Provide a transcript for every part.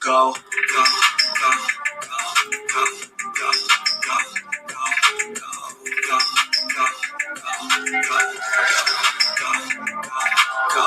go, go, go, go, go, go, go, go, go, go, go, go, go.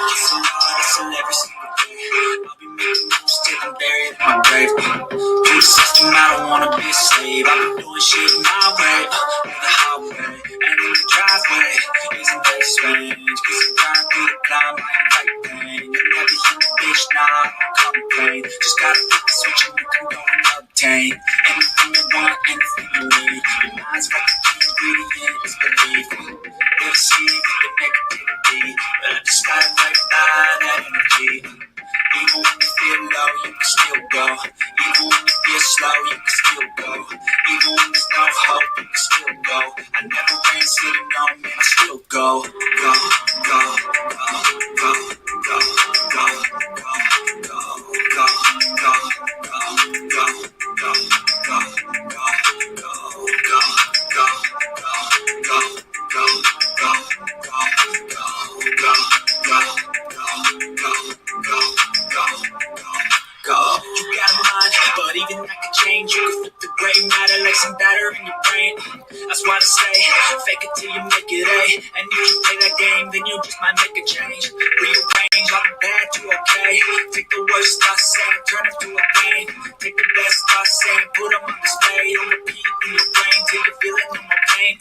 Kissing all hustle every single day. I'll be making moves till I'm buried in my grave. Through the system, I don't wanna be a slave. I've been doing shit my way, on the highway, and in the driveway. Isn't that strange? Cause I'm trying through the climb, I ain't like pain. You never hit the bitch, nah, I don't complain. Just gotta flip the switch and you can go and obtain anything you want, anything you need. Your mind's like the key ingredient is belief. We'll see the negativity, but I just gotta right by that energy. Even when you feel low, you can still go. Even when you feel slow, you can still go. Even when there's no hope, you can still go. I never ran city, no man, I still go. Go, go, go, go, go, go, go, go, go, go, go, go, go, go, go, go, You got a mind, but even I can change. You can flip the gray matter like some batter in your brain. That's why I say, fake it till you make it A. And if you play that game, then you just might make a change. Rearrange all the bad to okay. Take the worst thoughts saying, turn them to a game. Take the best thoughts saying, put them on display. On repeat in your brain till you're feeling no more pain.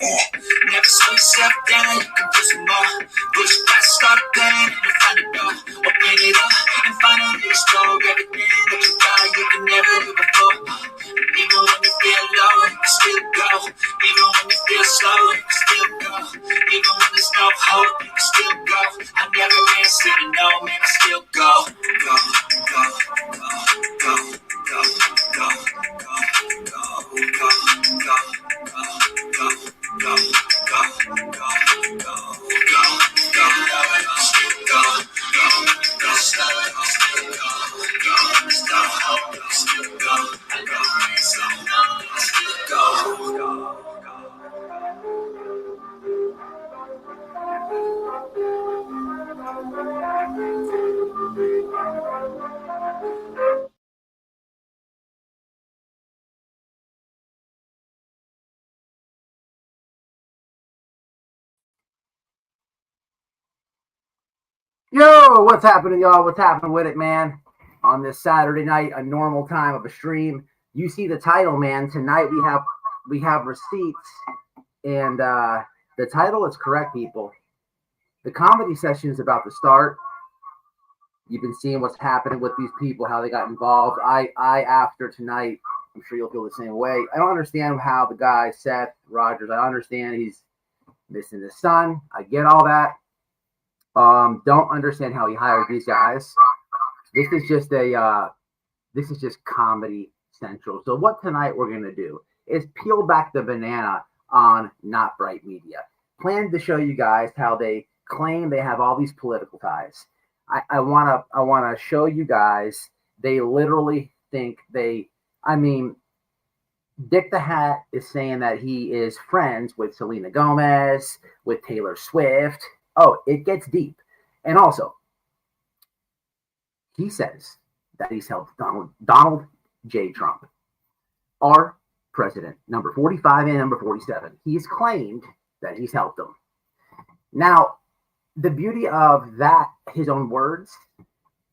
Never slow yourself down, you can do some more. Push past, start a plan, and you find a door. Open it up, and finally explore everything that you thought you could never do before. And even when you feel low, you can still go. Even when you feel slow, you can still go. Even when there's no hope, you can still go. I never ran city, no man, I still go. Go, go, go, go, go, go, go, go, go, go, go, go, go, go, go, go, go, go, still go, go, go, slow, still go, go, slow, hope, still go, I know, so no, still go, go. Yo, what's happening, y'all? What's happening with it, man? On this Saturday night, a normal time of a stream. You see the title, man. Tonight we have receipts, and the title is correct, people. The comedy session is about to start. You've been seeing what's happening with these people, how they got involved. I after tonight, I'm sure you'll feel the same way. I don't understand how the guy Seth Rogers. I understand he's missing his son. I get all that. Don't understand how he hired these guys. This is just Comedy Central. So what tonight we're gonna do is peel back the banana on Not Bright Media. Plan to show you guys how they claim they have all these political ties. I wanna show you guys they literally think Dick the Hat is saying that he is friends with Selena Gomez, with Taylor Swift. Oh, it gets deep. And also, he says that he's helped Donald J. Trump, our president, number 45 and number 47. He's claimed that he's helped them. Now, the beauty of that, his own words,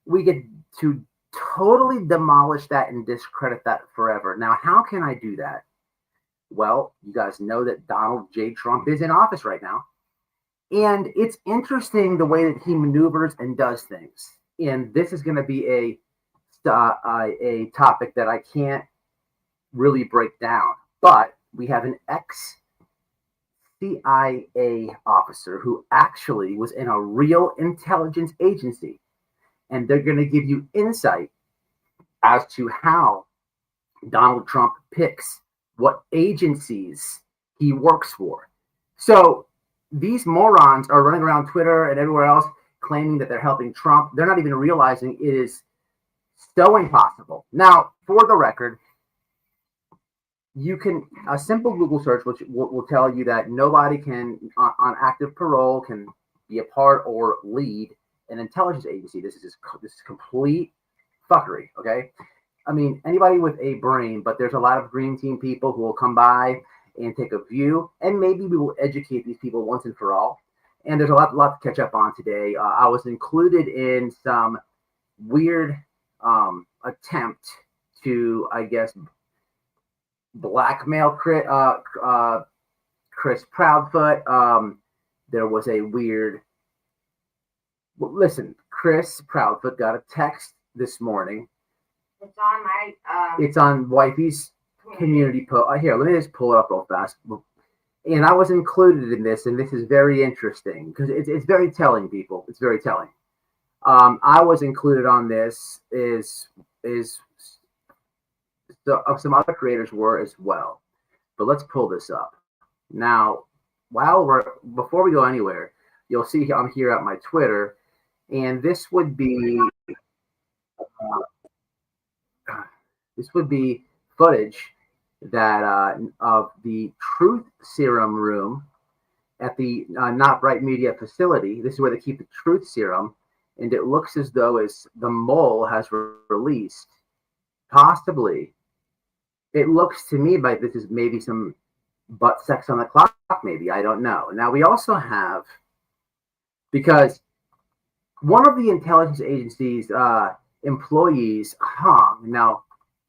we get to totally demolish that and discredit that forever. Now, how can I do that? Well, you guys know that Donald J. Trump is in office right now. And it's interesting the way that he maneuvers and does things. And this is going to be a topic that I can't really break down. But we have an ex-CIA officer who actually was in a real intelligence agency. And they're going to give you insight as to how Donald Trump picks what agencies he works for. So these morons are running around Twitter and everywhere else claiming that they're helping Trump. They're not even realizing it is so impossible. Now, for the record, you can, a simple Google search which will tell you that nobody can, on active parole, can be a part or lead an intelligence agency. This is complete fuckery, okay? I mean, anybody with a brain, but there's a lot of green team people who will come by and take a view, and maybe we will educate these people once and for all. And there's a lot to catch up on today. I was included in some weird attempt to, I guess, blackmail Chris Proudfoot. There was a weird. Well, listen, Chris Proudfoot got a text this morning. It's on my. It's on Wifey's community post. Here, let me just pull it up real fast. And I was included in this, and this is very interesting because it's very telling, people. It's very telling. I was included on this. Some other creators were as well. But let's pull this up now. Before we go anywhere, you'll see I'm here at my Twitter, and this would be footage that of the Truth Serum room at the Not Bright Media facility. This is where they keep the Truth Serum, and it looks as though the mole has released, possibly. It looks to me like this is maybe some butt sex on the clock, maybe. I don't know. Now, we also have, because one of the intelligence agency's employees hung. Now,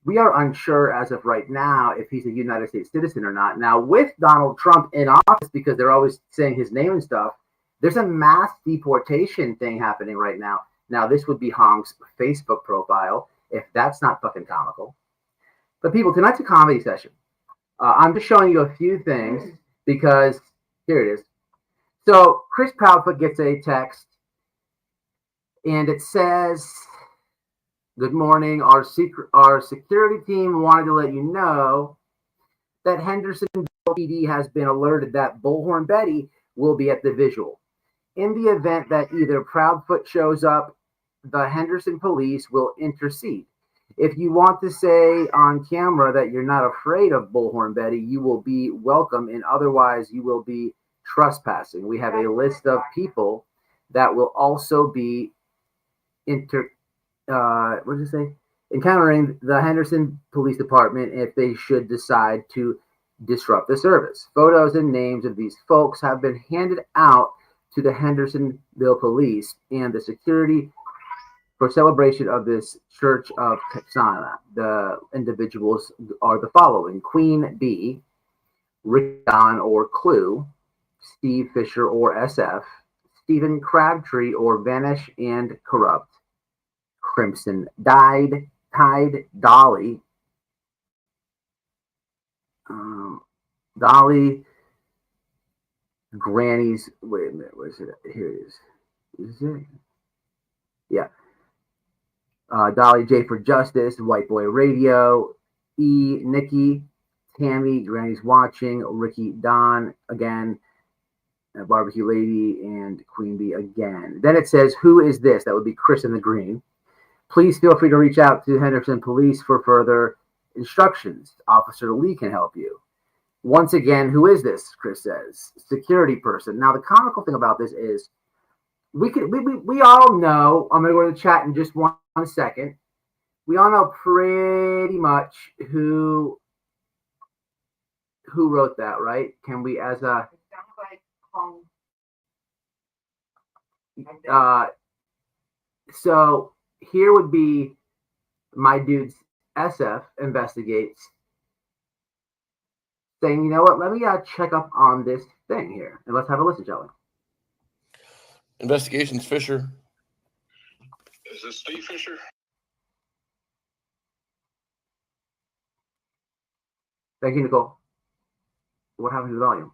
we are unsure as of right now if he's a United States citizen or not. Now, with Donald Trump in office, because they're always saying his name and stuff, there's a mass deportation thing happening right now. Now, this would be Hong's Facebook profile, if that's not fucking comical. But people, tonight's a comedy session. I'm just showing you a few things because here it is. So Chris Proudfoot gets a text, and it says, "Good morning. Our security team wanted to let you know that Hendersonville PD has been alerted that Bullhorn Betty will be at the visual. In the event that either Proudfoot shows up, the Henderson police will intercede. If you want to say on camera that you're not afraid of Bullhorn Betty, you will be welcome, and otherwise you will be trespassing. We have a list of people that will also be encountering the Henderson Police Department if they should decide to disrupt the service. Photos and names of these folks have been handed out to the Hendersonville Police and the security for celebration of this Church of Texana. The individuals are the following: Queen B, Rick Don or Clue, Steve Fisher or SF, Stephen Crabtree or Vanish and Corrupt, Crimson Tide, Dolly, Granny's, wait a minute, where's it? Here it is. Is it? Yeah. Dolly J for Justice, White Boy Radio, E, Nikki, Tammy, Granny's Watching, Ricky Don again, Barbecue Lady, and Queen Bee again. Then it says, who is this? That would be Chris in the green. Please feel free to reach out to Henderson Police for further instructions. Officer Lee can help you. Once again, who is this? Chris says, security person. Now, the comical thing about this is we all know, I'm going to go to the chat in just one second. We all know pretty much who wrote that, right? Can we, as a so here would be my dude's SF investigates, saying, you know what, let me check up on this thing here, and let's have a listen, shall we? Investigations, Fisher. Is this Steve Fisher? Thank you, Nicole. What happened to the volume?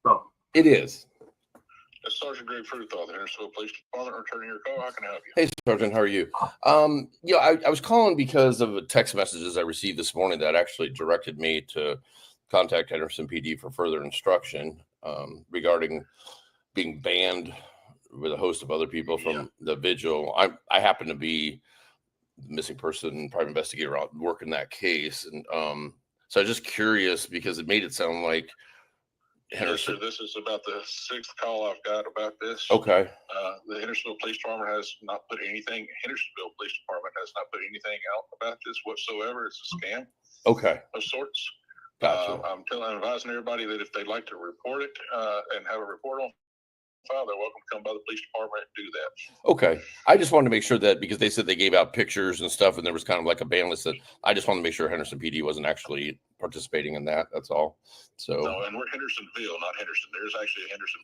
Oh. It is. It's Sergeant Grapefruit, the Hendersonville Police Department, returning your call. How can I help you? Hey, Sergeant, how are you? I was calling because of text messages I received this morning that actually directed me to contact Henderson PD for further instruction regarding being banned with a host of other people from the vigil. I happen to be the missing person private investigator out working that case, and so I was just curious because it made it sound like Henderson. Yes, sir. This is about the 6th call I've got about this. Okay. The Hendersonville Police Department has not put anything. Hendersonville Police Department has not put anything out about this whatsoever. It's a scam. Okay. Of sorts. Gotcha. I'm advising everybody that if they'd like to report it and have a report on file, they're welcome to come by the police department and do that. Okay. I just wanted to make sure that because they said they gave out pictures and stuff and there was kind of like a ban list that I just wanted to make sure Henderson PD wasn't actually participating in that. That's all. So no, and we're Hendersonville, not Henderson. There's actually a Henderson.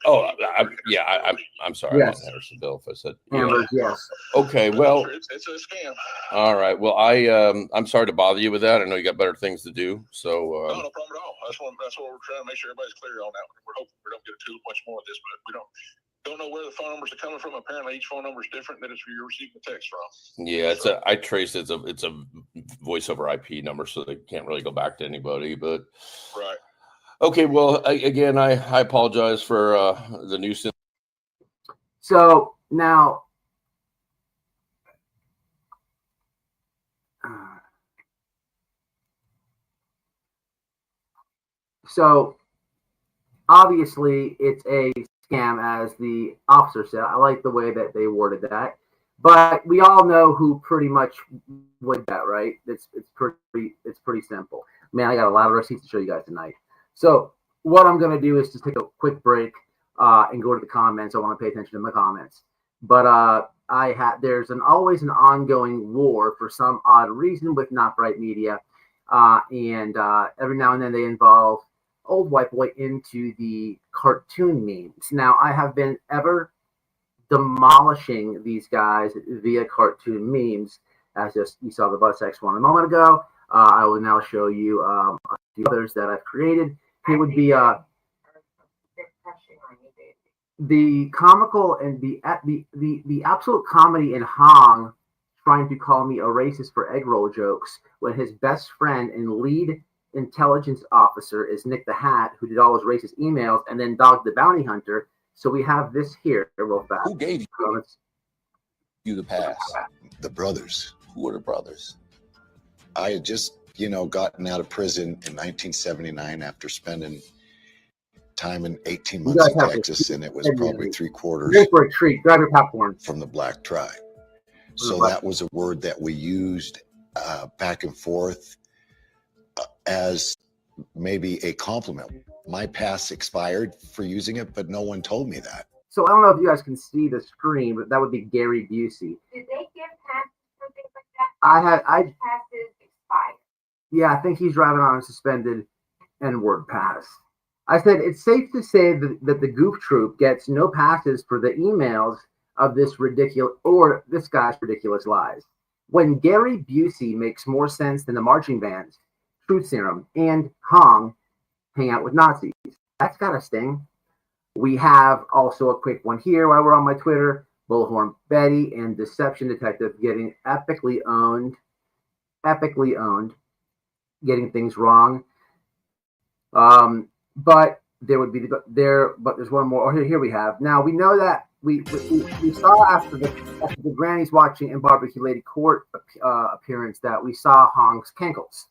I'm sorry. Yes. I'm Hendersonville. If I said Ambers, yes. Okay. Well, it's a scam. All right. Well, I'm sorry to bother you with that. I know you got better things to do. So no problem at all. That's what we're trying to make sure everybody's clear on that. We're hoping we don't get too much more of this, but we don't know where the phone numbers are coming from. Apparently, each phone number is different that you're receiving the text from. Yeah, I traced it's a voice over IP number, so they can't really go back to anybody. But right. Okay. Well, again, I apologize for the nuisance. So now, obviously it's a scam, as the officer said. I like the way that they worded that, but we all know who pretty much would that, right? It's pretty simple. Man, I got a lot of receipts to show you guys tonight. So what I'm going to do is just take a quick break and go to the comments. I want to pay attention to my comments. But there's always an ongoing war for some odd reason with Not Bright Media, and every now and then they involve Old White Boy into the cartoon memes. Now, I have been ever demolishing these guys via cartoon memes, as just you saw the butt sex one a moment ago. I will now show you a few others that I've created. It would be the comical and the absolute comedy in Hong trying to call me a racist for egg roll jokes when his best friend and lead intelligence officer is Nick the Hat, who did all his racist emails, and then Dog the Bounty Hunter. So we have this here real fast. Who gave you the pass? The brothers. Who were the brothers? I had just, gotten out of prison in 1979 after spending time in 18 months in Texas, and it was probably 3/4 Just for a treat. Grab your popcorn. From the black tribe. So that was a word that we used back and forth as maybe a compliment. My pass expired for using it, but no one told me that. So I don't know if you guys can see the screen, but that would be Gary Busey. Did they give passes for things like that? Passes expired. Yeah, I think he's driving on a suspended N-word pass. I said it's safe to say that the Goof Troop gets no passes for the emails of this guy's ridiculous lies. When Gary Busey makes more sense than the marching bands, Truth Serum, and Hong hang out with Nazis. That's got a sting. We have also a quick one here while we're on my Twitter. Bullhorn Betty and Deception Detective getting epically owned, getting things wrong. But there would be but there's one more. Oh, here we have. Now we know that we saw after the Granny's Watching and Barbecue Lady Court appearance that we saw Hong's Kenkles.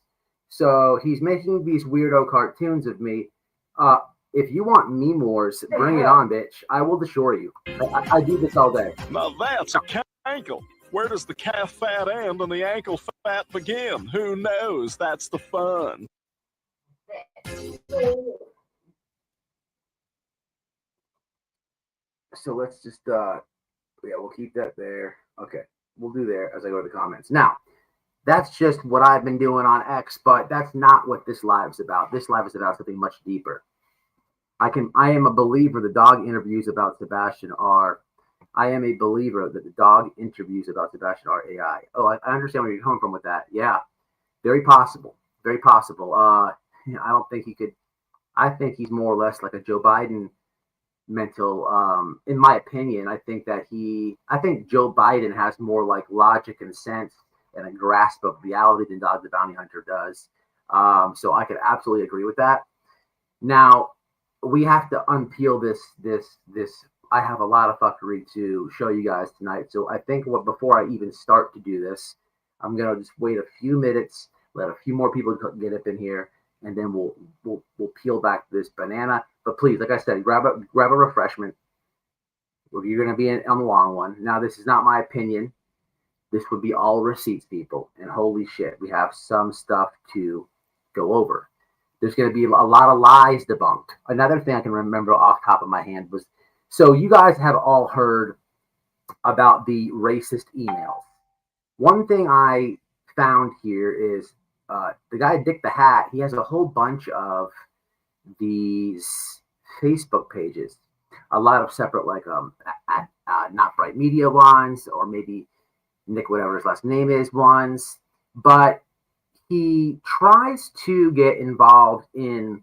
So he's making these weirdo cartoons of me. If you want meme wars, bring it on, bitch. I will assure you. I do this all day. Now that's a ankle. Where does the calf fat end and the ankle fat begin? Who knows? That's the fun. So let's just we'll keep that there. Okay, we'll do there as I go to the comments. Now, that's just what I've been doing on X, but that's not what this live is about. This live is about something much deeper. I am a believer the dog interviews about Sebastian are. I am a believer that the dog interviews about Sebastian are AI. Oh, I understand where you're coming from with that. Yeah, very possible. Very possible. I don't think he could. I think he's more or less like a Joe Biden mental. In my opinion, I think Joe Biden has more like logic and sense and a grasp of reality than Dog the Bounty Hunter does. So I could absolutely agree with that. Now, we have to unpeel this. I have a lot of fuckery to show you guys tonight. So I think before I even start to do this, I'm going to just wait a few minutes, let a few more people get up in here, and then we'll peel back this banana. But please, like I said, grab a refreshment. If you're going to be on the long one. Now, this is not my opinion. This would be all receipts, people. And holy shit, we have some stuff to go over. There's going to be a lot of lies debunked. Another thing I can remember off the top of my hand was, so you guys have all heard about the racist emails. One thing I found here is the guy Dick the Hat, he has a whole bunch of these Facebook pages, a lot of separate, like Not Bright Media ones, or maybe Nick, whatever his last name is, ones. But he tries to get involved in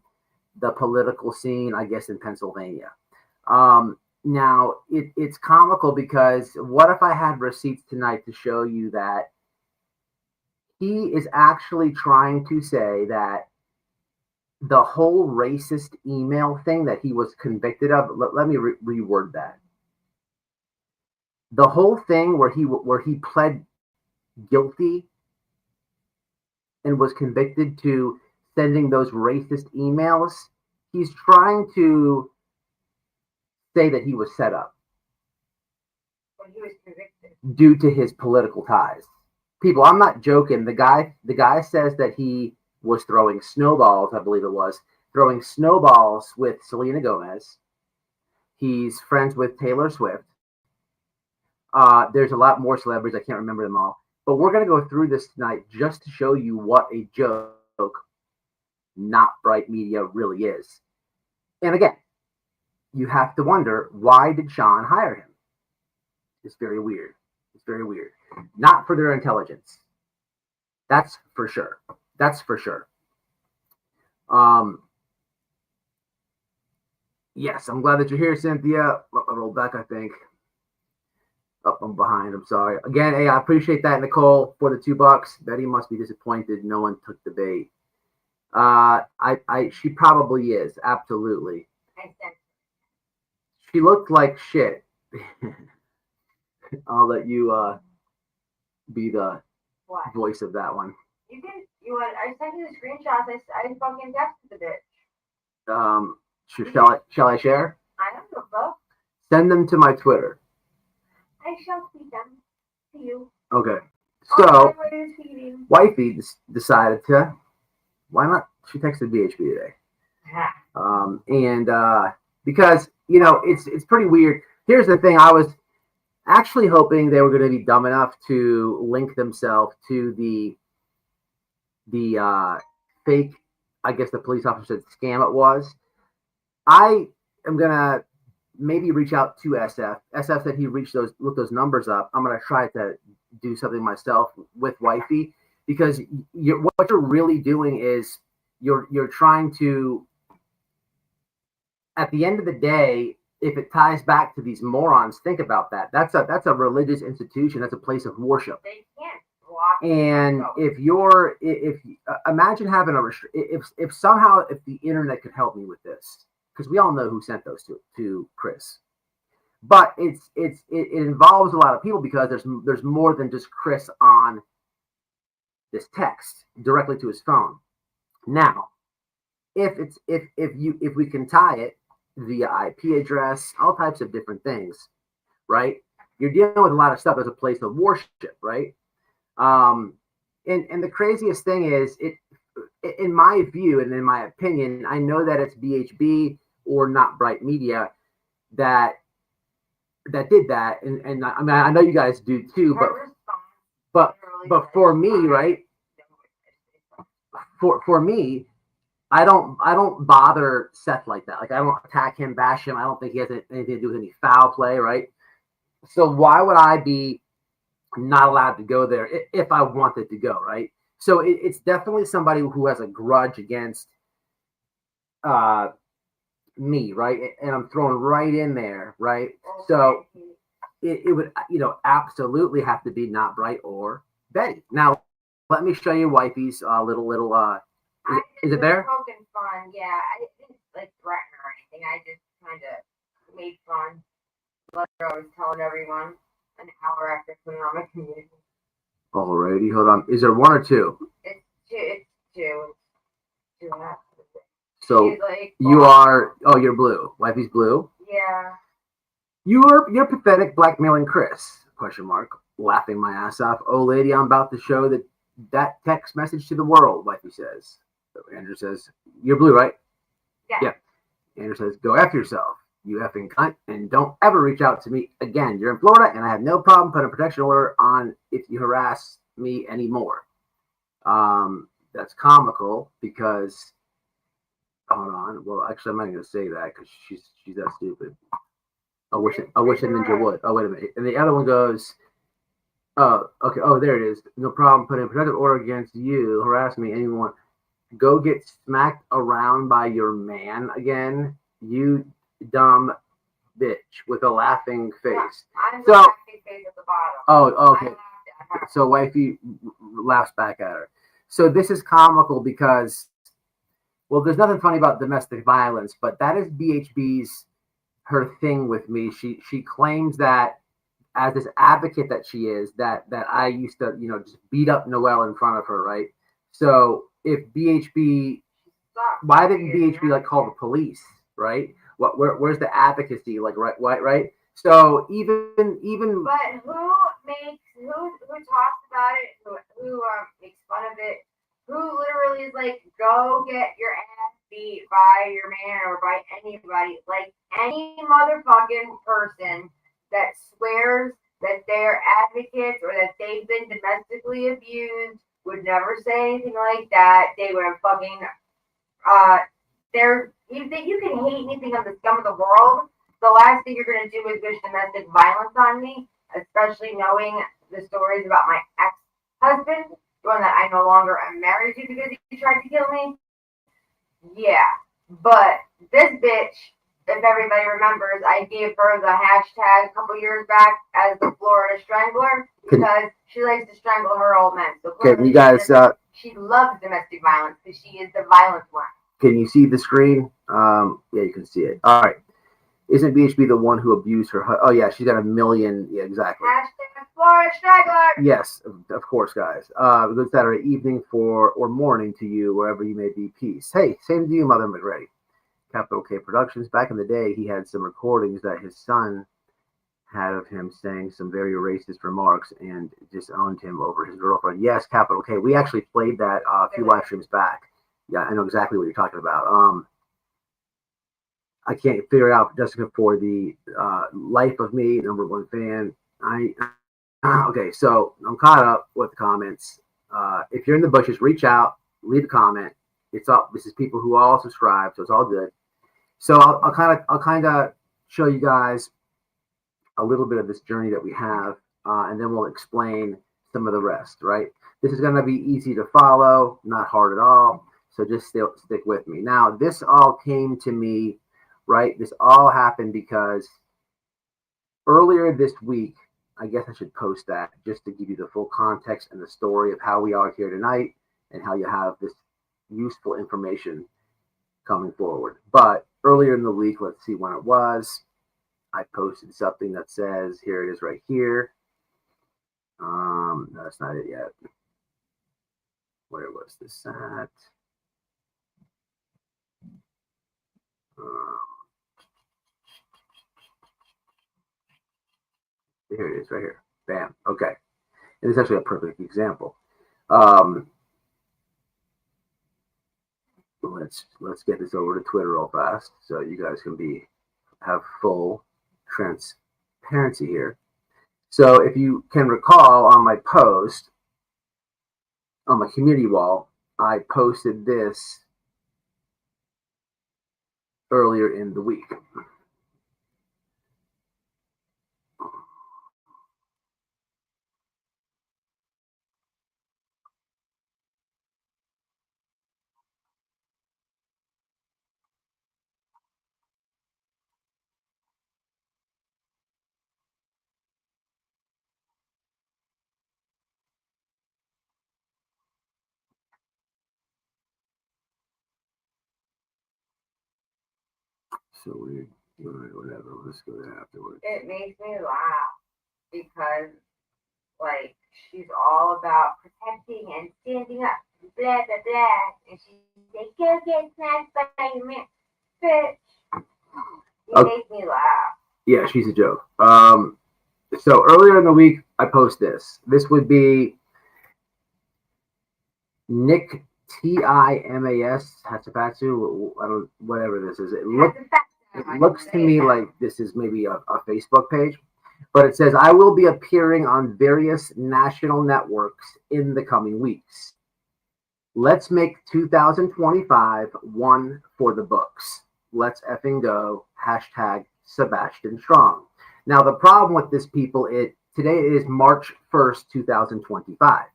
the political scene, I guess, in Pennsylvania. Now, it's comical because what if I had receipts tonight to show you that he is actually trying to say that the whole racist email thing that he was convicted of, let me reword that. The whole thing where he pled guilty and was convicted to sending those racist emails, he's trying to say that he was set up He was convicted. due to his political ties. People, I'm not joking. The guy says that he was throwing snowballs, I believe it was, throwing snowballs with Selena Gomez. He's friends with Taylor Swift. There's a lot more celebrities. I can't remember them all. But we're going to go through this tonight just to show you what a joke Not Bright Media really is. And again, you have to wonder, why did Sean hire him? It's very weird. It's very weird. Not for their intelligence. That's for sure. That's for sure. Yes, I'm glad that you're here, Cynthia. I rolled back, I think. Oh, I'm behind. I'm sorry. Again, hey, I appreciate that, Nicole, for the $2. Betty must be disappointed no one took the bait. She probably is. Absolutely. She looked like shit. I'll let you be the voice of that one. You can. I sent you the screenshots. I fucking texted the bitch. Shall I share? I don't know, bro. Send them to my Twitter. I shall feed them to you. Okay. So, Oh, feeding. wifey decided to. Why not? She texted BHB today. And because it's pretty weird. Here's the thing. I was actually hoping they were going to be dumb enough to link themselves to the fake, I guess the police officer said scam it was. I am going to maybe reach out to SF. SF said he looked those numbers up. I'm going to try to do something myself with wifey, because what you're really doing is you're trying to, at the end of the day, if it ties back to these morons, think about that. That's a religious institution. That's a place of worship. They can't block. And if imagine having if somehow the internet could help me with this, because we all know who sent those to Chris, but it involves a lot of people, because there's more than just Chris on this text directly to his phone. Now, if we can tie it via IP address, all types of different things, right? You're dealing with a lot of stuff as a place of worship, right? And the craziest thing is, in my view and in my opinion, I know that it's BHB or Not Bright Media that did that, and I mean, I know you guys do too, but for me, right? For me, I don't bother Seth like that. Like, I don't attack him, bash him. I don't think he has anything to do with any foul play, right? So why would I be not allowed to go there if I wanted to go, right? So it's definitely somebody who has a grudge against me, right? And I'm throwing right in there, right? So it would, absolutely have to be Not Bright or Betty. Now, let me show you wifey's little. Is it there? Poking fun, yeah. I didn't threaten or anything. I just kind of made fun. Like I was telling everyone an hour after putting on my community. Alrighty, hold on. Is there one or two? It's two. It's two and a half. So She's like, you are. Oh, you're blue. Wifey's blue. yeah. You're pathetic, blackmailing Chris? Question mark. Laughing my ass off. Oh, lady, I'm about to show that text message to the world. Wifey says. So Andrew says, "You're blue, right?" Yeah. Yeah. Andrew says, "Go F yourself, you effing cunt, and don't ever reach out to me again. You're in Florida, and I have no problem putting a protection order on if you harass me anymore." That's comical because, hold on. Well, actually, I'm not going to say that because she's that stupid. I wish a ninja would. Oh, wait a minute. And the other one goes, "Oh, okay. Oh, there it is. No problem putting a protective order against you. Harass me anymore. Go get smacked around by your man again, you dumb bitch," with a laughing face. I'm the laughing face at the bottom. Oh, okay. So wifey laughs back at her. So this is comical because, well, there's nothing funny about domestic violence, but that is BHB's her thing with me. She claims that as this advocate that she is, that I used to, just beat up Noelle in front of her, right? So if BHB, why didn't BHB like call the police, right? Where's the advocacy, like, right? So even But who talks about it? Who makes fun of it? Who literally is like, go get your ass beat by your man or by anybody? Like any motherfucking person that swears that they're advocates or that they've been domestically abused would never say anything like that. They would have fucking you can hate anything on the scum of the world. The last thing you're gonna do is wish domestic violence on me, especially knowing the stories about my ex-husband, the one that I no longer am married to because he tried to kill me. Yeah, but this bitch, if everybody remembers, I gave her the hashtag a couple years back as the Florida Strangler because she likes to strangle her old men. So can you guys? She loves domestic violence because she is the violent one. Can you see the screen? Yeah, you can see it. All right. Isn't BHB the one who abused her? Oh yeah, she's got 1 million. Yeah, exactly. Hashtag Florida Strangler. Yes, of course, guys. Good Saturday evening or morning to you, wherever you may be. Peace. Hey, same to you, Mother McReady. Capital K Productions. Back in the day, he had some recordings that his son had of him saying some very racist remarks and disowned him over his girlfriend. Yes, Capital K. We actually played that a few live streams back. Yeah, I know exactly what you're talking about. I can't figure it out, Jessica, for the life of me, #1 fan. Okay, so I'm caught up with the comments. If you're in the bushes, reach out, leave a comment. It's up. This is people who all subscribe, so it's all good. So I'll kind of show you guys a little bit of this journey that we have, and then we'll explain some of the rest. Right? This is going to be easy to follow, not hard at all. So just stick with me. Now, this all came to me, right? This all happened because earlier this week, I guess I should post that just to give you the full context and the story of how we are here tonight and how you have this useful information coming forward. But earlier in the week, let's see when it was, I posted something that says, here it is right here. No, that's not it yet. Where was this at? Here it is right here. Bam. Okay. And it's actually a perfect example. Let's get this over to Twitter real fast so you guys can have full transparency here. So if you can recall on my post on my community wall, I posted this earlier in the week. So weird. Whatever. Let's go there afterwards. It makes me laugh because, she's all about protecting and standing up, blah, blah, blah. And she's They go get snatched by a man. Bitch. You make me laugh. Yeah, she's a joke. So earlier in the week, I post this. This would be Nick Timas Hatsapatsu. I don't, whatever this is. It looks to me like this is maybe a Facebook page, but it says, I will be appearing on various national networks in the coming weeks. Let's make 2025 one for the books. Let's effing go. Hashtag Sebastian Strong. Now, the problem with this, people, today is March 1st, 2025.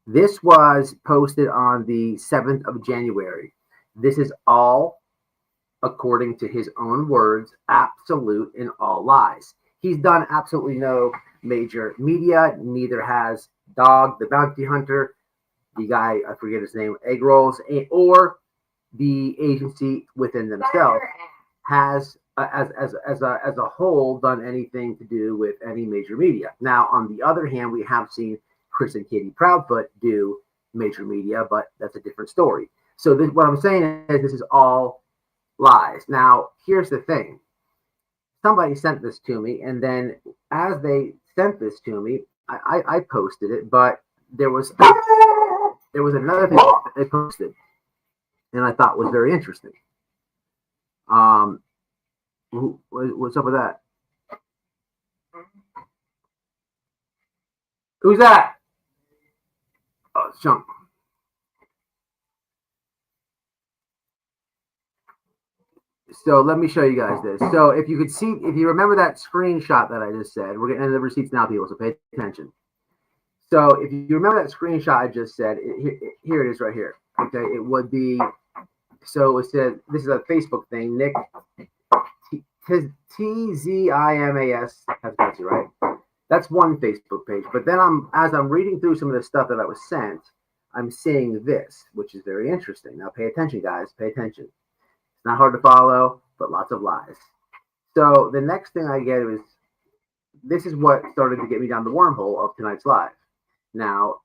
This was posted on the 7th of January. This is all, according to his own words, absolute and all lies. He's done absolutely no major media. Neither has Dog, the bounty hunter, the guy, I forget his name, Egg Rolls, or the agency within themselves has, as a whole, done anything to do with any major media. Now, on the other hand, we have seen Chris and Katie Proudfoot do major media, but that's a different story. So what I'm saying is this is all lies. Now, here's the thing. Somebody sent this to me, and then as they sent this to me, I posted it, but there was another thing that they posted, and I thought was very interesting. What's up with that? Who's that? Oh, it's Chunk. So let me show you guys this. So if you could see, if you remember that screenshot that I just said, we're getting into the receipts now, people, so pay attention. So if you remember that screenshot I just said, here it is right here. Okay, it would be, so it said, this is a Facebook thing, Nick Tzimas, that's right. That's one Facebook page. But then as I'm reading through some of the stuff that I was sent, I'm seeing this, which is very interesting. Now pay attention, guys, pay attention. It's not hard to follow, but lots of lies. So the next thing I get is, this is what started to get me down the wormhole of tonight's live. Now,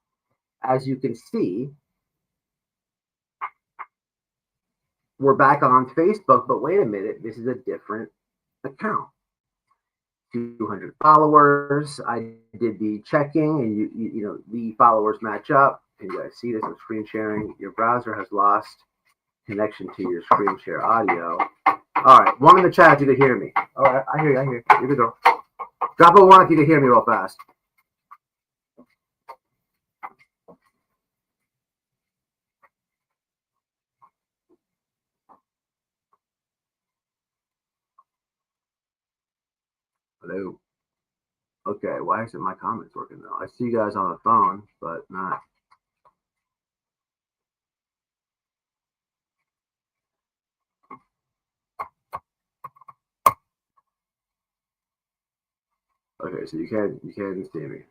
as you can see, we're back on Facebook, but wait a minute, this is a different account. 200 followers. I did the checking, and you know the followers match up. Can you guys see this? I'm screen sharing. Your browser has lost connection to your screen share audio. All right, one in the chat if you could hear me. All right, I hear you. Here we go. Drop a one if you could hear me real fast. Hello. Okay, why isn't my comments working though? I see you guys on the phone, but not. Okay, so you can't see me.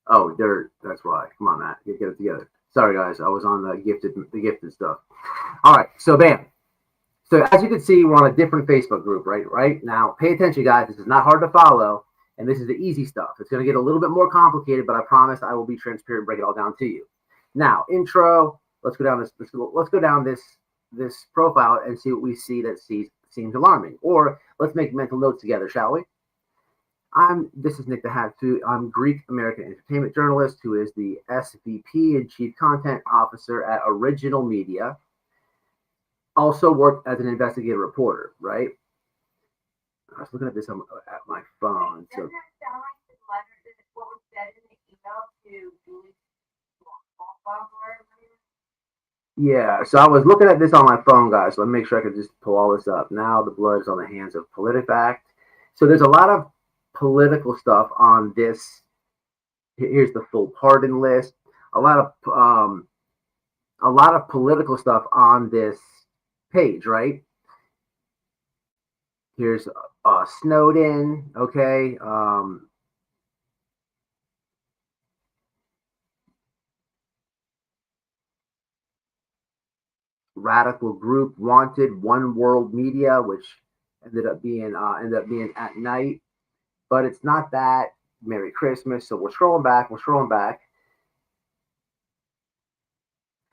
Oh, dirt. That's why. Come on, Matt. Get it together. Sorry, guys. I was on the gifted stuff. All right. So, bam. So, as you can see, we're on a different Facebook group, right? Right now, pay attention, guys. This is not hard to follow, and this is the easy stuff. It's going to get a little bit more complicated, but I promise I will be transparent and break it all down to you. Now, intro. Let's go down this. Let's go down this profile and see what we see that seems alarming. Or let's make mental notes together, shall we? This is Nick the Hatsu. I'm Greek American entertainment journalist who is the SVP and Chief Content Officer at Original Media. Also worked as an investigative reporter, right? I was looking at this at my phone. So, doesn't that sound like the letter, what was said in the email to Julie's yeah, so I was looking at this on my phone, guys. So let me make sure I can just pull all this up. Now the blood is on the hands of PolitiFact. So there's a lot of political stuff on this. Here's the full pardon list. A lot of political stuff on this page, right? Here's Snowden, okay. Radical group wanted, One World Media, which ended up being at night. But it's not that. Merry Christmas. So we're scrolling back.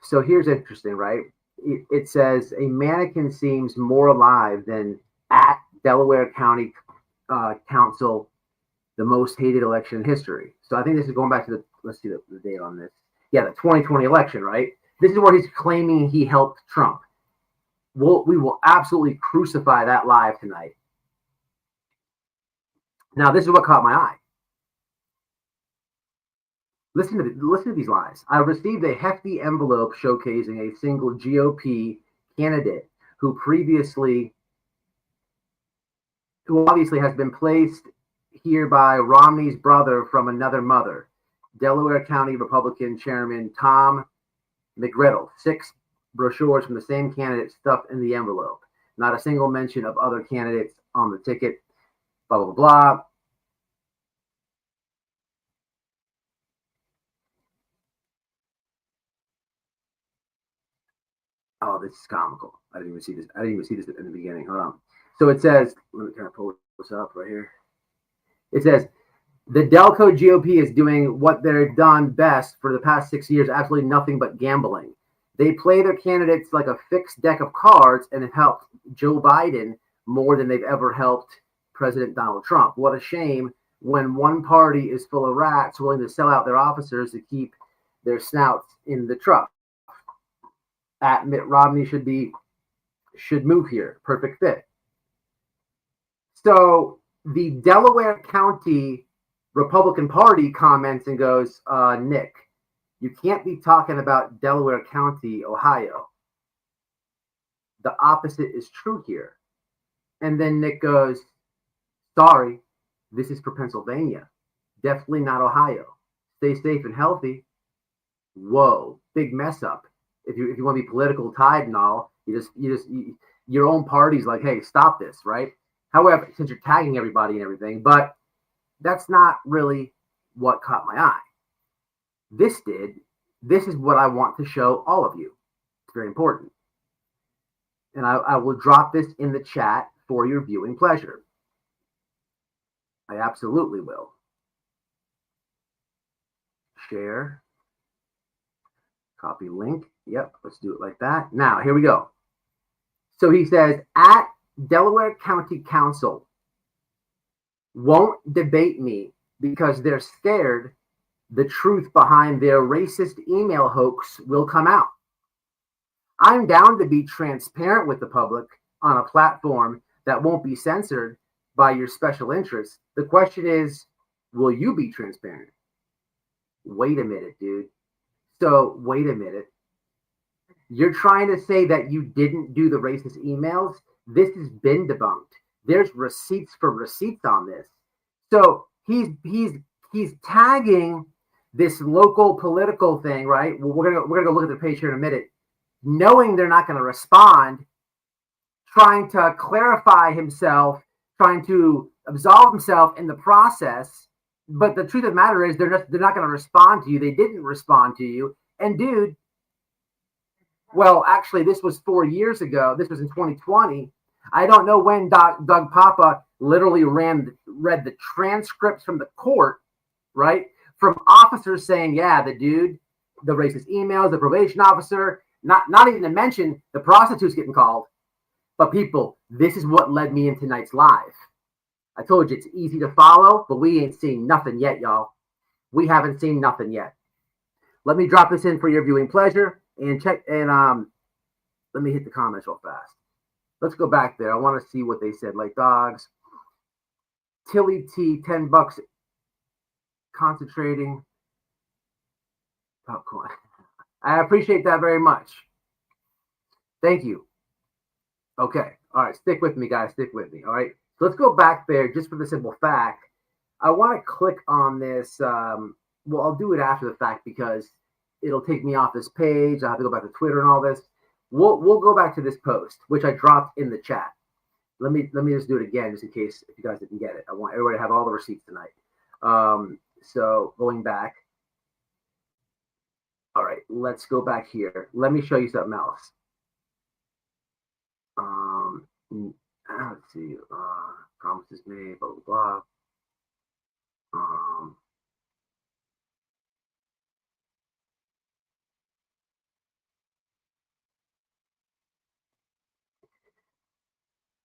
So here's interesting, right? it says a mannequin seems more alive than at Delaware County Council, the most hated election in history. So I think this is going back to the, let's see the date on this. Yeah, the 2020 election, right? This is where he's claiming he helped Trump. We will absolutely crucify that live tonight. Now, this is what caught my eye. Listen to these lines. I received a hefty envelope showcasing a single GOP candidate who obviously has been placed here by Romney's brother from another mother, Delaware County Republican Chairman Tom McGriddle. 6 brochures from the same candidate stuffed in the envelope. Not a single mention of other candidates on the ticket. Blah, blah, blah. Oh, this is comical. I didn't even see this. I didn't even see this in the beginning. Hold on. So it says, let me kind of pull this up right here. It says, the Delco GOP is doing what they've done best for the past 6 years, absolutely nothing but gambling. They play their candidates like a fixed deck of cards and have helped Joe Biden more than they've ever helped President Donald Trump. What a shame when one party is full of rats willing to sell out their officers to keep their snouts in the trough. At Mitt Romney should move here. Perfect fit. So the Delaware County Republican Party comments and goes, Nick, you can't be talking about Delaware County, Ohio. The opposite is true here. And then Nick goes, sorry, this is for Pennsylvania. Definitely not Ohio. Stay safe and healthy. Whoa, big mess up. If you want to be political tied and all, your own party's like, hey, stop this, right? However, since you're tagging everybody and everything, but that's not really what caught my eye. This did. This is what I want to show all of you. It's very important. And I will drop this in the chat for your viewing pleasure. I absolutely will. Share. Copy link. Yep, let's do it like that. Now, here we go. So he says, at Delaware County Council won't debate me because they're scared the truth behind their racist email hoax will come out. I'm down to be transparent with the public on a platform that won't be censored by your special interests. The question is, will you be transparent? Wait a minute, dude. So wait a minute. You're trying to say that you didn't do the racist emails? This has been debunked. There's receipts for receipts on this. So he's tagging this local political thing, right? Well, we're gonna go look at the page here in a minute, knowing they're not going to respond, trying to clarify himself, trying to absolve himself in the process. But the truth of the matter is, they're not going to respond to you. They didn't respond to you. And dude, well, actually, this was 4 years ago. This was in 2020. I don't know when Doug Papa literally read the transcripts from the court, right? From officers saying, yeah, the dude, the racist emails, the probation officer, not even to mention the prostitutes getting called. But people, this is what led me in tonight's live. I told you it's easy to follow, but we ain't seen nothing yet, y'all. We haven't seen nothing yet. Let me drop this in for your viewing pleasure and check. And let me hit the comments real fast. Let's go back there. I want to see what they said. Like dogs, Tilly T, $10 concentrating. Popcorn. I appreciate that very much. Thank you. Okay. All right. Stick with me, guys. Stick with me. All right. So let's go back there just for the simple fact. I want to click on this. Well, I'll do it after the fact because it'll take me off this page. I have to go back to Twitter and all this. We'll go back to this post, which I dropped in the chat. Let me just do it again, just in case if you guys didn't get it. I want everybody to have all the receipts tonight. So going back. All right, let's go back here. Let me show you something else. Let's see. Promises made, blah, blah, blah.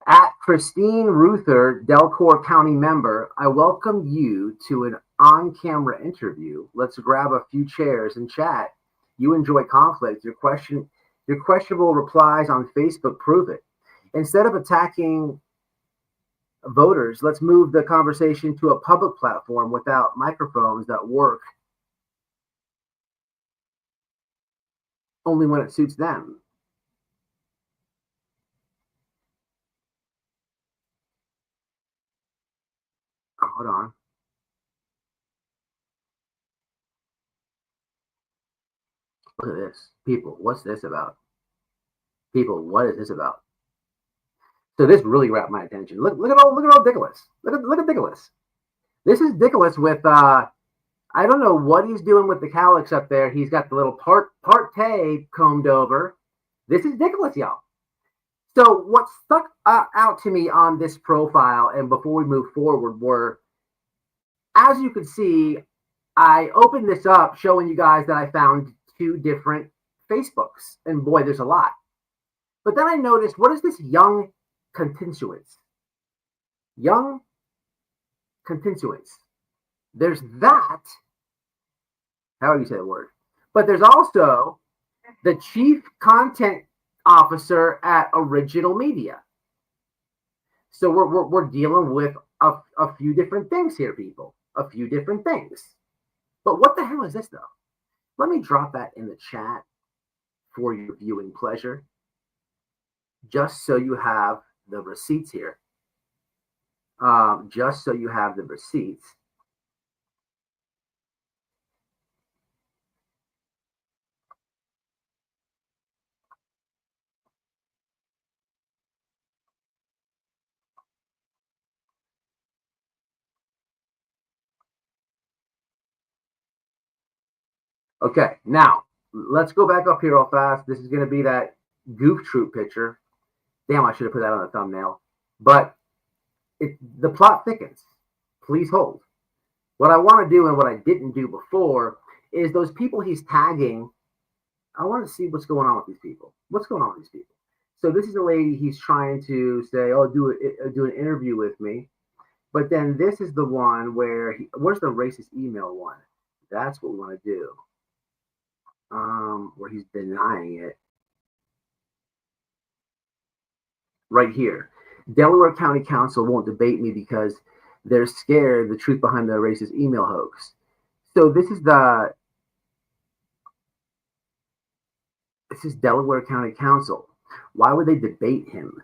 At Christine Ruther, Delcor County member, I welcome you to an on-camera interview. Let's grab a few chairs and chat. You enjoy conflict. Your questionable replies on Facebook prove it. Instead of attacking voters, let's move the conversation to a public platform without microphones that work only when it suits them. Oh, hold on. Look at this. People, what's this about? People, what is this about? So this really grabbed my attention. Look at old Dickolas. Look at Dickolas. This is Dickolas with I don't know what he's doing with the calyx up there. He's got the little partay combed over. This is Dickolas, y'all. So what stuck out to me on this profile, and before we move forward, were, as you can see, I opened this up showing you guys that I found 2 different Facebooks, and boy, there's a lot. But then I noticed, what is this young constituents? Young constituents. There's that. How do you say the word? But there's also the chief content officer at Original Media. So we're dealing with a few different things here, people. A few different things. But what the hell is this, though? Let me drop that in the chat for your viewing pleasure, just so you have the receipts here. Just so you have the receipts. Okay, now let's go back up here real fast. This is going to be that Goof Troop picture. Damn, I should have put that on the thumbnail. But the plot thickens. Please hold. What I want to do and what I didn't do before is those people he's tagging. I want to see what's going on with these people. What's going on with these people? So this is a lady he's trying to say, oh, do an interview with me. But then this is the one where, where's the racist email one? That's what we want to do. Where he's denying it. Right here. Delaware County Council won't debate me because they're scared the truth behind the racist email hoax. So this is Delaware County Council. Why would they debate him?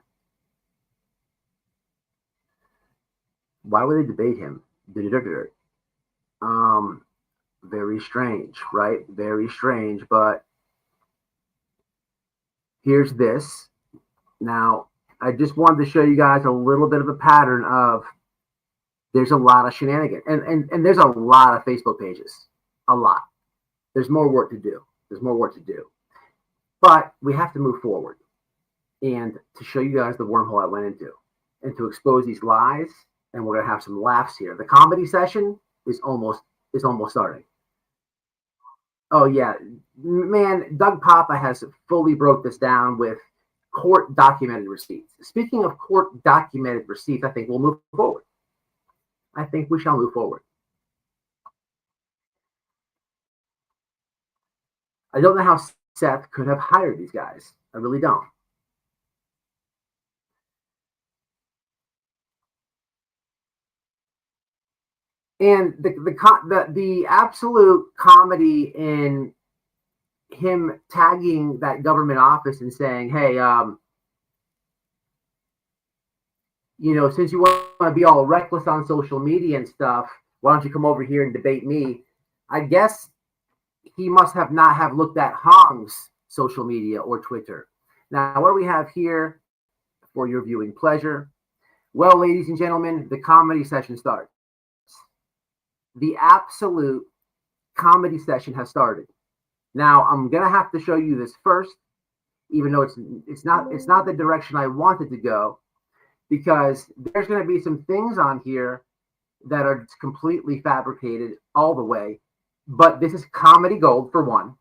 Why would they debate him? Very strange, right? Very strange. But here's this. Now, I just wanted to show you guys a little bit of a pattern of there's a lot of shenanigans. And there's a lot of Facebook pages. A lot. There's more work to do. There's more work to do. But we have to move forward. And to show you guys the wormhole I went into. And to expose these lies. And we're going to have some laughs here. The comedy session is almost starting. Oh, yeah. Man, Doug Papa has fully broke this down with court documented receipts. Speaking of court documented receipts, I think we'll move forward. I think we shall move forward. I don't know how Seth could have hired these guys. I really don't. And the absolute comedy in him tagging that government office and saying, hey, since you want to be all reckless on social media and stuff, why don't you come over here and debate me? I guess he must have not have looked at Hong's social media or Twitter. Now, what do we have here for your viewing pleasure? Well, ladies and gentlemen, the comedy session starts. The absolute comedy session has started. Now, I'm gonna have to show you this first, even though it's not the direction I wanted to go, because there's gonna be some things on here that are completely fabricated all the way. But this is comedy gold for one.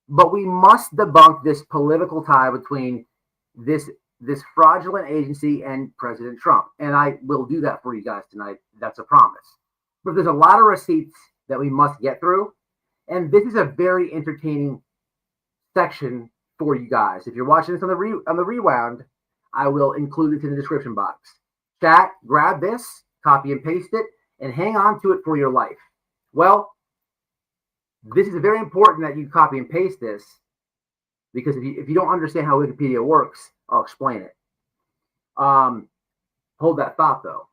But we must debunk this political tie between this this fraudulent agency and President Trump. And I will do that for you guys tonight. That's a promise. But there's a lot of receipts that we must get through. And this is a very entertaining section for you guys. If you're watching this on the rewound, I will include it in the description box. Chat, grab this, copy and paste it, and hang on to it for your life. Well, this is very important that you copy and paste this, because if you don't understand how Wikipedia works, I'll explain it. Hold that thought, though.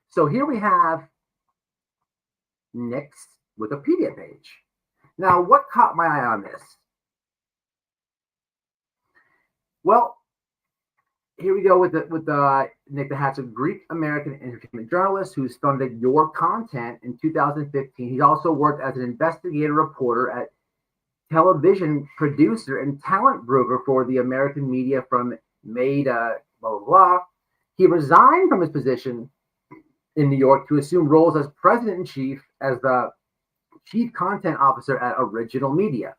So here we have Nick's Wikipedia page. Now, what caught my eye on this? Well, here we go with Nick the Hat's a Greek-American entertainment journalist who's funded Your Content in 2015. He's also worked as an investigative reporter at television producer and talent broker for the American media from May to blah, blah, blah. He resigned from his position in New York to assume roles as president-in-chief as the chief content officer at Original Media.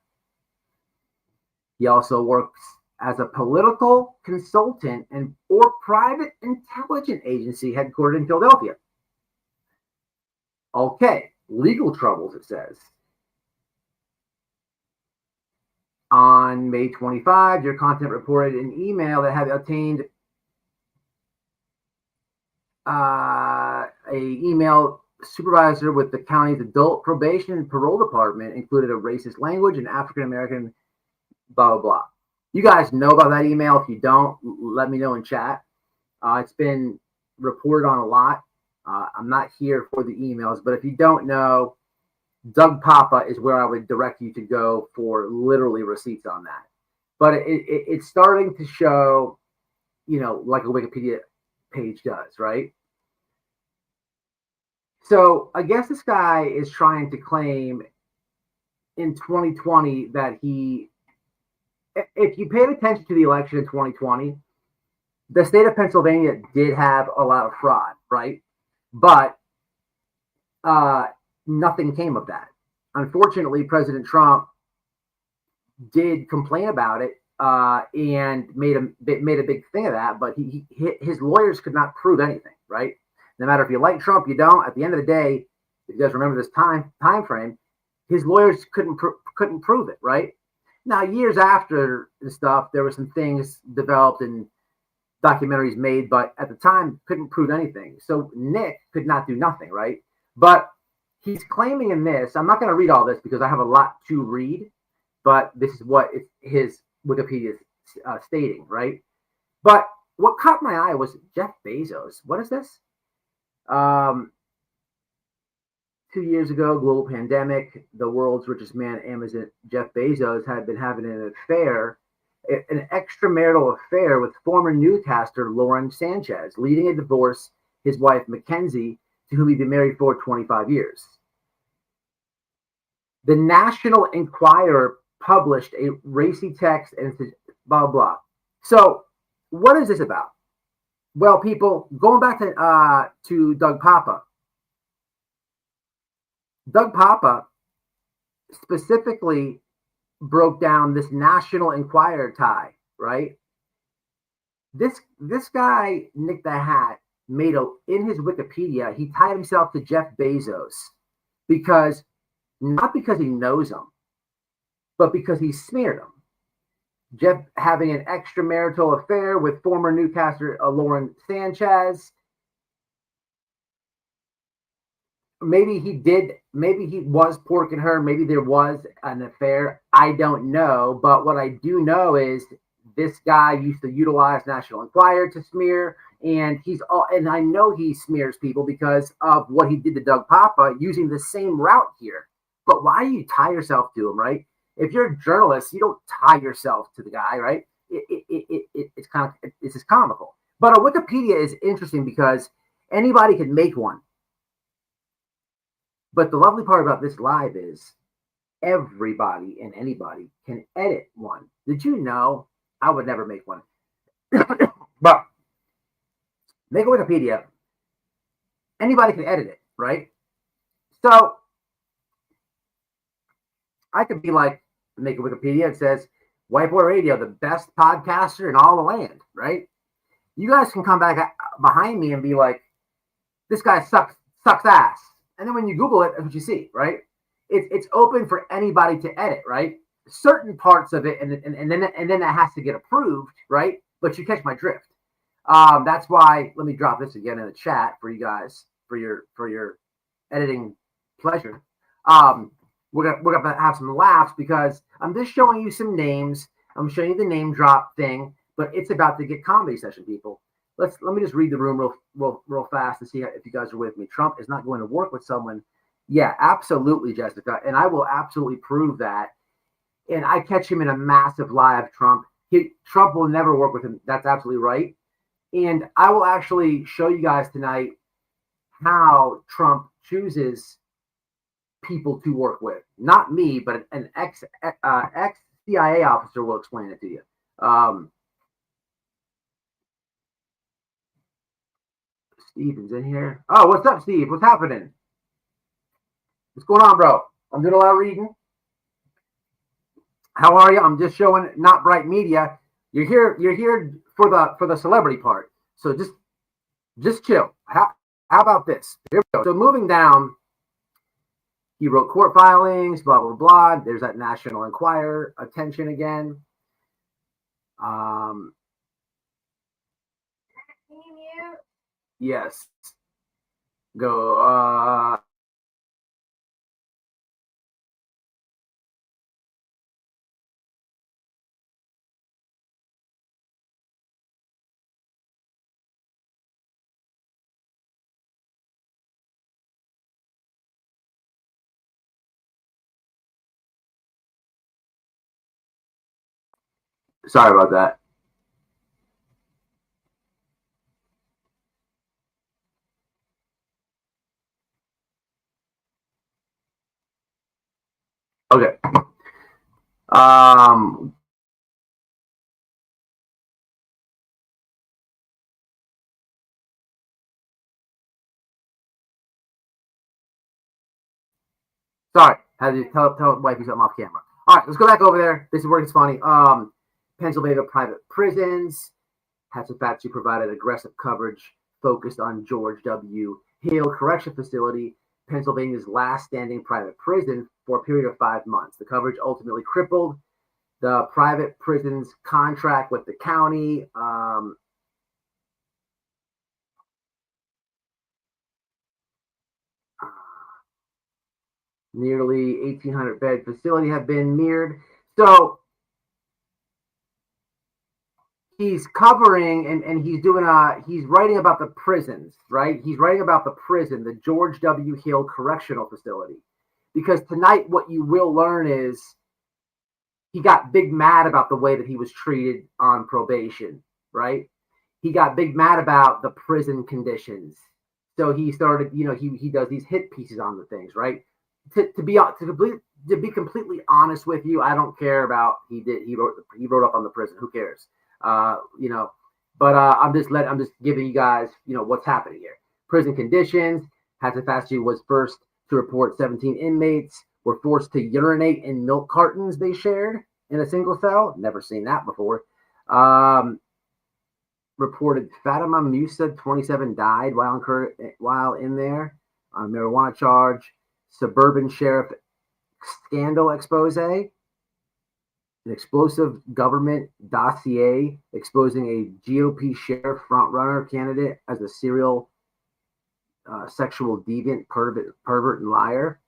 He also works as a political consultant or private intelligence agency headquartered in Philadelphia. Okay, legal troubles, it says. On May 25, Your Content reported an email that had obtained a email supervisor with the county's adult probation and parole department included a racist language and African-American blah, blah, blah. You guys know about that email. If you don't, let me know in chat. It's been reported on a lot. I'm not here for the emails, but if you don't know, Doug Papa is where I would direct you to go for literally receipts on that. But it's starting to show, like a Wikipedia page does, right? So I guess this guy is trying to claim in 2020 that if you paid attention to the election in 2020, the state of Pennsylvania did have a lot of fraud, right? But nothing came of that. Unfortunately, President Trump did complain about it and made a big thing of that, but his lawyers could not prove anything, right? No matter if you like Trump, you don't. At the end of the day, if you guys remember this time frame, his lawyers couldn't prove it, right? Now, years after the stuff, there were some things developed and documentaries made, but at the time, couldn't prove anything. So Nick could not do nothing, right? But he's claiming in this, I'm not going to read all this because I have a lot to read, but this is what his Wikipedia is stating, right? But what caught my eye was Jeff Bezos. What is this? 2 years ago, global pandemic, the world's richest man, Amazon Jeff Bezos, had been having an extramarital affair with former newscaster Lauren Sanchez, leading a divorce his wife Mackenzie, to whom he'd been married for 25 years. The National Enquirer published a racy text and said, blah, blah. So what is this about? Well, people, going back to Doug Papa. Doug Papa specifically broke down this National Enquirer tie, right? This guy, Nick the Hat, in his Wikipedia, he tied himself to Jeff Bezos not because he knows him, but because he smeared him. Jeff having an extramarital affair with former newscaster Lauren Sanchez. Maybe he was porking her. Maybe there was an affair. I don't know. But what I do know is this guy used to utilize National Enquirer to smear. And I know he smears people because of what he did to Doug Papa using the same route here. But why do you tie yourself to him, right? If you're a journalist, you don't tie yourself to the guy, right? It's just comical. But a Wikipedia is interesting because anybody can make one. But the lovely part about this live is everybody and anybody can edit one. Did you know? I would never make one. But make a Wikipedia. Anybody can edit it, right? So I could be like, make a Wikipedia. It says, White Boy Radio, the best podcaster in all the land, right? You guys can come back behind me and be like, this guy sucks ass. And then when you Google it, that's what you see, right? It's open for anybody to edit, right? Certain parts of it, and then that has to get approved, right? But you catch my drift. That's why. Let me drop this again in the chat for you guys for your editing pleasure. We're gonna have some laughs because I'm just showing you some names. I'm showing you the name drop thing, but it's about to get comedy session, people. Let me just read the room real fast and see if you guys are with me. Trump is not going to work with someone. Yeah, absolutely, Jessica, and I will absolutely prove that. And I catch him in a massive lie of Trump. Trump will never work with him. That's absolutely right. And I will actually show you guys tonight how Trump chooses people to work with. Not me, but an ex CIA officer will explain it to you. Steven's in here. Oh, what's up, Steve? What's happening? What's going on, bro? I'm doing a lot of reading. How are you? I'm just showing Not Bright Media. You're here for the celebrity part. So just chill. How about this? Here we go. So moving down, he wrote court filings, blah blah blah. There's that National Enquirer attention again. Yes. Go. Sorry about that. Okay. Sorry, had to tell wifey something off camera. All right, let's go back over there. This is where it's funny. Pennsylvania private prisons. Hatshepsut provided aggressive coverage focused on George W. Hill Correction Facility, Pennsylvania's last standing private prison, for a period of 5 months. The coverage ultimately crippled the private prison's contract with the county. Nearly 1,800 bed facility have been mirrored. So he's covering and he's doing he's writing about the prisons, right? He's writing about the prison, the George W. Hill Correctional Facility. Because tonight what you will learn is he got big mad about the way that he was treated on probation, right? He got big mad about the prison conditions. So he started, he does these hit pieces on the things, right? To be completely honest with you, I don't care about he wrote up on the prison. Who cares? But I'm just giving you guys, what's happening here. Prison conditions. Hatshepsut was first to report 17 inmates were forced to urinate in milk cartons they shared in a single cell. Never seen that before. Reported Fatima Musa, 27, died while in there on a marijuana charge. Suburban sheriff scandal expose. An explosive government dossier exposing a GOP sheriff frontrunner candidate as a serial sexual deviant, pervert, and liar.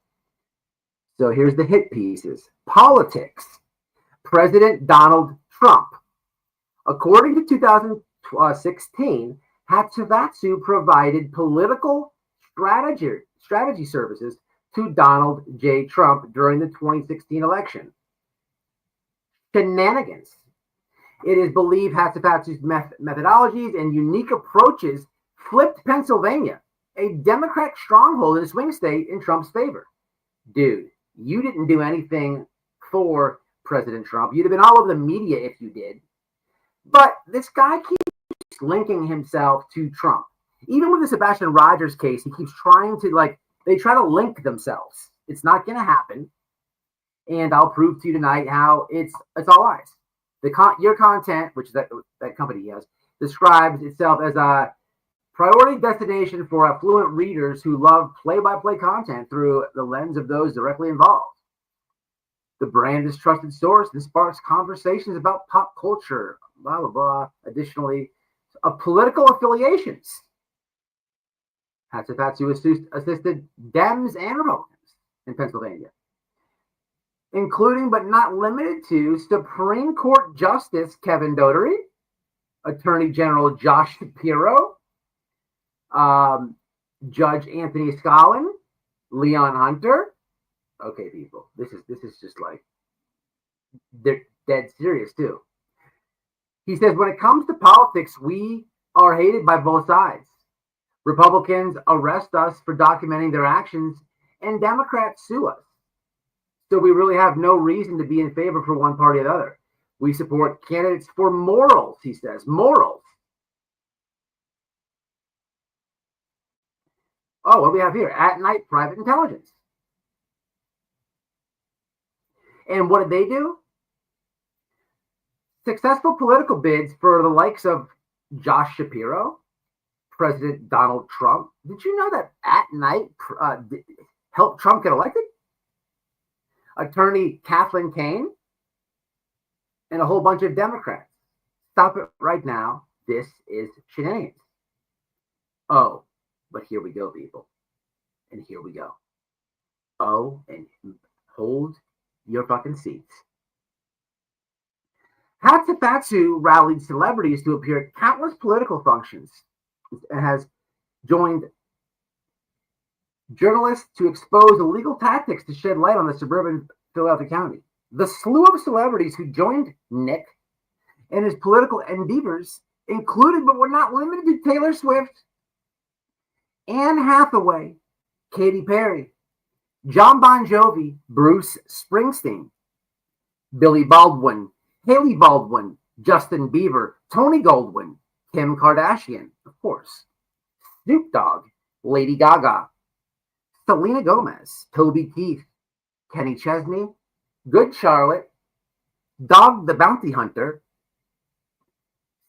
So here's the hit pieces. Politics. President Donald Trump. According to 2016, Hatshepsut provided political strategy services to Donald J. Trump during the 2016 election. Shenanigans. It is believed Hatshepsut's methodologies and unique approaches flipped Pennsylvania, a Democratic stronghold in a swing state, in Trump's favor. Dude, you didn't do anything for President Trump. You'd have been all over the media if you did. But this guy keeps linking himself to Trump. Even with the Sebastian Rogers case, he keeps trying to, they try to link themselves. It's not going to happen. And I'll prove to you tonight how it's all lies. Your content, which is that company he has, describes itself as a priority destination for affluent readers who love play-by-play content through the lens of those directly involved. The brand is trusted source and sparks conversations about pop culture, blah, blah, blah. Additionally, political affiliations. Hatsufatsu assisted Dems and Republicans in Pennsylvania, including but not limited to Supreme Court Justice Kevin Dougherty, Attorney General Josh Shapiro, Judge Anthony Scullin, Leon Hunter. Okay, people, this is just like, they're dead serious too. He says, when it comes to politics, we are hated by both sides. Republicans arrest us for documenting their actions, and Democrats sue us. So we really have no reason to be in favor for one party or the other. We support candidates for morals, he says. Morals. Oh, what do we have here? At night, private intelligence. And what did they do? Successful political bids for the likes of Josh Shapiro, President Donald Trump. Did you know that At Night helped Trump get elected? Attorney Kathleen Kane, and a whole bunch of Democrats. Stop it right now. This is shenanigans. Oh, but here we go, people. And here we go. Oh, and hold your fucking seats. Hatsufatsu rallied celebrities to appear at countless political functions and has joined journalists to expose illegal tactics to shed light on the suburban Philadelphia County. The slew of celebrities who joined Nick and his political endeavors included, but were not limited to, Taylor Swift, Anne Hathaway, Katy Perry, John Bon Jovi, Bruce Springsteen, Billy Baldwin, Haley Baldwin, Justin Bieber, Tony Goldwyn, Kim Kardashian, of course, Snoop Dogg, Lady Gaga, Selena Gomez, Toby Keith, Kenny Chesney, Good Charlotte, Dog the Bounty Hunter,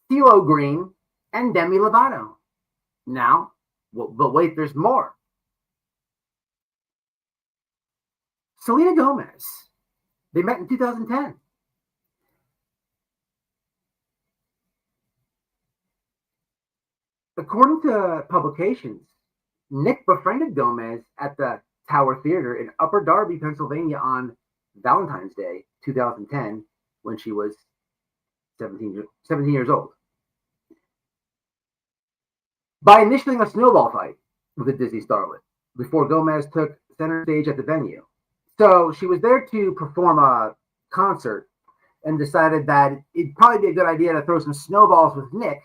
CeeLo Green, and Demi Lovato. Now, but wait, there's more. Selena Gomez. They met in 2010. According to publications, Nick befriended Gomez at the Tower Theater in Upper Darby, Pennsylvania on Valentine's Day, 2010, when she was 17 years old, by initiating a snowball fight with a Disney starlet before Gomez took center stage at the venue. So she was there to perform a concert and decided that it'd probably be a good idea to throw some snowballs with Nick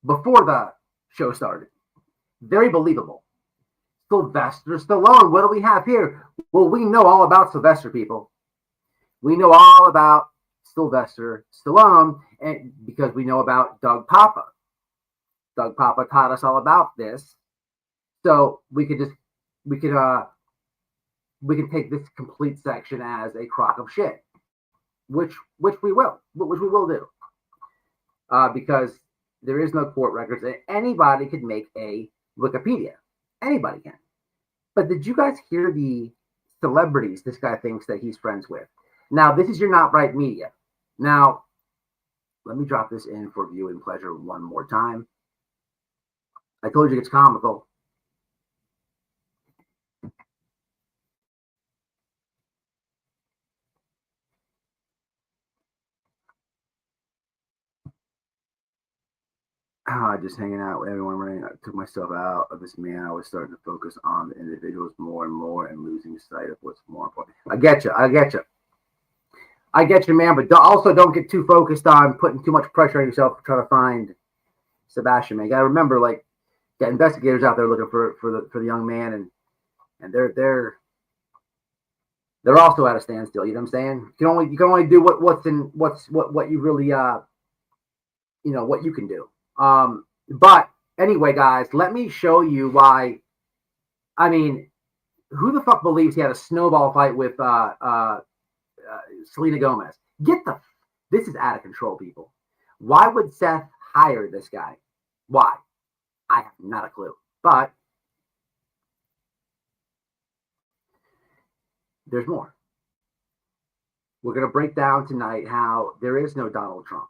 before the show started. Very believable. Sylvester Stallone. What do we have here? Well, we know all about Sylvester, people. We know all about Sylvester Stallone, and because we know about Doug Papa. Doug Papa taught us all about this. So we can take this complete section as a crock of shit, which we will do, because there is no court records. Anybody could make a Wikipedia. Anybody can. But did you guys hear the celebrities this guy thinks that he's friends with? Now, this is your Not Right Media. Now, let me drop this in for viewing pleasure one more time. I told you it's comical. Just hanging out with everyone. I took myself out of this man. I was starting to focus on the individuals more and more and losing sight of what's more important. I get you, man. But also don't get too focused on putting too much pressure on yourself to try to find Sebastian, man. You gotta remember, like, got investigators out there looking for the young man, and they're also at a standstill. You know what I'm saying? You can only do what you really what you can do. But anyway, guys, let me show you why. I mean, who the fuck believes he had a snowball fight with Selena Gomez? This is out of control, people. Why would Seth hire this guy? Why? I have not a clue. But there's more. We're going to break down tonight how there is no Donald Trump.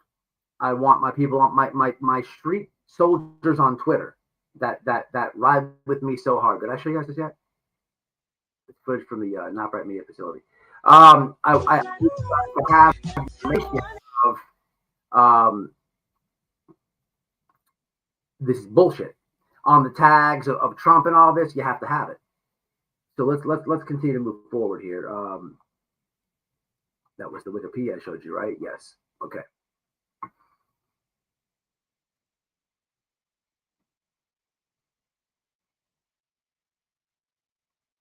I want my people on my street soldiers on Twitter that ride with me so hard. Did I show you guys this yet? It's footage from the Not Bright Media facility. I have information of this is bullshit on the tags of Trump and all this. You have to have it. So let's continue to move forward here. That was the Wikipedia I showed you, right? Yes. Okay.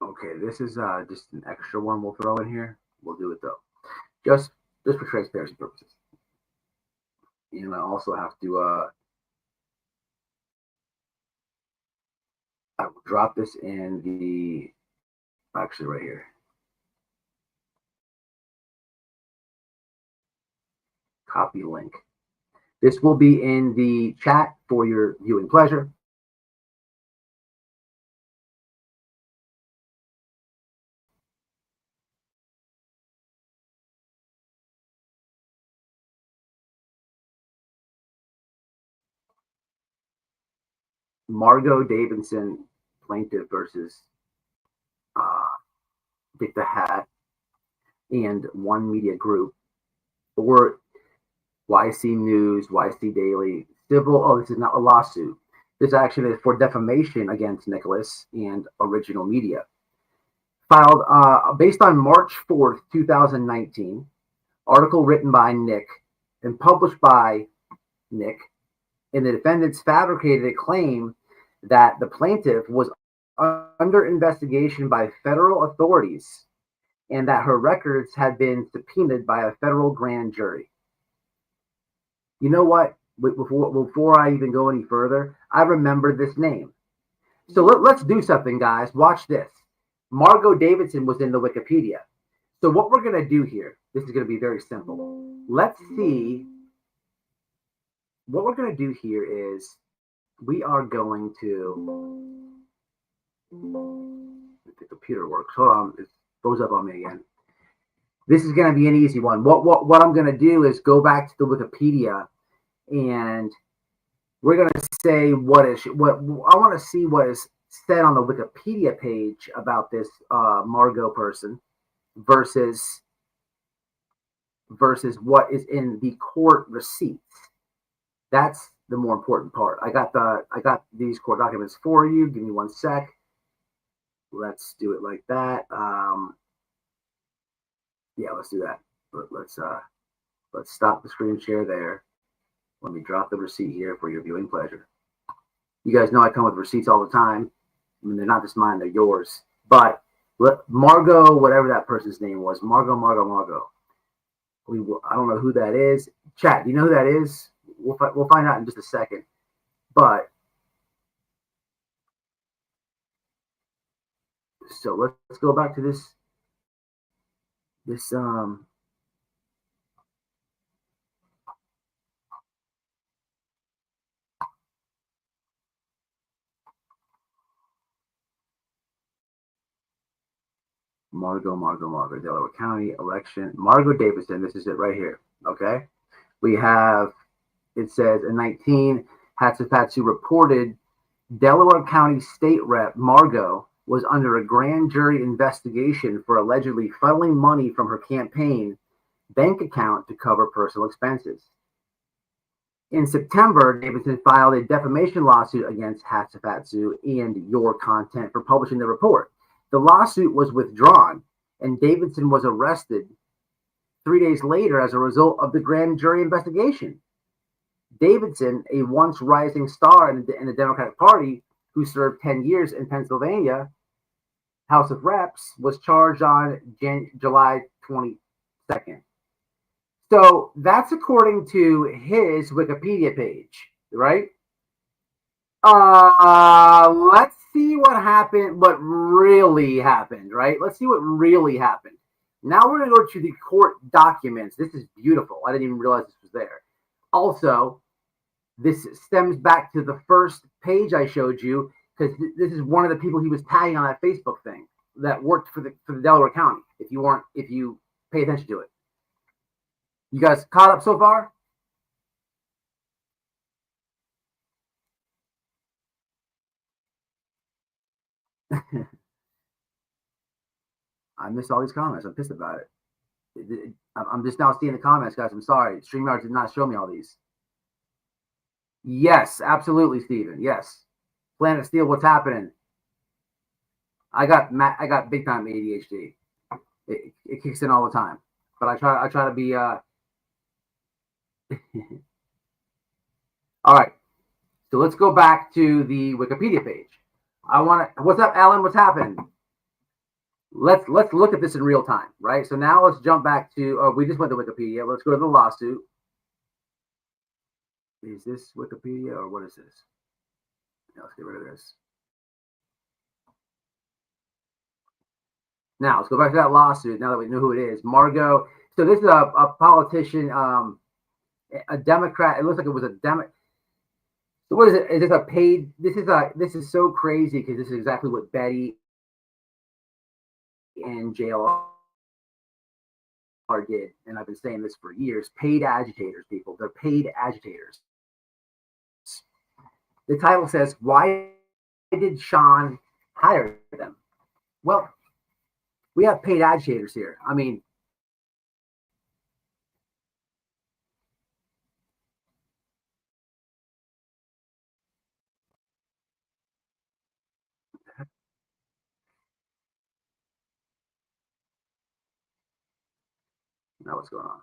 Okay, this is just an extra one we'll throw in here. We'll do it though, just for transparency purposes. And I also have to I will drop this in the actually right here. Copy link. This will be in the chat for your viewing pleasure. Margot Davidson, plaintiff versus Dick the Hat and One Media Group, or YC News, YC Daily, civil. Oh, this is not a lawsuit. This actually is for defamation against Nicholas and Original Media. Filed based on March 4th, 2019, article written by Nick and published by Nick, and the defendants fabricated a claim that the plaintiff was under investigation by federal authorities and that her records had been subpoenaed by a federal grand jury. You know what? Before I even go any further, I remember this name. So let's do something, guys. Watch this. Margot Davidson was in the Wikipedia. So what we're going to do here, this is going to be very simple. Let's see. What we're going to do here is we are going to, if the computer works. Hold on, it goes up on me again. This is going to be an easy one. What I'm going to do is go back to the Wikipedia, and we're going to say what I want to see what is said on the Wikipedia page about this Margot person versus what is in the court receipts. That's the more important part. I got these court documents for you. Give me 1 sec. Let's do it like that. Yeah, let's do that. Let's stop the screen share there. Let me drop the receipt here for your viewing pleasure. You guys know I come with receipts all the time. I mean, they're not just mine, they're yours. But Margot, whatever that person's name was, Margot. I don't know who that is. Chat, do you know who that is? We'll find out in just a second. But so let's go back to this Margot, Delaware County election. Margot Davidson, this is it right here. Okay. We have, it says in 19, Hatshepsut reported Delaware County State Rep Margot was under a grand jury investigation for allegedly funneling money from her campaign bank account to cover personal expenses. In September, Davidson filed a defamation lawsuit against Hatshepsut and Your Content for publishing the report. The lawsuit was withdrawn, and Davidson was arrested 3 days later as a result of the grand jury investigation. Davidson, a once rising star in the Democratic Party who served 10 years in Pennsylvania House of Reps, was charged on July 22nd. So that's according to his Wikipedia page, right? Let's see what really happened, right? Let's see what really happened. Now we're going to go to the court documents. This is beautiful. I didn't even realize this was there. Also, this stems back to the first page I showed you, because this is one of the people he was tagging on that Facebook thing that worked for the Delaware County. If you pay attention to it, you guys caught up so far? I missed all these comments. I'm pissed about it. I'm just now seeing the comments, guys. I'm sorry. StreamYard did not show me all these. Yes, absolutely, Steven. Yes. Planet Steel, what's happening? I got big time ADHD. It kicks in all the time. But I try to be all right. So let's go back to the Wikipedia page. What's up, Alan? What's happening? Let's look at this in real time, right? So now let's jump back to we just went to Wikipedia. Let's go to the lawsuit. Is this Wikipedia or what is this? Now let's get rid of this. Now let's go back to that lawsuit. Now that we know who it is, Margot. So this is a politician, a Democrat. It looks like it was a Democrat. So what is it? Is this a paid? This is so crazy because this is exactly what Betty and JLR did, and I've been saying this for years. Paid agitators, people. They're paid agitators. The title says, "Why did Sean hire them?" Well, we have paid agitators here. I mean, now what's going on?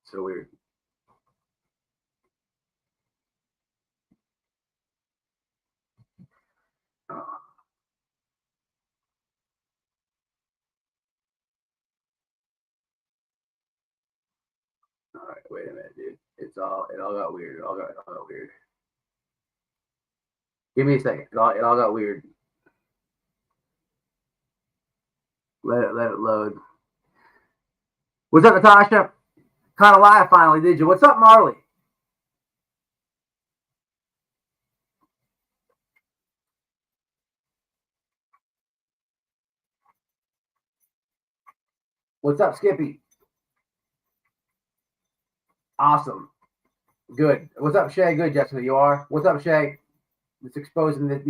So weird. All right, wait a minute, dude. It all got weird. It all got weird. Give me a second. It all got weird. Let it load. What's up, Natasha? Kind of live finally, did you? What's up, Marley? What's up, Skippy? Awesome. Good. What's up, Shay? Good, Jessica. You are. What's up, Shay? It's exposing this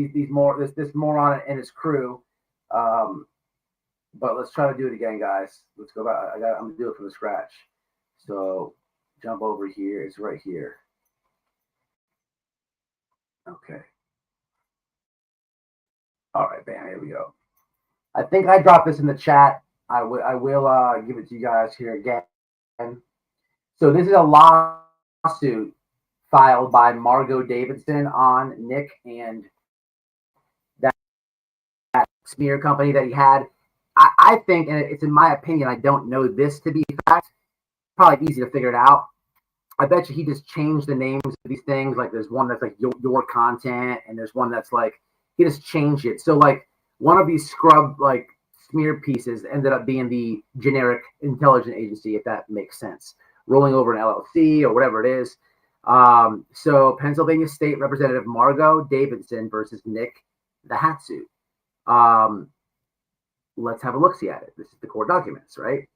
moron and his crew. But let's try to do it again, guys. Let's go back. I'm gonna do it from the scratch. So jump over here. It's right here. Okay. All right, bam. Here we go. I think I dropped this in the chat. I will give it to you guys here again. So this is a lawsuit filed by Margot Davidson on Nick and that smear company that he had. I think, and it's in my opinion, I don't know this to be fact. Probably easy to figure it out. I bet you he just changed the names of these things. Like there's one that's like your content, and there's one that's like he just changed it. So like one of these scrub like smear pieces ended up being the generic intelligence agency, if that makes sense, rolling over an LLC or whatever it is. So Pennsylvania State Representative Margot Davidson versus Nick the Hatsuit. Let's have a look-see at it. This is the court documents, right?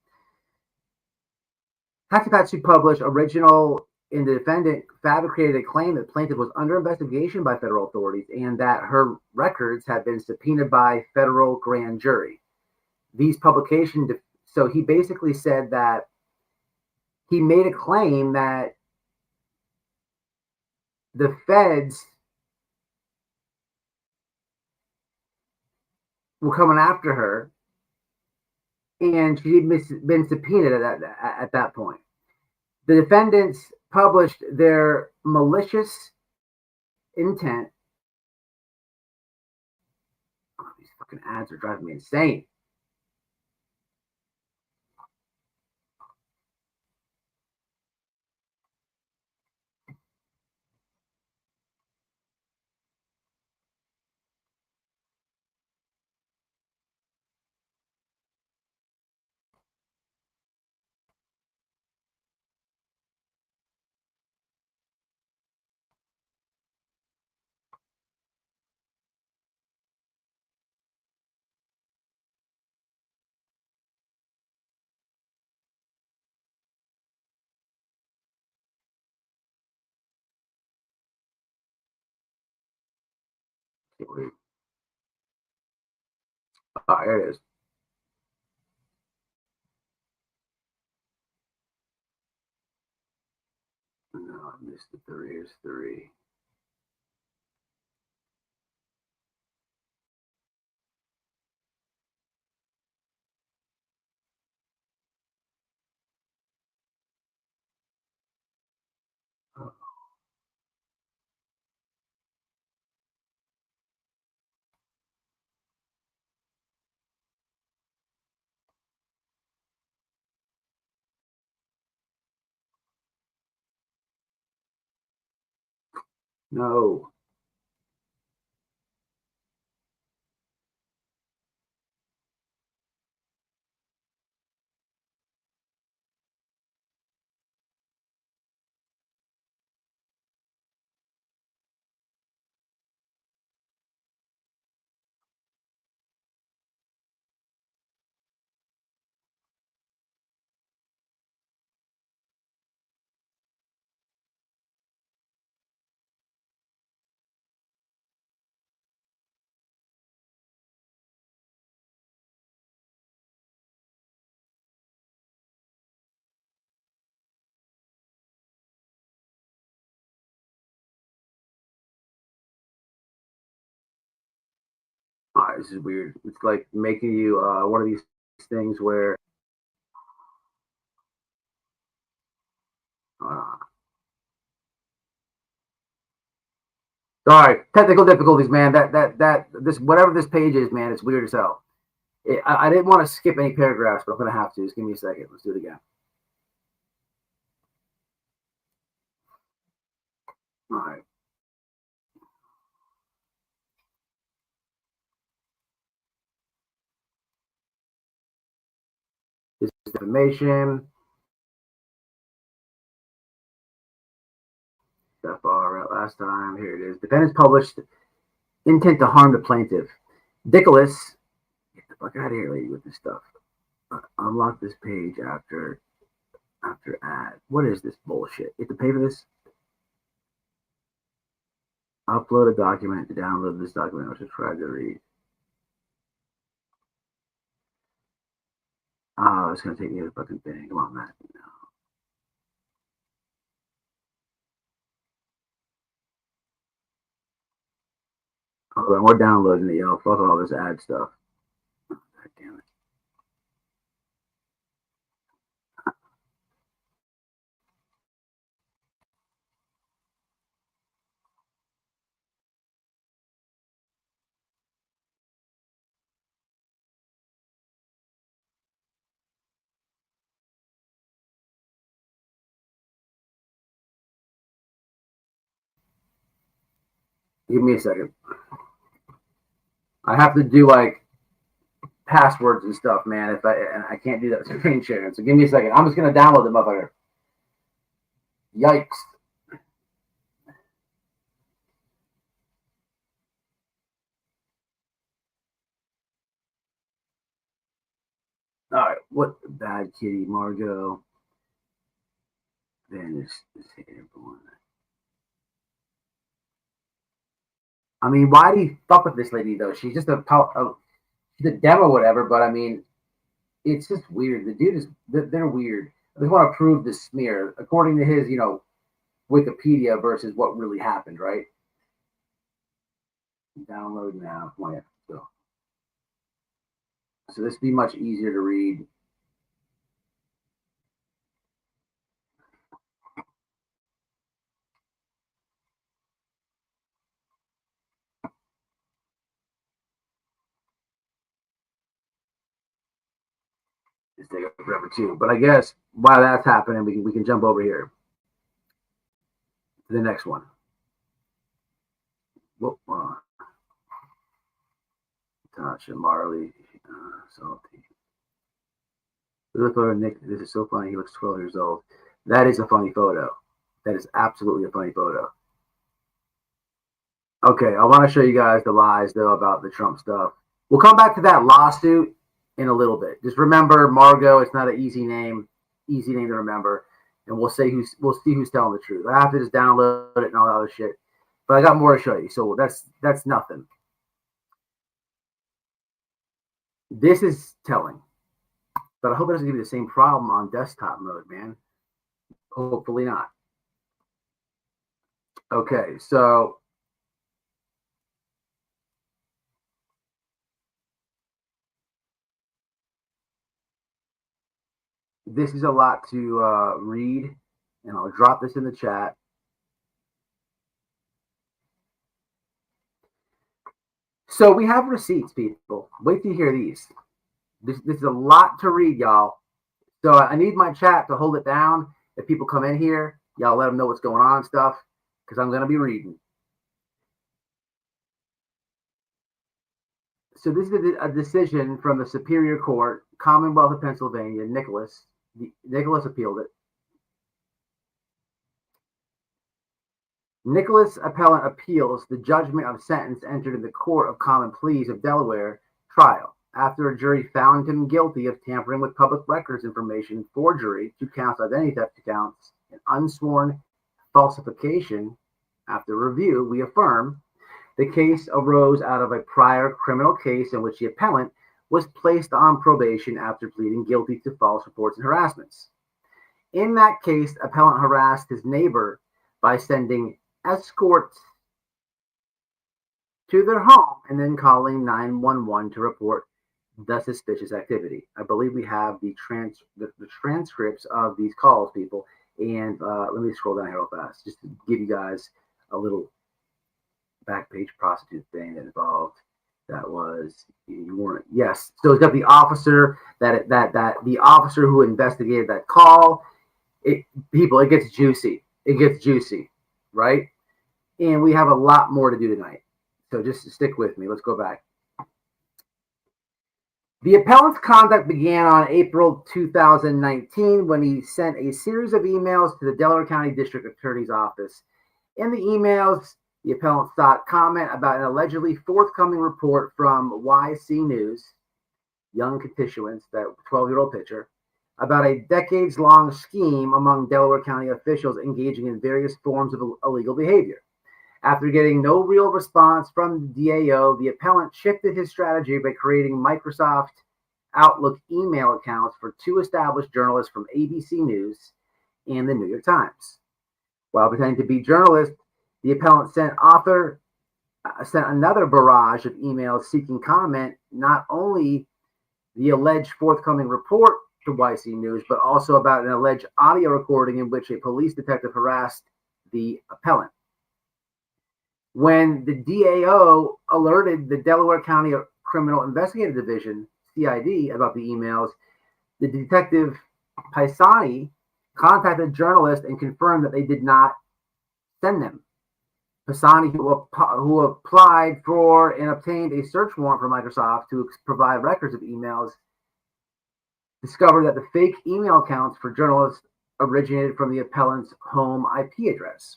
Hatsuit published original in the defendant fabricated a claim that plaintiff was under investigation by federal authorities and that her records had been subpoenaed by federal grand jury. These publications, so he basically said that he made a claim that the feds were coming after her and she had been subpoenaed at that point. The defendants published their malicious intent. Oh, these fucking ads are driving me insane. Oh, here it is. No, I missed the 3. Here's 3. No. This is weird. It's like making you one of these things where sorry, technical difficulties, man. This whatever this page is, man, it's weird as hell. I didn't want to skip any paragraphs, but I'm gonna have to. Just give me a second. Let's do it again. All right. This is defamation. That far out last time. Here it is. Defendants published intent to harm the plaintiff. Dickolas, get the fuck out of here, lady, with this stuff. Unlock this page after ad. What is this bullshit? You have to pay for this? Upload a document to download this document or subscribe to read. Oh, it's gonna take me to the fucking thing. Come on, Matt. No. Hold on, we're downloading it, y'all. Fuck all this ad stuff. God damn it. Give me a second. I have to do like passwords and stuff, man. And I can't do that with screen sharing. So give me a second. I'm just gonna download the motherfucker. Yikes. All right, what bad kitty, Margot? Then this everyone. I mean, why do you fuck with this lady though? She's just she's a demo, whatever. But I mean, it's just weird. The dude is they're weird. They want to prove this smear according to his, Wikipedia versus what really happened, right? Download now. Come on, yeah, go. So this would be much easier to read. It's taking forever too. But I guess while that's happening, we can jump over here to the next one. Whoop, Tasha Marley, salty. Look at Nick. This is so funny. He looks 12 years old. That is a funny photo. That is absolutely a funny photo. Okay, I want to show you guys the lies though about the Trump stuff. We'll come back to that lawsuit in a little bit. Just remember, Margot. It's not an easy name to remember, and we'll see who's telling the truth. I have to just download it and all that other shit, but I got more to show you. So that's nothing. This is telling, but I hope it doesn't give you the same problem on desktop mode, man. Hopefully not. Okay, so this is a lot to read, and I'll drop this in the chat. So we have receipts, people. Wait till you hear these. This is a lot to read, y'all. So I need my chat to hold it down. If people come in here, y'all let them know what's going on and stuff, because I'm going to be reading. So this is a decision from the Superior Court, Commonwealth of Pennsylvania. Nicholas appealed it. Nicholas appellant appeals the judgment of sentence entered in the Court of Common Pleas of Delaware trial after a jury found him guilty of tampering with public records information, forgery, 2 counts identity theft counts, and unsworn falsification. After review, we affirm the case arose out of a prior criminal case in which the appellant was placed on probation after pleading guilty to false reports and harassments. In that case, appellant harassed his neighbor by sending escorts to their home and then calling 911 to report the suspicious activity. I believe we have the transcripts of these calls, people. And let me scroll down here real fast just to give you guys a little back page prostitute thing that involved. That was you weren't. Yes. So it's got the officer that the officer who investigated that call. It gets juicy. It gets juicy, right? And we have a lot more to do tonight. So just stick with me. Let's go back. The appellant's conduct began on April 2019 when he sent a series of emails to the Delaware County District Attorney's Office. In the emails, the appellant sought comment about an allegedly forthcoming report from YC News, young constituents, that 12-year-old pitcher, about a decades-long scheme among Delaware County officials engaging in various forms of illegal behavior. After getting no real response from the DAO, the appellant shifted his strategy by creating Microsoft Outlook email accounts for 2 established journalists from ABC News and the New York Times. While pretending to be journalists, the appellant sent another barrage of emails seeking comment, not only the alleged forthcoming report to YC News, but also about an alleged audio recording in which a police detective harassed the appellant. When the DAO alerted the Delaware County Criminal Investigative Division, CID, about the emails, the detective Pisani contacted journalists and confirmed that they did not send them. Pisani, who applied for and obtained a search warrant from Microsoft to provide records of emails, discovered that the fake email accounts for journalists originated from the appellant's home IP address.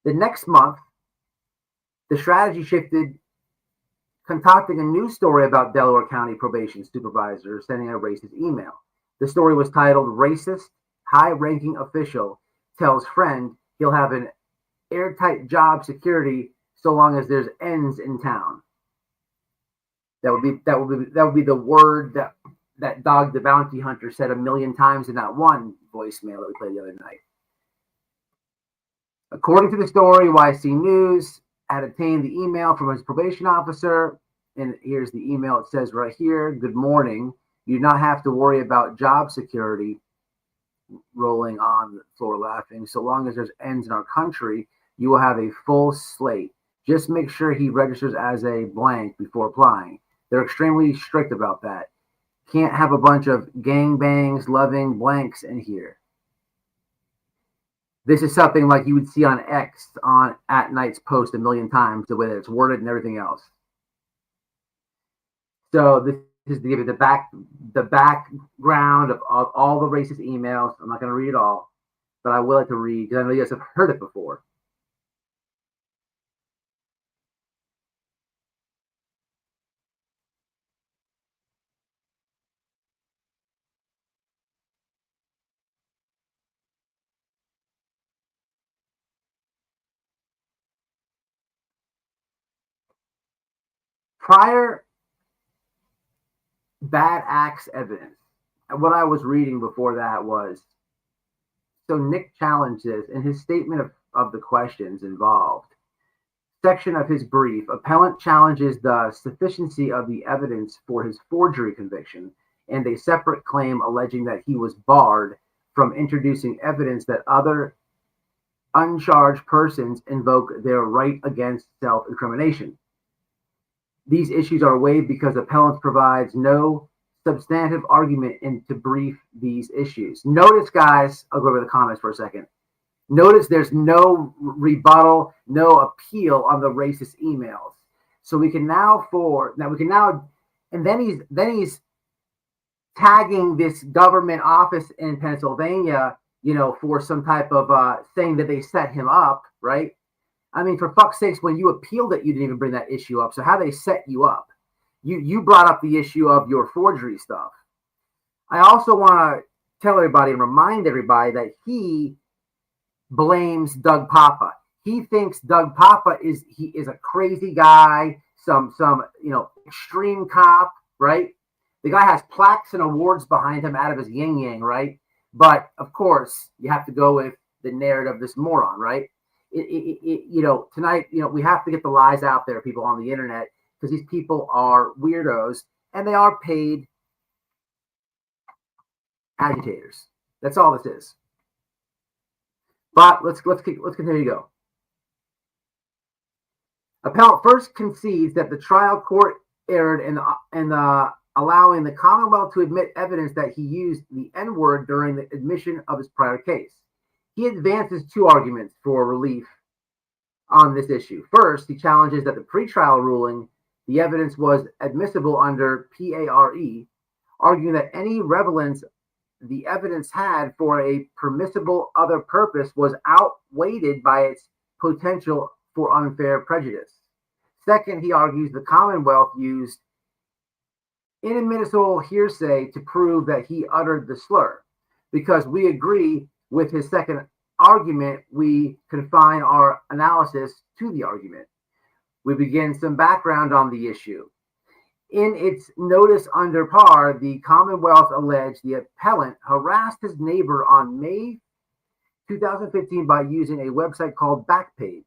The next month, the strategy shifted, concocting a new story about Delaware County probation supervisor sending a racist email. The story was titled "Racist High-Ranking Official Tells Friend He'll Have an Airtight Job Security So Long as There's Ends in Town." That would be the word that Dog the Bounty Hunter said 1,000,000 times in that one voicemail that we played the other night. According to the story, YC News had obtained the email from his probation officer, and here's the email. It says right here, "Good morning. You do not have to worry about job security," rolling on the floor laughing. "So long as there's ends in our country, you will have a full slate. Just make sure he registers as a blank before applying. They're extremely strict about that. Can't have a bunch of gangbangs loving blanks in here." This is something like you would see on X on At Night's post 1,000,000 times, the way that it's worded and everything else. So this is to give you the background of all the racist emails. I'm not going to read it all, but I will like to read because I know you guys have heard it before. Prior bad acts evidence. And what I was reading before that was, so Nick challenges in his statement of the questions involved. Section of his brief, appellant challenges the sufficiency of the evidence for his forgery conviction and a separate claim alleging that he was barred from introducing evidence that other uncharged persons invoke their right against self-incrimination. These issues are waived because appellant provides no substantive argument to brief these issues. Notice, guys, I'll go over the comments for a second. Notice there's no rebuttal, no appeal on the racist emails. So we can now and then he's tagging this government office in Pennsylvania, for some type of saying that they set him up, right? I mean, for fuck's sakes, when you appealed it, you didn't even bring that issue up. So how they set you up? You brought up the issue of your forgery stuff. I also want to tell everybody and remind everybody that he blames Doug Papa. He thinks Doug Papa is a crazy guy, some extreme cop, right? The guy has plaques and awards behind him out of his yin yang, right? But of course, you have to go with the narrative of this moron, right? Tonight, we have to get the lies out there, people on the internet, because these people are weirdos and they are paid agitators. That's all this is. But let's continue to go. Appellant first concedes that the trial court erred in allowing the Commonwealth to admit evidence that he used the N-word during the admission of his prior case. He advances two arguments for relief on this issue. First, he challenges that the pretrial ruling, the evidence was admissible under PARE, arguing that any relevance the evidence had for a permissible other purpose was outweighed by its potential for unfair prejudice. Second, he argues the Commonwealth used inadmissible hearsay to prove that he uttered the slur. Because we agree with his second argument, we confine our analysis to the argument. We begin some background on the issue. In its notice under par, the Commonwealth alleged the appellant harassed his neighbor on May 2015 by using a website called Backpage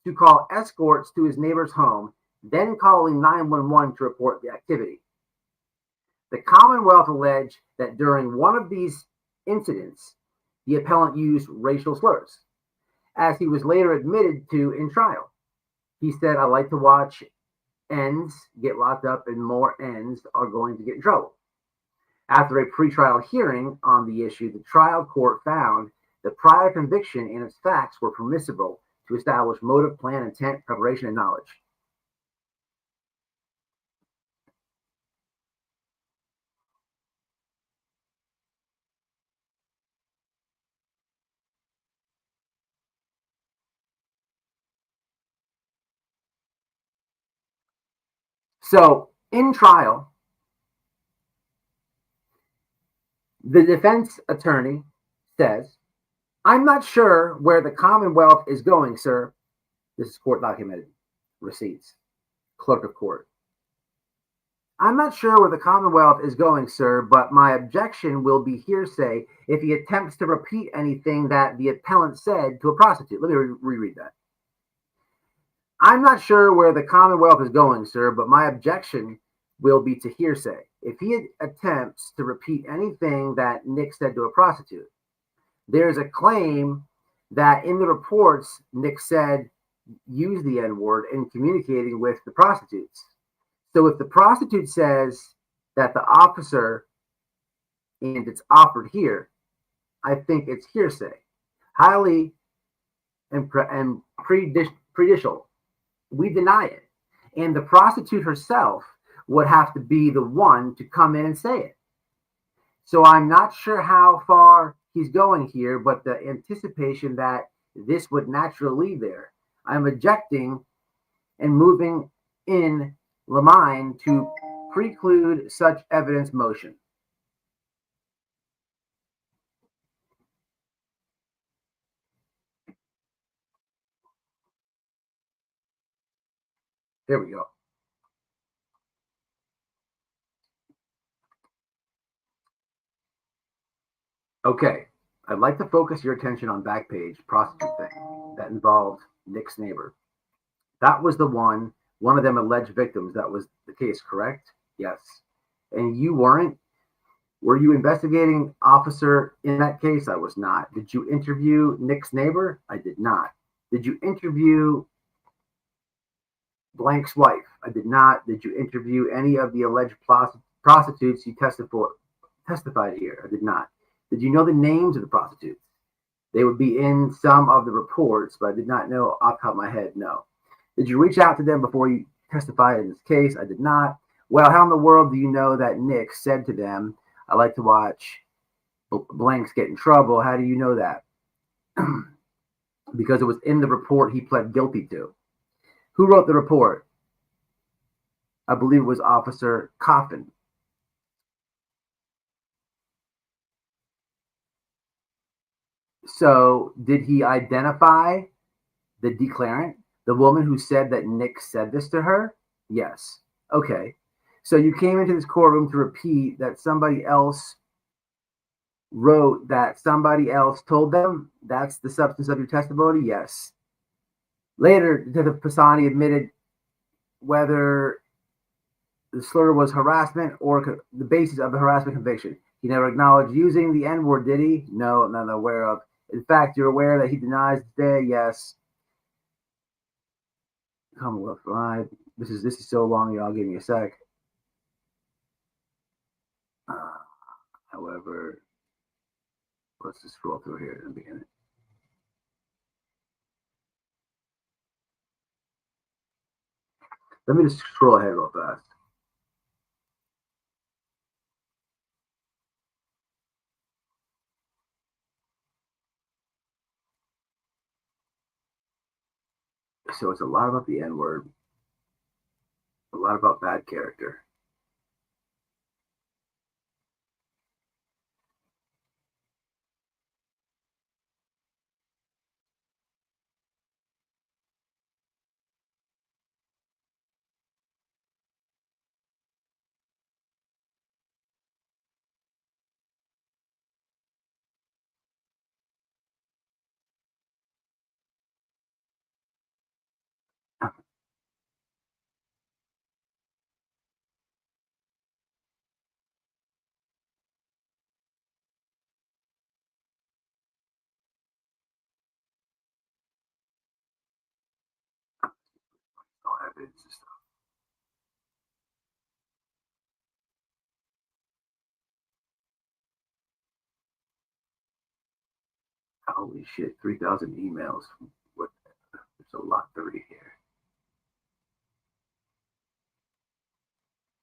to call escorts to his neighbor's home, then calling 911 to report the activity. The Commonwealth alleged that during one of these incidents, the appellant used racial slurs, as he was later admitted to in trial. He said, "I like to watch ends get locked up and more ends are going to get in trouble." After a pretrial hearing on the issue, the trial court found the prior conviction and its facts were permissible to establish motive, plan, intent, preparation, and knowledge. So, in trial, the defense attorney says, "I'm not sure where the Commonwealth is going, sir." This is court documented receipts. Clerk of court. "I'm not sure where the Commonwealth is going, sir, but my objection will be hearsay if he attempts to repeat anything that the appellant said to a prostitute." Let me reread that. "I'm not sure where the Commonwealth is going, sir, but my objection will be to hearsay if he attempts to repeat anything that Nick said to a prostitute. There's a claim that in the reports, Nick said, use the N-word in communicating with the prostitutes. So if the prostitute says that the officer, and it's offered here, I think it's hearsay. Highly and prejudicial. We deny it. And the prostitute herself would have to be the one to come in and say it. So I'm not sure how far he's going here, but the anticipation that this would naturally lead there. I'm objecting and moving in lamine to preclude such evidence motion." There we go. Okay, I'd like to focus your attention on Backpage prostitute thing that involved Nick's neighbor. That was the one of them alleged victims. That was the case, correct? Yes. And you weren't? Were you investigating officer in that case? I was not. Did you interview Nick's neighbor? I did not. Did you interview Blank's wife? I did not. Did you interview any of the alleged prostitutes you testified here? I did not. Did you know the names of the prostitutes? They would be in some of the reports, but I did not know off the top of my head, no. Did you reach out to them before you testified in this case? I did not. Well, how in the world do you know that Nick said to them, I like to watch Blanks get in trouble? How do you know that? Because it was in the report he pled guilty to. Who wrote the report? I believe it was Officer Coffin. So did he identify the declarant, the woman who said that Nick said this to her? Yes. Okay. So you came into this courtroom to repeat that somebody else wrote that somebody else told them? That's the substance of your testimony? Yes. Later, Detective Pisani admitted whether the slur was harassment or the basis of the harassment conviction. He never acknowledged using the N-word, did he? No, not aware of. In fact, you're aware that he denies today? Yes. Commonwealth Live. This is so long, y'all. Give me a sec. However, let's just scroll through here in the beginning. Let me just scroll ahead real fast. So it's a lot about the N-word, a lot about bad character. No evidence and stuff. Holy shit, 3,000 emails. What? There's a lot to read here.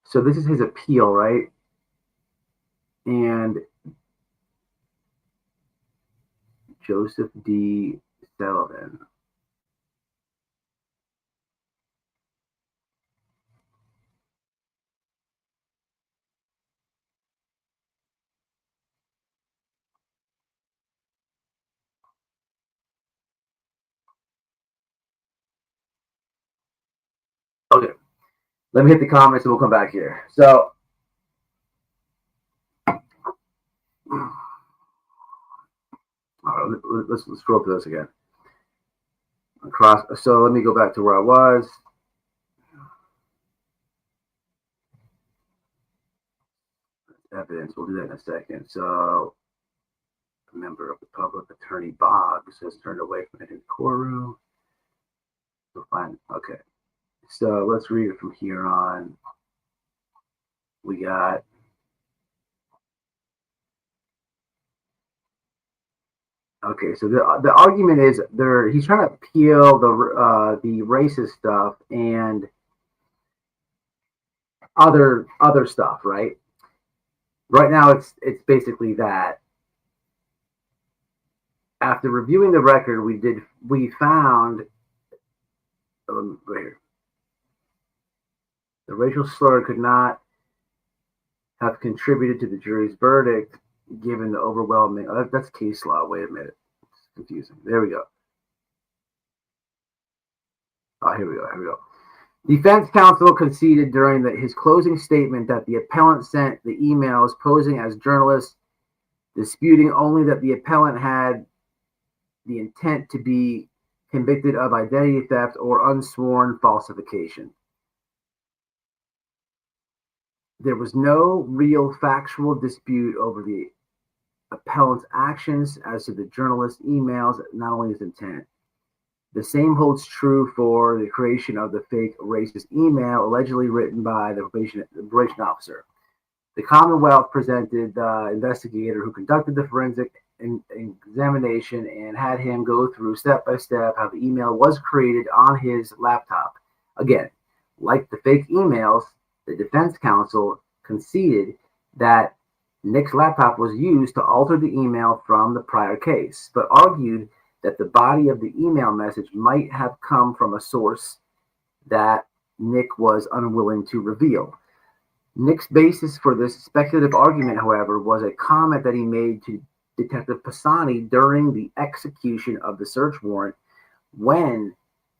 So this is his appeal, right? And Joseph D. Sullivan. Okay, let me hit the comments and we'll come back here. So, all right, let's scroll through this again. So let me go back to where I was. Evidence, we'll do that in a second. So, a member of the public, Attorney Boggs, has turned away from the courtroom. So fine. Okay. So let's read it from here on. We got okay. So the argument is he's trying to appeal the racist stuff and other stuff, right? Right now, it's basically that. After reviewing the record, we found right here. The racial slur could not have contributed to the jury's verdict, given the overwhelming. Oh, that's case law. Wait a minute, it's confusing. There we go. Oh, here we go. Defense counsel conceded during his closing statement that the appellant sent the emails posing as journalists disputing only that the appellant had the intent to be convicted of identity theft or unsworn falsification. There was no real factual dispute over the appellant's actions as to the journalist's emails, not only his intent. The same holds true for the creation of the fake racist email allegedly written by the probation officer. The Commonwealth presented the investigator who conducted the forensic examination and had him go through step by step how the email was created on his laptop. Again, like the fake emails, the defense counsel conceded that Nick's laptop was used to alter the email from the prior case, but argued that the body of the email message might have come from a source that Nick was unwilling to reveal. Nick's basis for this speculative argument, however, was a comment that he made to Detective Pisani during the execution of the search warrant when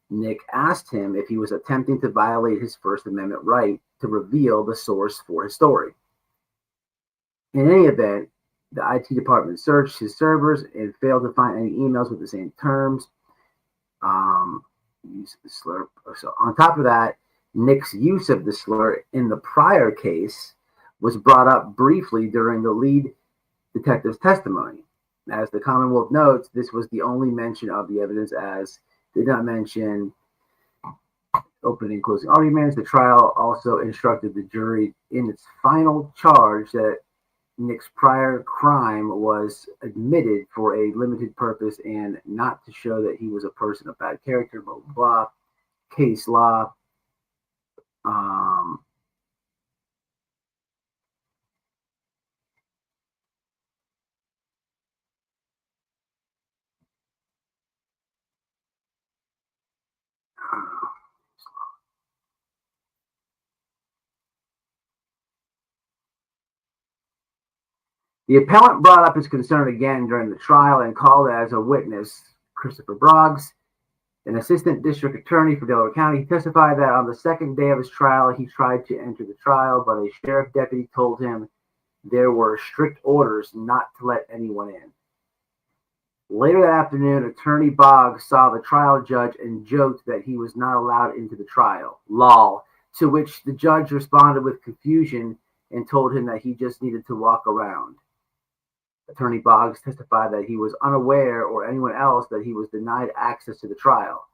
Nick asked him if he was attempting to violate his First Amendment right to reveal the source for his story. In any event, the IT department searched his servers and failed to find any emails with the same terms. Use the slur. So on top of that, Nick's use of the slur in the prior case was brought up briefly during the lead detective's testimony. As the Commonwealth notes, this was the only mention of the evidence, as did not mention opening and closing arguments. The trial also instructed the jury in its final charge that Nick's prior crime was admitted for a limited purpose and not to show that he was a person of bad character, blah, blah, blah. Case law. The appellant brought up his concern again during the trial and called as a witness Christopher Broggs, an assistant district attorney for Delaware County. He testified that on the second day of his trial, he tried to enter the trial, but a sheriff deputy told him there were strict orders not to let anyone in. Later that afternoon, Attorney Boggs saw the trial judge and joked that he was not allowed into the trial. Lol. To which the judge responded with confusion and told him that he just needed to walk around. Attorney Boggs testified that he was unaware, or anyone else, that he was denied access to the trial.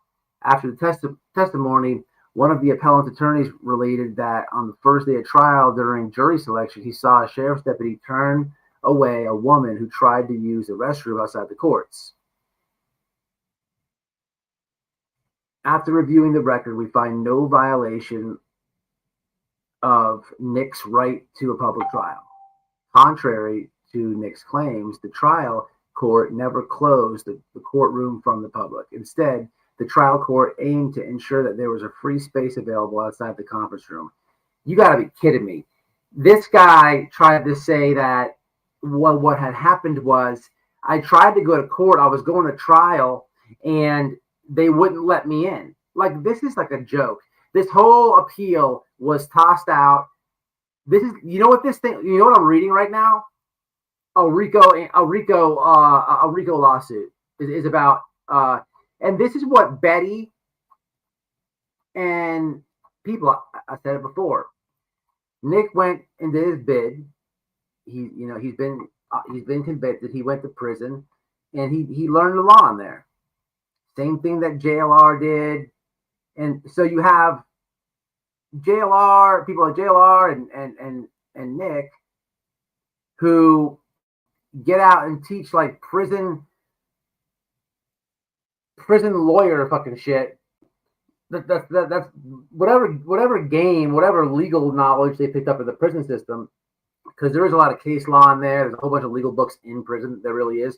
After the testimony, one of the appellant's attorneys related that on the first day of trial during jury selection, he saw a sheriff's deputy turn away a woman who tried to use the restroom outside the courts. After reviewing the record, we find no violation of Nick's right to a public trial. Contrary to Nick's claims, the trial court never closed the courtroom from the public. Instead, the trial court aimed to ensure that there was a free space available outside the conference room. You got to be kidding me. This guy tried to say that what had happened was, I tried to go to court, I was going to trial, and they wouldn't let me in. Like, this is like a joke. This whole appeal was tossed out. This is, you know what I'm reading right now? A RICO lawsuit is about, and this is what Betty and people, I said it before. Nick went and did his bid. He's been convicted. He went to prison, and he learned the law in there. Same thing that JLR did, and so you have JLR, people like JLR and Nick, who get out and teach like prison lawyer fucking shit. That's whatever game, whatever legal knowledge they picked up in the prison system, because there is a lot of case law in there. There's a whole bunch of legal books in prison. There really is.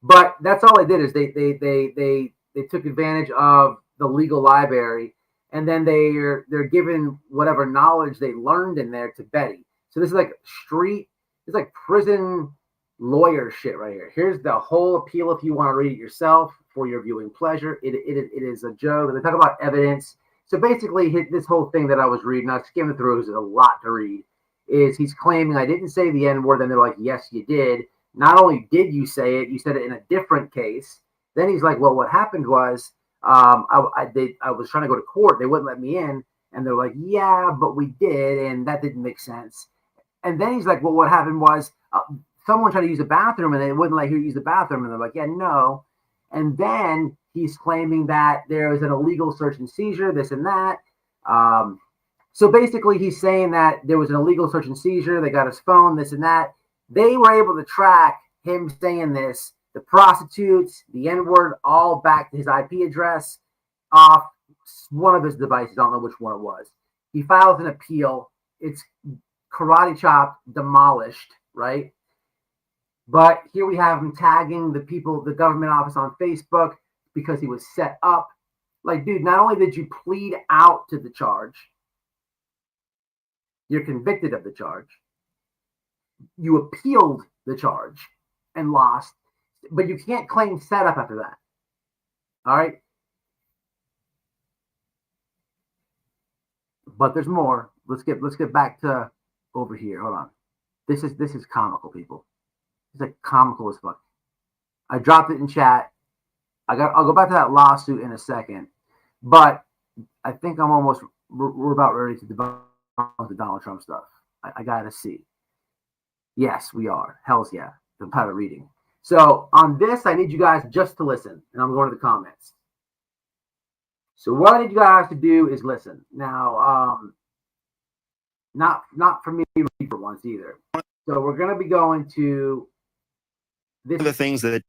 But that's all they did is they took advantage of the legal library, and then they're given whatever knowledge they learned in there to Betty. So this is like it's like prison lawyer shit right here. Here's the whole appeal if you want to read it yourself for your viewing pleasure. It is a joke. They talk about evidence. So basically, this whole thing that I was reading, I skimmed through, because there's a lot to read, is he's claiming I didn't say the N-word, and they're like, yes, you did. not only did you say it, you said it in a different case. Then he's like, well, what happened was I was trying to go to court. They wouldn't let me in. And they're like, yeah, but we did. And that didn't make sense. And then he's like, well, what happened was someone tried to use the bathroom and they wouldn't let you use the bathroom. And they're like, yeah, no. And then he's claiming that there was an illegal search and seizure, this and that. So basically he's saying that there was an illegal search and seizure. They got his phone, this and that. They were able to track him saying this, the prostitutes, the N-word, all back to his IP address off one of his devices. I don't know which one it was. He files an appeal. It's karate chop, demolished, right? But here we have him tagging the people, the government office on Facebook because he was set up. Like, dude, not only did you plead out to the charge, you're convicted of the charge. You appealed the charge and lost, but you can't claim setup after that. All right. But there's more. Let's get back to over here. Hold on. This is comical, people. It's like comical as fuck. I dropped it in chat. I'll go back to that lawsuit in a second, but I think we're about ready to debunk the Donald Trump stuff. I gotta see. Yes, we are. Hell's yeah. I'm tired of reading. So on this, I need you guys just to listen, and I'm going to the comments. So what I need you guys to do is listen. Now, not for me to read for once either. So we're going to be going to this. One of the things that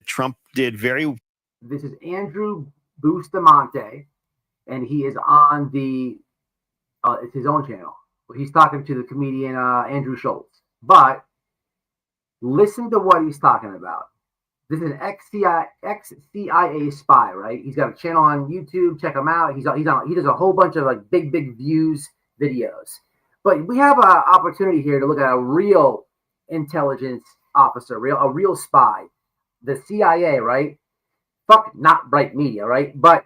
Trump did very. This is Andrew Bustamante, and he is on the. It's his own channel. He's talking to the comedian Andrew Schultz. But listen to what he's talking about. This is an ex-CIA spy, right? He's got a channel on YouTube. Check him out. He does a whole bunch of like big views videos. But we have an opportunity here to look at a real intelligence officer, a real spy, the CIA, right? Fuck, not Bright Media, right? But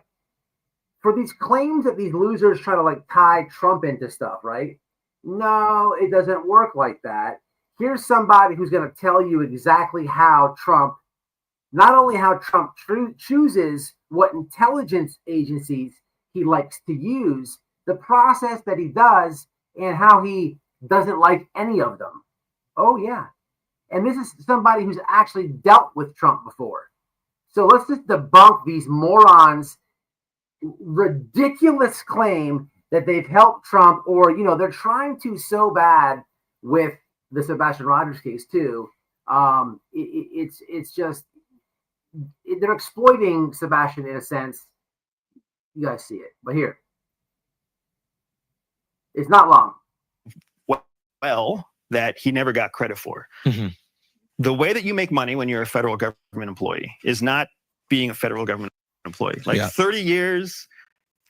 for these claims that these losers try to like tie Trump into stuff, right? No, it doesn't work like that. Here's somebody who's going to tell you exactly how Trump, not only how Trump chooses what intelligence agencies he likes to use, the process that he does, and how he doesn't like any of them. Oh, yeah. And this is somebody who's actually dealt with Trump before. So let's just debunk these morons' ridiculous claim that they've helped Trump, or, they're trying to so bad with the Sebastian Rogers case too. It's just, they're exploiting Sebastian in a sense. You guys see it, but here, it's not long. Well, that he never got credit for. Mm-hmm. The way that you make money when you're a federal government employee is not being a federal government employee. 30 years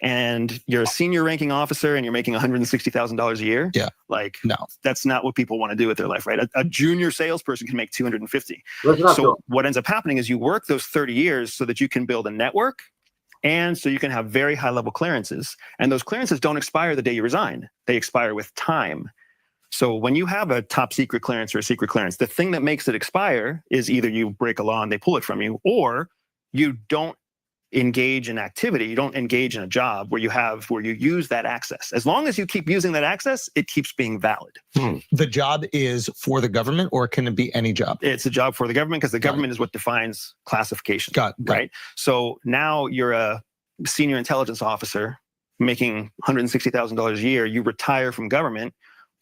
and you're a senior ranking officer and you're making $160,000 a year. Yeah. No, that's not what people want to do with their life, right? A junior salesperson can make $250. So what ends up happening is you work those 30 years so that you can build a network and so you can have very high level clearances. And those clearances don't expire the day you resign. They expire with time. So when you have a top secret clearance or a secret clearance, the thing that makes it expire is either you break a law and they pull it from you, or you don't engage in activity, you don't engage in a job where you use that access. As long as you keep using that access, it keeps being valid. The job is for the government, or can it be any job? It's a job for the government because the government is what defines classification. Right? So now you're a senior intelligence officer making $160,000 a year, you retire from government.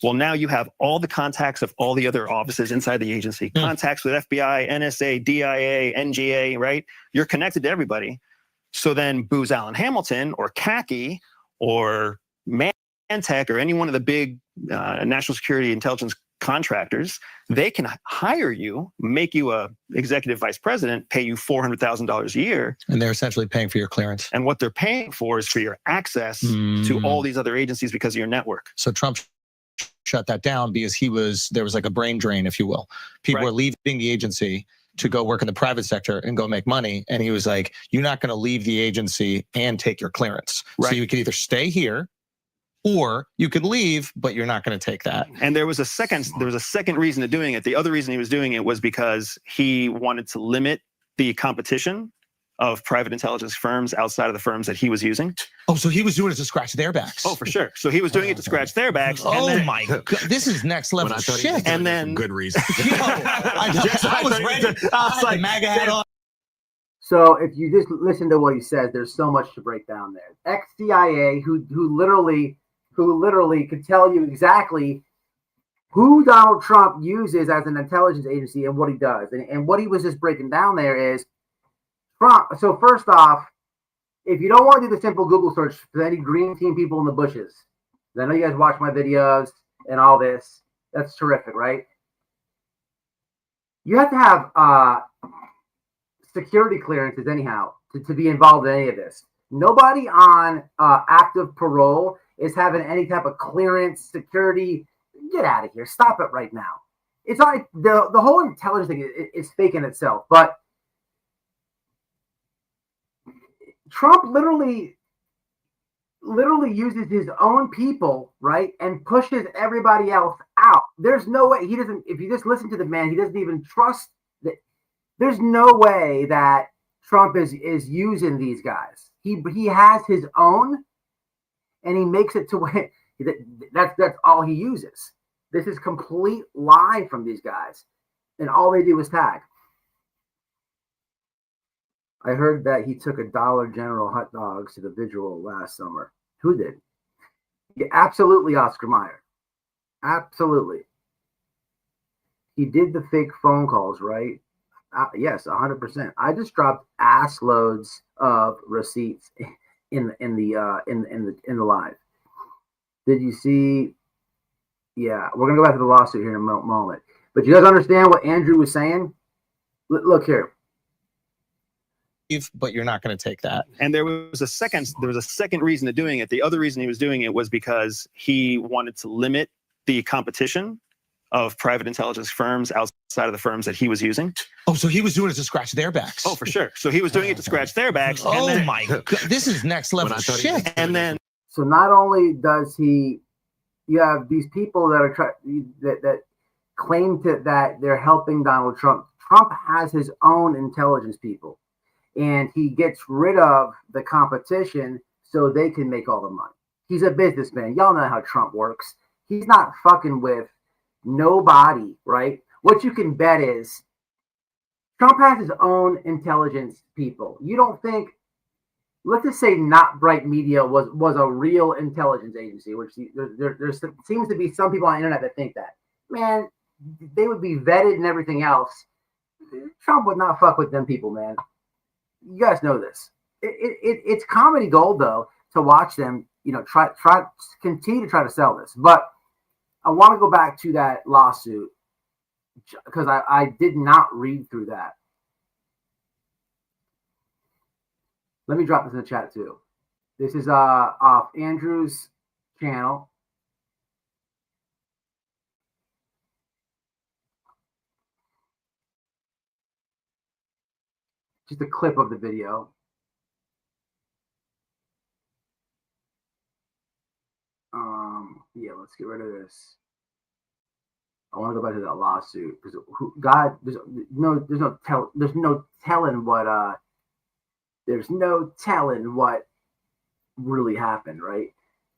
Well, now you have all the contacts of all the other offices inside the agency, contacts with FBI, NSA, DIA, NGA, right? You're connected to everybody. So then Booz Allen Hamilton or CACI or Mantech or any one of the big national security intelligence contractors, they can hire you, make you a executive vice president, pay you $400,000 a year. And they're essentially paying for your clearance. And what they're paying for is for your access to all these other agencies because of your network. So Trump shut that down because there was like a brain drain, if you will. People were leaving the agency to go work in the private sector and go make money. And he was like, you're not going to leave the agency and take your clearance. So you can either stay here or you could leave, but you're not going to take that. And there was a second reason to doing it. The other reason he was doing it was because he wanted to limit the competition of private intelligence firms outside of the firms that he was using. Oh, so he was doing it to scratch their backs. Oh, for sure. So he was doing it to scratch their backs. Oh my God, this is next level shit. And then good reason. I was ready. I was like, MAGA hat on. So if you just listen to what he says, there's so much to break down there. Ex-CIA who literally could tell you exactly who Donald Trump uses as an intelligence agency and what he does. And what he was just breaking down there is Trump. So first off, if you don't want to do the simple Google search for any green team people in the bushes, I know you guys watch my videos and all this. That's terrific, right? You have to have security clearances anyhow to be involved in any of this. Nobody on active parole is having any type of clearance, security. Get out of here. Stop it right now. It's like the whole intelligence thing is fake in itself. But Trump literally uses his own people, right, and pushes everybody else out. There's no way he doesn't. If you just listen to the man, he doesn't even trust that. There's no way that Trump is using these guys. He has his own, and he makes it to where that's all he uses. This is complete lie from these guys, and all they do is tag. I heard that he took a Dollar General hot dogs to the vigil last summer. Who did? Yeah, absolutely, Oscar Mayer. Absolutely. He did the fake phone calls, right? Yes, 100%. I just dropped ass loads of receipts in the live. Did you see? Yeah, we're gonna go back to the lawsuit here in a moment. But you guys understand what Andrew was saying? Look here. But you're not going to take that. And there was a second reason to doing it. The other reason he was doing it was because he wanted to limit the competition of private intelligence firms outside of the firms that he was using. Oh, so he was doing it to scratch their backs. Oh, for sure. So he was doing it to scratch their backs. Oh my God, this is next level shit. And then, so not only does you have these people that are that claim that they're helping Donald Trump. Trump has his own intelligence people, and he gets rid of the competition so they can make all the money. He's a businessman. Y'all know how Trump works. He's not fucking with nobody, right? What you can bet is Trump has his own intelligence people. You don't think, let's just say Not Bright Media was a real intelligence agency, which there seems to be some people on the internet that think that. Man, they would be vetted and everything else. Trump would not fuck with them people, man. You guys know this. It's comedy gold, though, to watch them, continue to try to sell this. But I want to go back to that lawsuit because I did not read through that. Let me drop this in the chat too. This is off Andrew's channel. Just a clip of the video. Yeah, let's get rid of this. I want to go back to that lawsuit because there's no telling what really happened, right?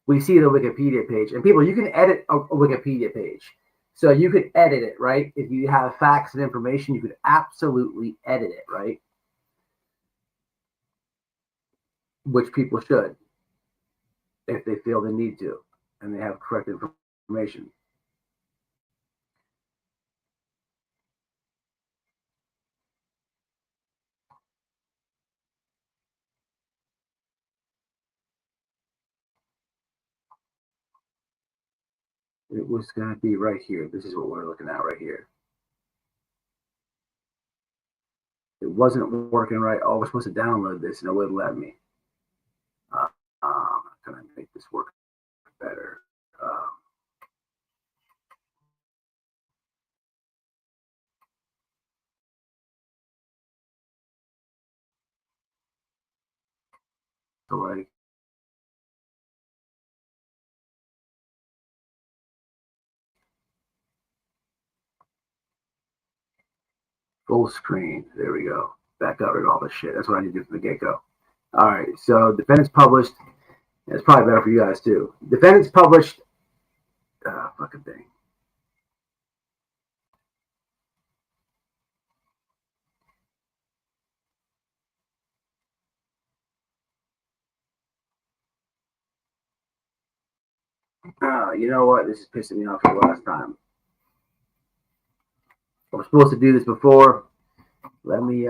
We see the Wikipedia page, and people, you can edit a Wikipedia page, so you could edit it, right? If you have facts and information, you could absolutely edit it, right? Which people should, if they feel they need to, and they have correct information. It was going to be right here. This is what we're looking at right here. It wasn't working right. Oh, we're supposed to download this, and it wouldn't let me. Can I make this work better? So Full screen. There we go. That covered all this shit. That's what I need to do from the get-go. All right. So defendants published. It's probably better for you guys too. Defendants published. Fucking thing. You know what? This is pissing me off for the last time. I was supposed to do this before. Let me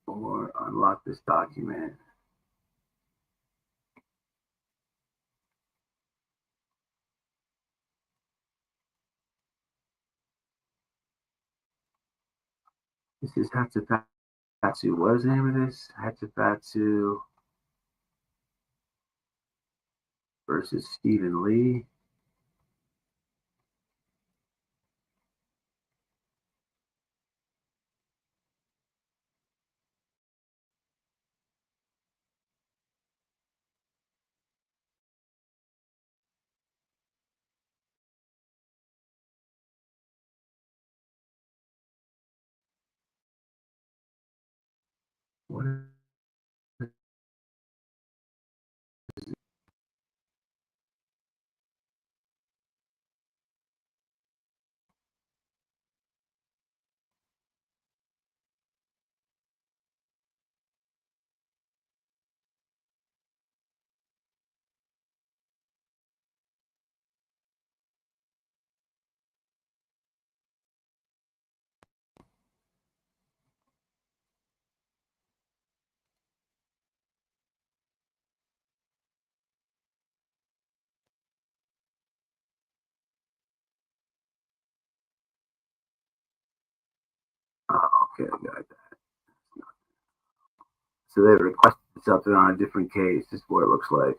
unlock this document. This is Hatsufatsu. What is the name of this? Hatsufatsu versus Stephen Lee. What is okay, I got that. So they requested something on a different case. This is what it looks like.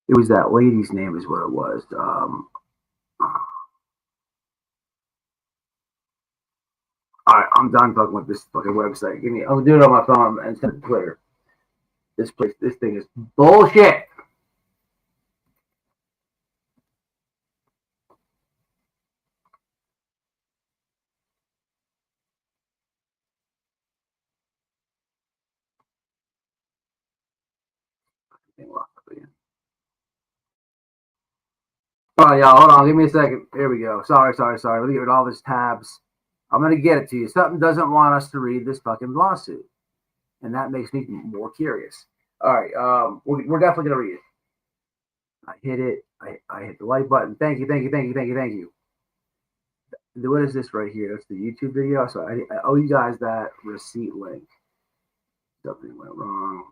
It was that lady's name is what it was. All right, I'm done fucking with this fucking website. I'll do it on my phone and send it to Twitter. This thing is bullshit. All right, y'all, hold on. Give me a second. Here we go. Sorry. Let me get rid of all these tabs. I'm going to get it to you. Something doesn't want us to read this fucking lawsuit. And that makes me more curious. All right, we're definitely going to read it. I hit it. I hit the like button. Thank you. What is this right here? That's the YouTube video. So I owe you guys that receipt link. Something went wrong.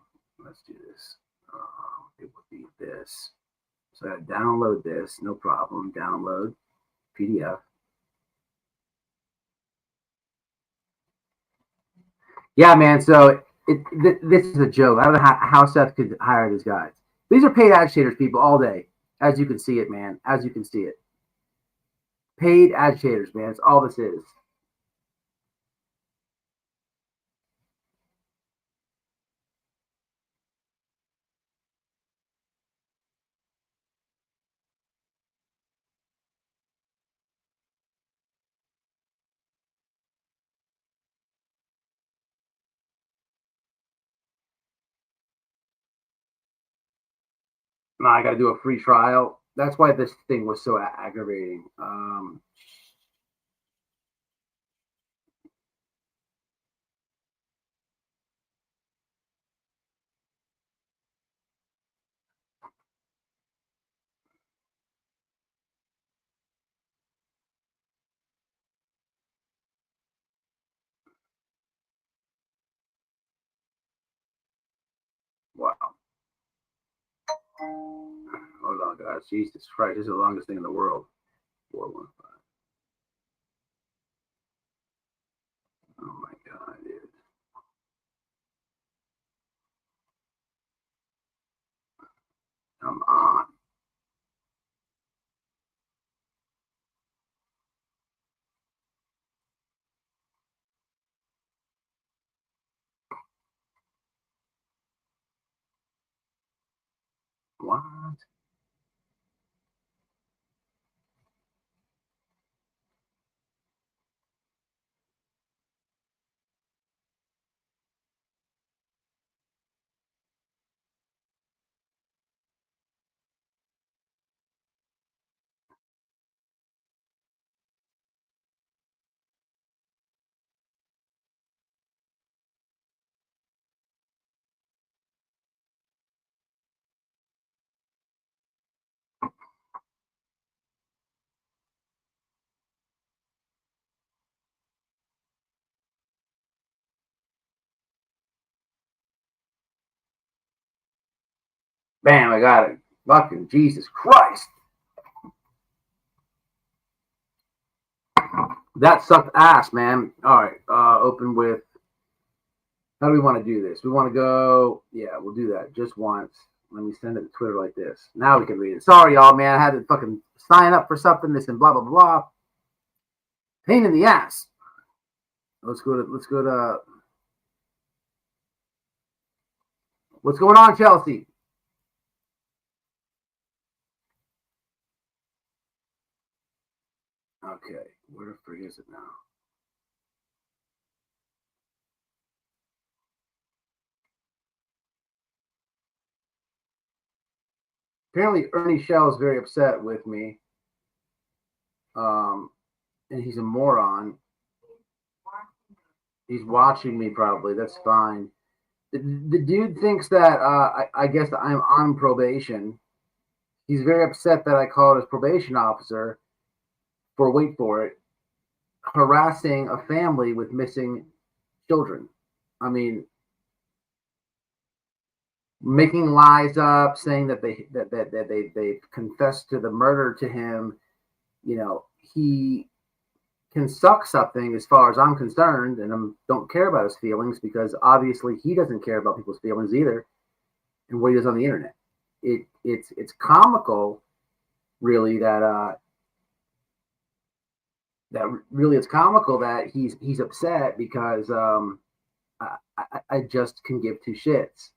Let's do this. It would be this. So I download this. No problem. Download PDF. Yeah, man. So this is a joke. I don't know how Seth could hire these guys. These are paid agitators, people, all day. As you can see it, man. As you can see it. Paid agitators, man. It's all this is. Now I got to do a free trial. That's why this thing was so aggravating. Wow. Hold on, guys. Jesus Christ. This is the longest thing in the world. 415. What? Bam, I got it. Fucking Jesus Christ. That sucked ass, man. All right, open with, how do we want to do this? We want to go, yeah, we'll do that just once. Let me send it to Twitter like this. Now we can read it. Sorry, y'all, man. I had to fucking sign up for something, this and blah, blah, blah. Pain in the ass. Let's go to, what's going on, Chelsea? Okay, where the frig is it now? Apparently, Ernie Shell is very upset with me. And he's a moron. He's watching me probably. That's fine. The dude thinks that I guess I'm on probation. He's very upset that I called his probation officer for, wait for it, harassing a family with missing children. I mean, making lies up, saying that they confessed to the murder to him. You know, he can suck something as far as I'm concerned, and I don't care about his feelings because obviously he doesn't care about people's feelings either, and what he does on the internet. It's comical, really, that it's comical that he's upset because I just can give two shits.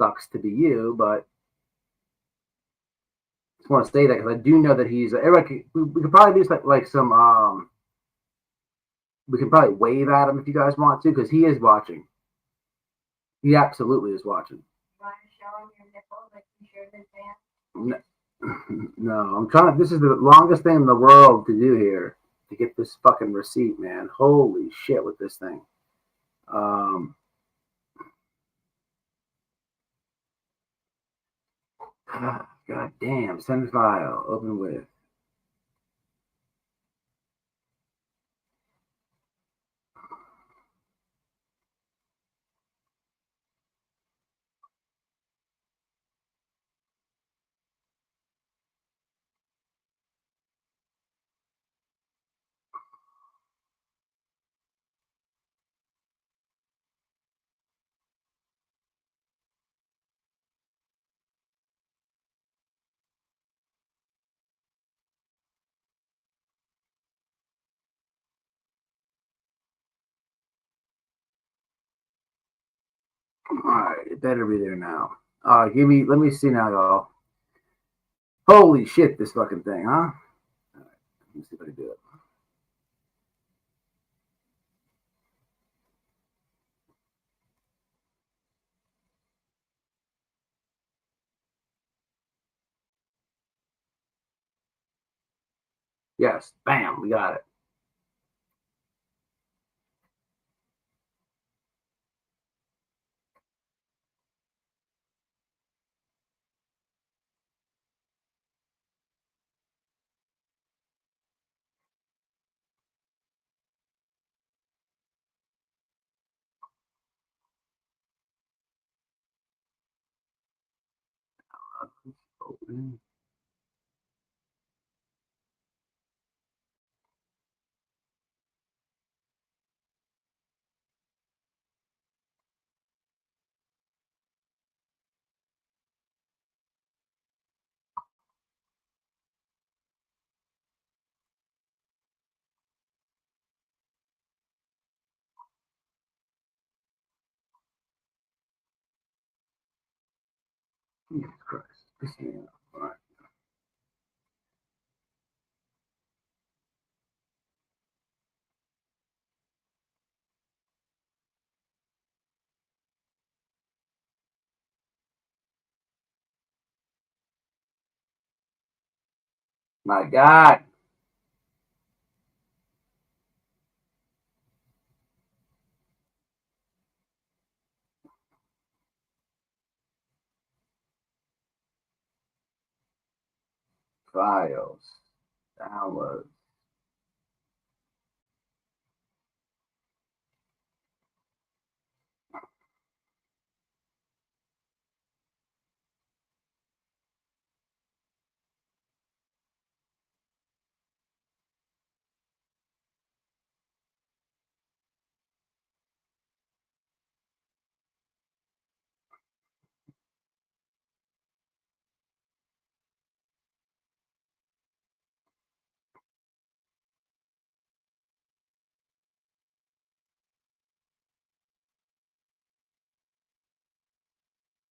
Sucks to be you, but I just want to say that because I do know that he's. We could probably do like some. We can probably wave at him if you guys want to, because he is watching. He absolutely is watching. You want to show him your nipples like you showed his man? No, I'm trying to. This is the longest thing in the world to do here to get this fucking receipt, man. Holy shit with this thing. God damn. Send file. Open with. All right, it better be there now. Let me see now, y'all. Holy shit, this fucking thing, huh? All right, let me see if I can do it. Yes, bam, we got it. Open. Jesus Christ. All right. My God. Files. Downloads.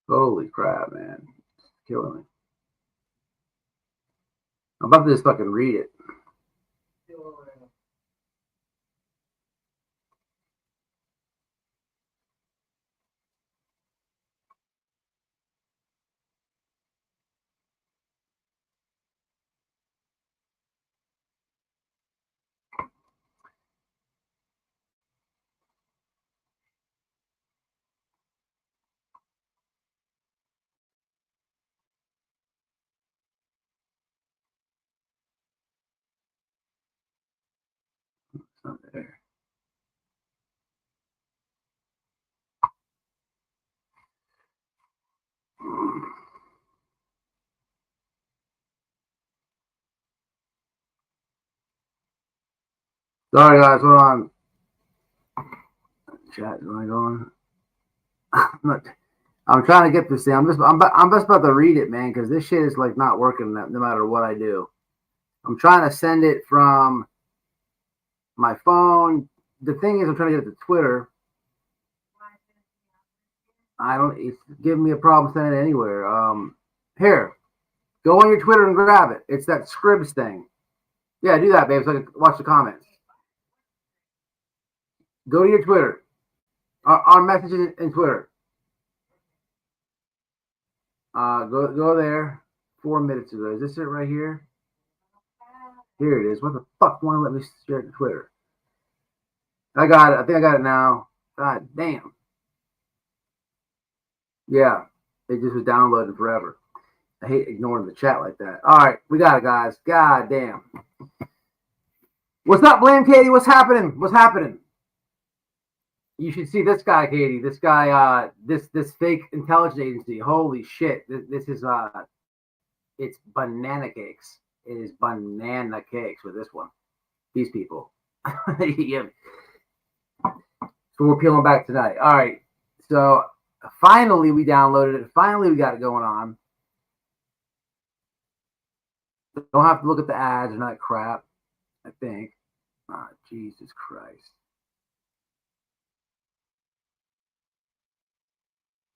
Holy crap, man. It's killing me. I'm about to just fucking read it. It's not there. Sorry, guys. Hold on. Chat going on. I'm trying to get this thing. I'm just about to read it, man, because this shit is like not working no matter what I do. I'm trying to send it from my phone. The thing is, I'm trying to get it to Twitter. It's giving me a problem sending it anywhere. Here, go on your Twitter and grab it. It's that Scribs thing. Yeah, do that, babe, so I can watch the comments. Go to your Twitter. Our messages in Twitter. Go there. 4 minutes ago. Is this it right here? Here it is. What the fuck won't let me share it to Twitter? I got it. I think I got it now. God damn. Yeah. It just was downloading forever. I hate ignoring the chat like that. All right. We got it, guys. God damn. What's up, Blame Katie? What's happening? What's happening? You should see this guy, Katie. This guy, this fake intelligence agency. Holy shit. This is it's banana cakes. It is banana cakes with this one. These people. Yeah. So we're peeling back tonight. All right. So finally we downloaded it. Finally we got it going on. Don't have to look at the ads or not crap, I think. Oh, Jesus Christ.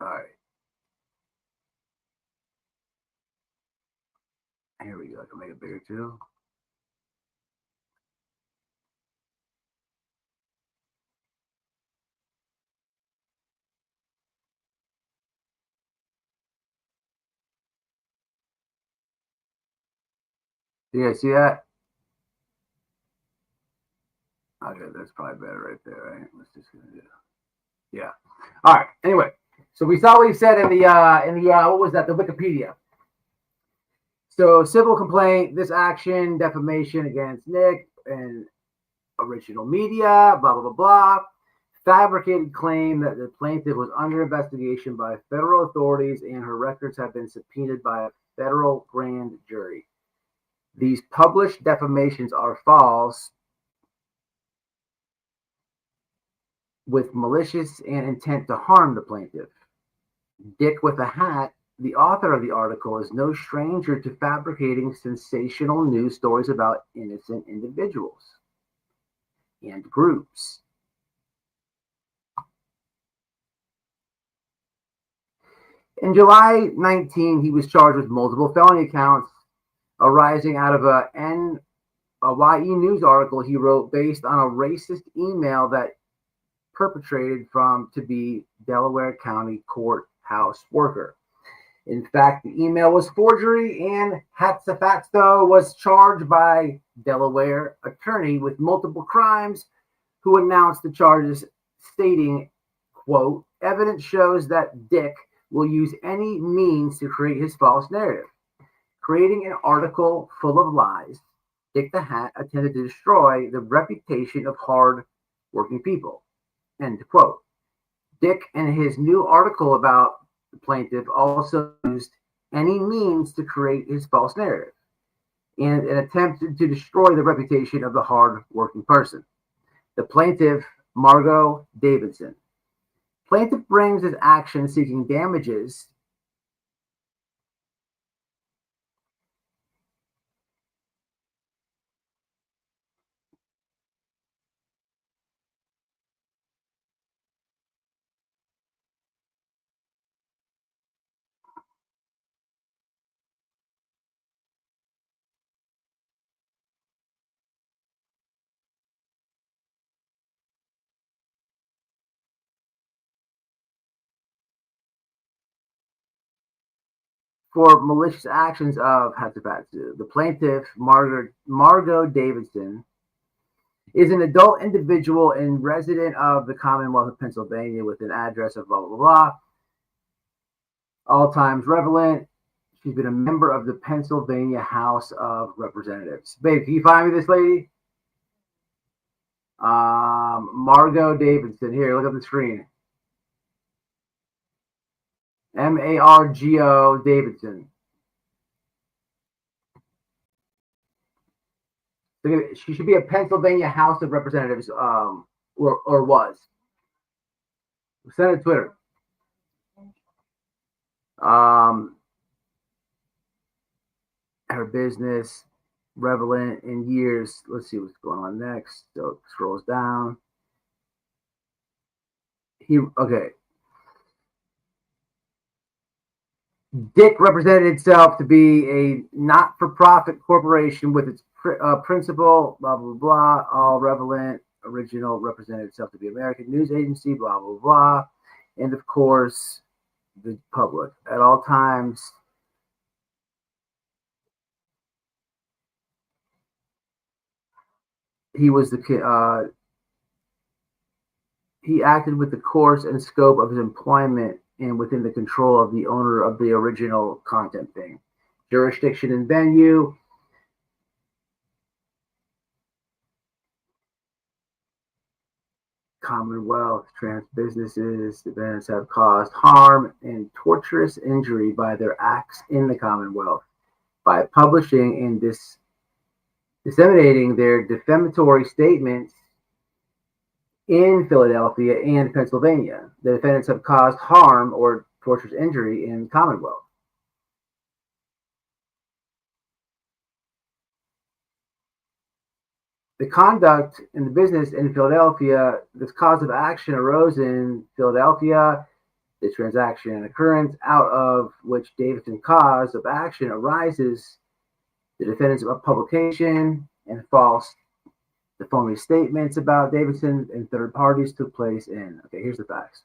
All right. Here we go. I can make it bigger too. Yeah, see that? Okay, that's probably better right there, right? Let's just gonna do. Yeah. All right. Anyway, so we saw what he said in the what was that? The Wikipedia. So civil complaint, this action, defamation against Nick and original media, blah blah blah blah. Fabricated claim that the plaintiff was under investigation by federal authorities and her records have been subpoenaed by a federal grand jury. These published defamations are false with malicious and intent to harm the plaintiff. Dick with a hat, the author of the article, is no stranger to fabricating sensational news stories about innocent individuals and groups. In July 19, he was charged with multiple felony counts arising out of a YE News article he wrote based on a racist email that perpetrated to be Delaware County courthouse worker. In fact, the email was forgery, and Hatzafatso was charged by Delaware attorney with multiple crimes, who announced the charges, stating, quote, evidence shows that Dick will use any means to create his false narrative. Creating an article full of lies, Dick the Hat attempted to destroy the reputation of hard-working people, end quote. Dick, in his new article about the plaintiff, also used any means to create his false narrative in an attempt to destroy the reputation of the hard-working person. The plaintiff, Margot Davidson. Plaintiff brings his action seeking damages for malicious actions of Hatzafatso. The plaintiff, Margot Davidson, is an adult individual and resident of the Commonwealth of Pennsylvania with an address of blah, blah, blah. All times relevant. She's been a member of the Pennsylvania House of Representatives. Babe, can you find me this lady? Margot Davidson. Here, look up the screen. Margo Davidson. She should be a Pennsylvania House of Representatives, or was. Send it to Twitter. Her business, relevant in years. Let's see what's going on next. So it scrolls down. Okay. Dick represented itself to be a not-for-profit corporation with its principal, blah, blah, blah, all relevant, original, represented itself to be American news agency, blah, blah, blah, and of course, the public. At all times, he acted with the course and scope of his employment and within the control of the owner of the original content thing. Jurisdiction and venue. Commonwealth, trans businesses, events have caused harm and torturous injury by their acts in the Commonwealth by publishing and disseminating their defamatory statements in Philadelphia and Pennsylvania. The defendants have caused harm or torturous injury in the Commonwealth. The conduct in the business in Philadelphia, this cause of action arose in Philadelphia. The transaction and occurrence out of which Davidson cause of action arises, the defendants of publication and false defamatory statements about Davidson and third parties took place in. Okay, here's the facts.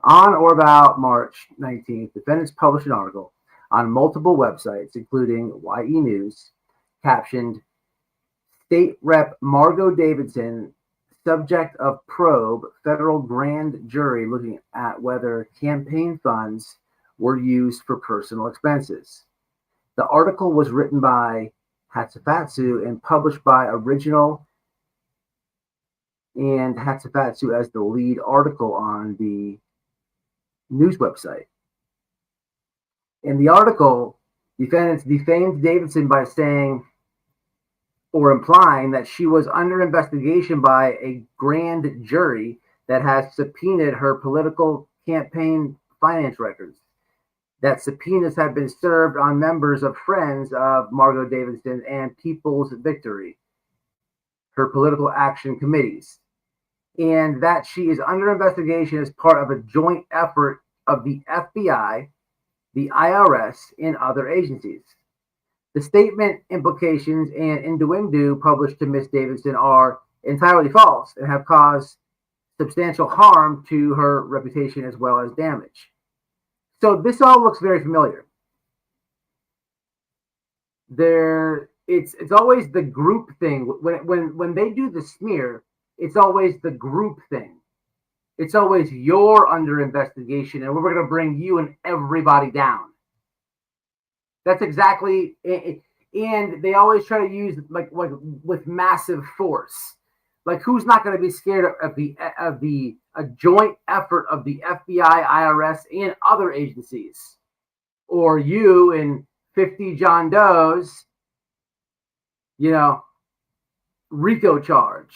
On or about March 19th, defendants published an article on multiple websites, including YE News, captioned State Rep Margot Davidson, subject of probe, federal grand jury looking at whether campaign funds were used for personal expenses. The article was written by Hatzafatso and published by Original and Hatzafatso as the lead article on the news website. In the article, defendants defamed Davidson by saying or implying that she was under investigation by a grand jury that has subpoenaed her political campaign finance records. That subpoenas have been served on members of Friends of Margot Davidson and People's Victory, her political action committees, and that she is under investigation as part of a joint effort of the FBI, the IRS, and other agencies. The statement, implications, and innuendo published to Ms. Davidson are entirely false and have caused substantial harm to her reputation as well as damage. So this all looks very familiar. It's always the group thing. When they do the smear, it's always the group thing. It's always you're under investigation and we're going to bring you and everybody down. That's exactly, and they always try to use like with massive force. Like, who's not going to be scared of a joint effort of the FBI, IRS, and other agencies, or you and 50 John Does, RICO charge.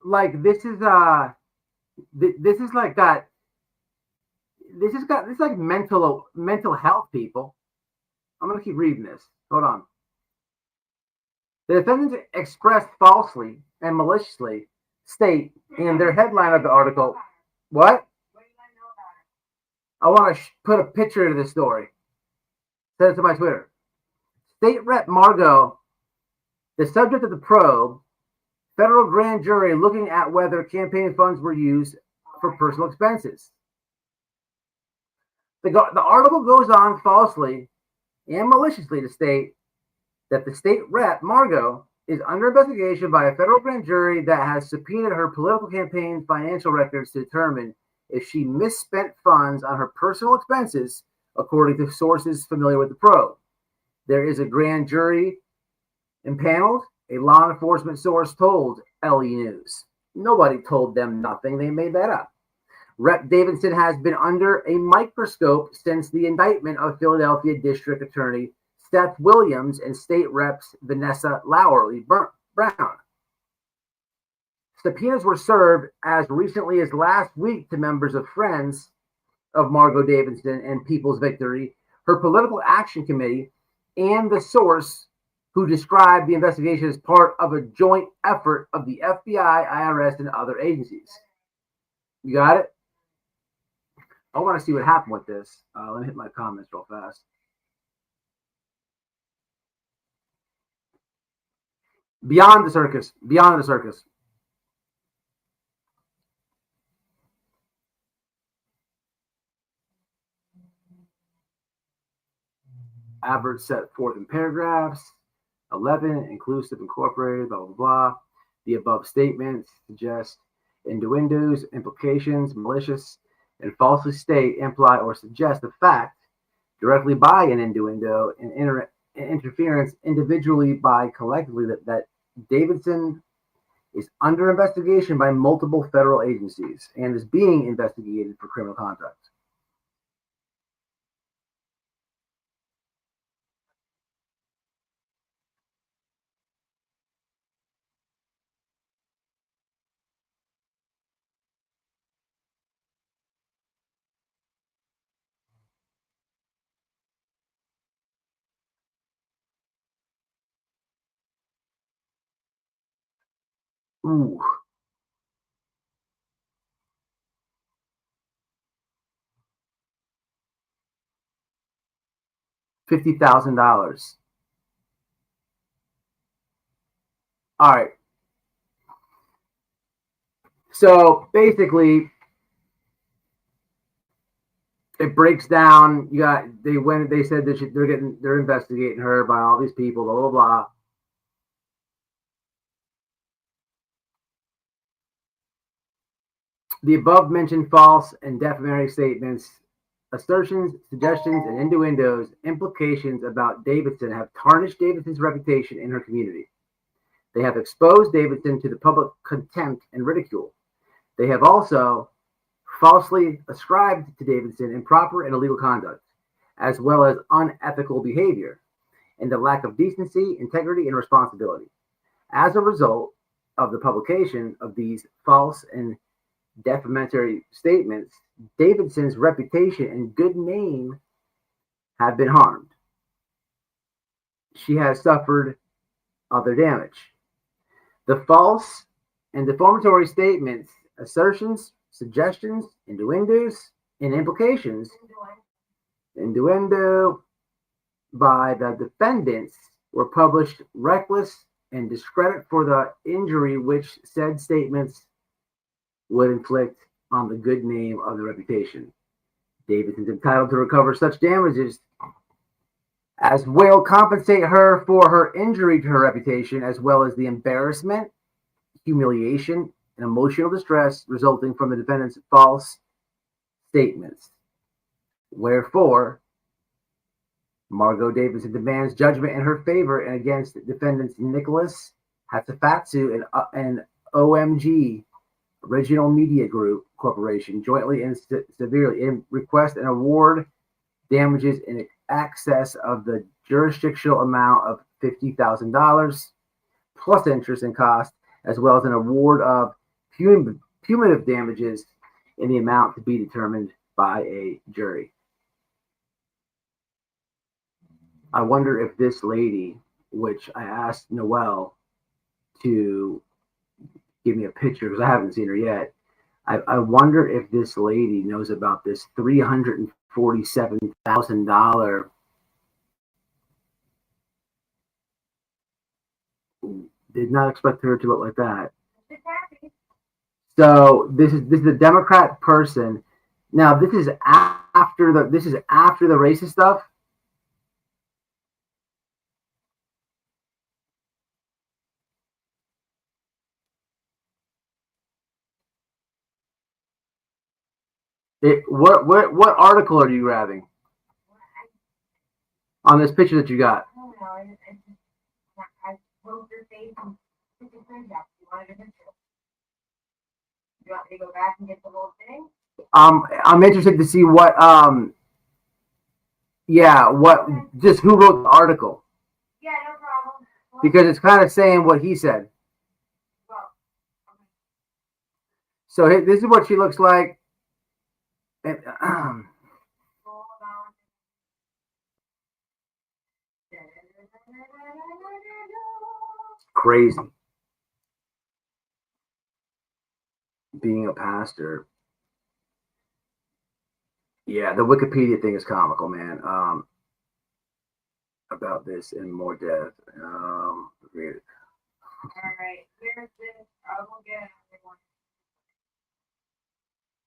Like, this is like mental health, people. I'm going to keep reading this. Hold on. The defendants expressed falsely and maliciously state in their headline of the article, what? I want to put a picture of this story. Send it to my Twitter. State Rep Margot, the subject of the probe, federal grand jury looking at whether campaign funds were used for personal expenses. The article goes on falsely and maliciously to state that the state rep, Margot, is under investigation by a federal grand jury that has subpoenaed her political campaign financial records to determine if she misspent funds on her personal expenses, according to sources familiar with the probe. There is a grand jury impaneled, a law enforcement source told LE News. Nobody told them nothing. They made that up. Rep. Davidson has been under a microscope since the indictment of Philadelphia District Attorney Seth Williams and State Reps Vanessa Lowery Brown. Subpoenas were served as recently as last week to members of Friends of Margot Davidson and People's Victory, her political action committee, and the source who described the investigation as part of a joint effort of the FBI, IRS, and other agencies. You got it? I want to see what happened with this. Let me hit my comments real fast. Beyond the circus. Beyond the circus. Average set forth in paragraphs. 11, inclusive, incorporated, blah, blah, blah. The above statements suggest innuendos, implications, malicious, and falsely state, imply, or suggest the fact directly by an innuendo and interference individually by collectively that Davidson is under investigation by multiple federal agencies and is being investigated for criminal conduct. Ooh. $50,000. All right. So basically, it breaks down. They said that they're investigating her by all these people, blah blah blah. The above mentioned false and defamatory statements, assertions, suggestions, and innuendos, implications about Davidson have tarnished Davidson's reputation in her community. They have exposed Davidson to the public contempt and ridicule. They have also falsely ascribed to Davidson improper and illegal conduct, as well as unethical behavior and the lack of decency, integrity, and responsibility. As a result of the publication of these false and defamatory statements, Davidson's reputation and good name have been harmed. She has suffered other damage. The false and defamatory statements, assertions, suggestions, innuendos, and implications innuendo by the defendants were published reckless and discredit for the injury which said statements would inflict on the good name of the reputation. Davis is entitled to recover such damages as will compensate her for her injury to her reputation, as well as the embarrassment, humiliation, and emotional distress resulting from the defendant's false statements. Wherefore, Margot Davidson demands judgment in her favor and against defendants Nicholas Hatsafatsu and OMG Original Media Group Corporation jointly and severely and request an award damages in excess of the jurisdictional amount of $50,000 plus interest and cost, as well as an award of punitive damages in the amount to be determined by a jury. I wonder if this lady, which I asked Noelle to give me a picture because I haven't seen her yet. I wonder if this lady knows about this $347,000. Did not expect her to look like that. So this is a Democrat person. Now this is after the racist stuff. What article are you grabbing on this picture that you got? You want me to go back and get the whole thing? I'm interested to see what just who wrote the article. Yeah, no problem. Because it's kind of saying what he said. Well, so this is what she looks like. And, crazy. Being a pastor. Yeah, the Wikipedia thing is comical, man. About this in more depth. Read it. all right, here's this. I will get another one.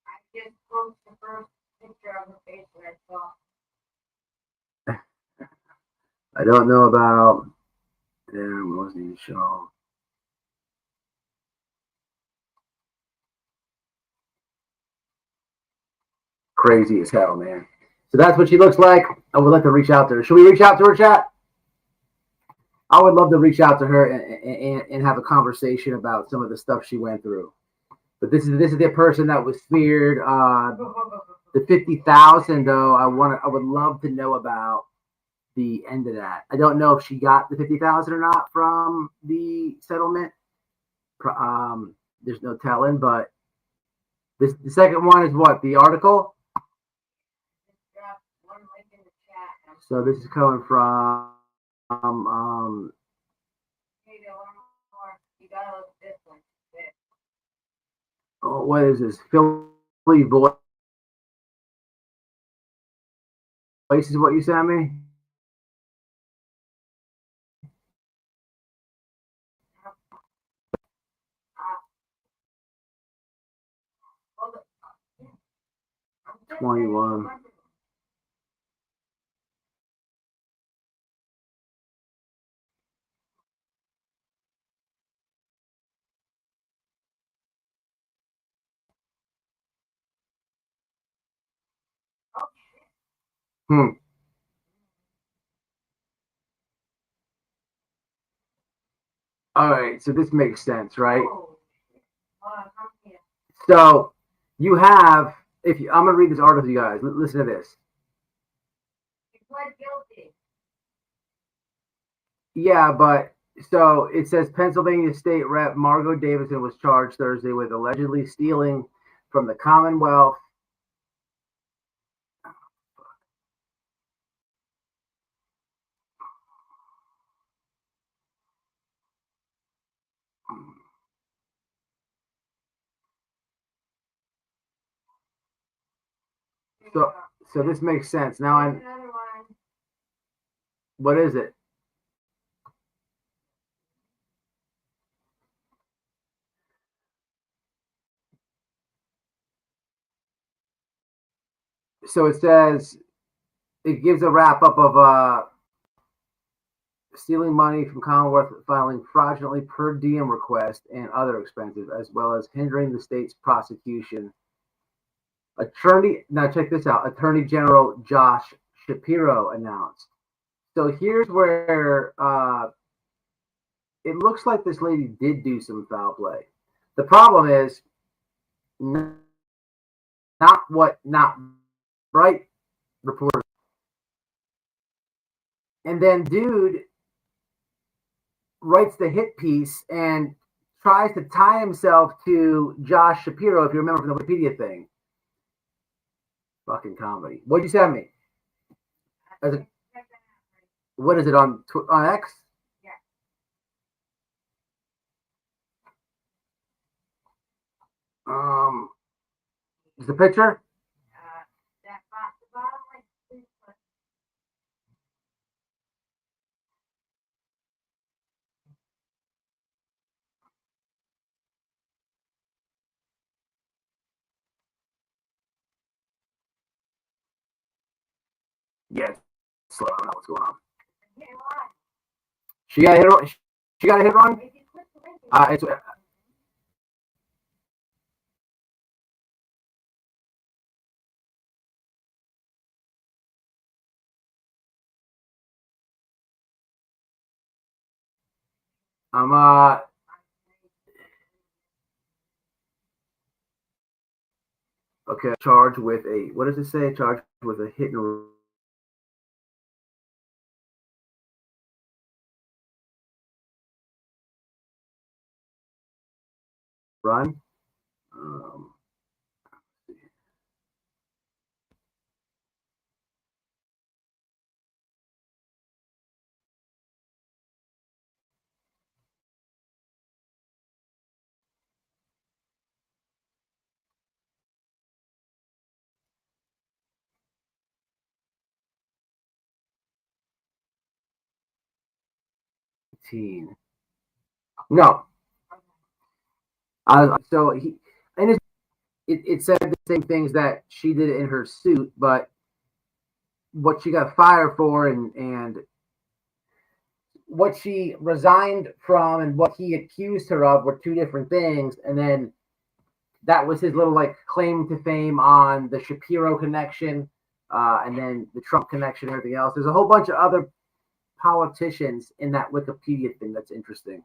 I just posted the first picture of the face that I saw. I don't know about them. Wasn't even shown. Crazy as hell, man. So that's what she looks like. I would like to reach out to her. Should we reach out to her, chat? I would love to reach out to her and have a conversation about some of the stuff she went through. But this is the person that was feared. The 50,000 though. I would love to know about the end of that. I don't know if she got the 50,000 or not from the settlement. There's no telling, but the second one is what, the article. So this is coming from what is this? Philly Voice is what you sent me? $21. All right, so this makes sense, right? So you have, I'm gonna read this article, you guys. Listen to this. You pled guilty. Yeah, but so it says Pennsylvania State Rep Margot Davidson was charged Thursday with allegedly stealing from the Commonwealth. So this makes sense. Now I'm. Another one. What is it? So it says it gives a wrap up of stealing money from Commonwealth, filing fraudulently per diem requests and other expenses, as well as hindering the state's prosecution. Now check this out. Attorney General Josh Shapiro announced. So here's where it looks like this lady did do some foul play. The problem is not right reporter. And then dude writes the hit piece and tries to tie himself to Josh Shapiro, if you remember from the Wikipedia thing. Fucking comedy. What'd you send me? What is it on X? Yeah. Is the picture? That bottom like this one. Yes. Slow. I don't know what's going on. Hit and run. She got a hit. She got a hit run. If you click the link, It's okay. Charged with a, what does it say? Charged with a hit and run. No. So he and it said the same things that she did in her suit, but what she got fired for and what she resigned from and what he accused her of were two different things. And then that was his little like claim to fame on the Shapiro connection, and then the Trump connection and everything else. There's a whole bunch of other politicians in that Wikipedia thing that's interesting.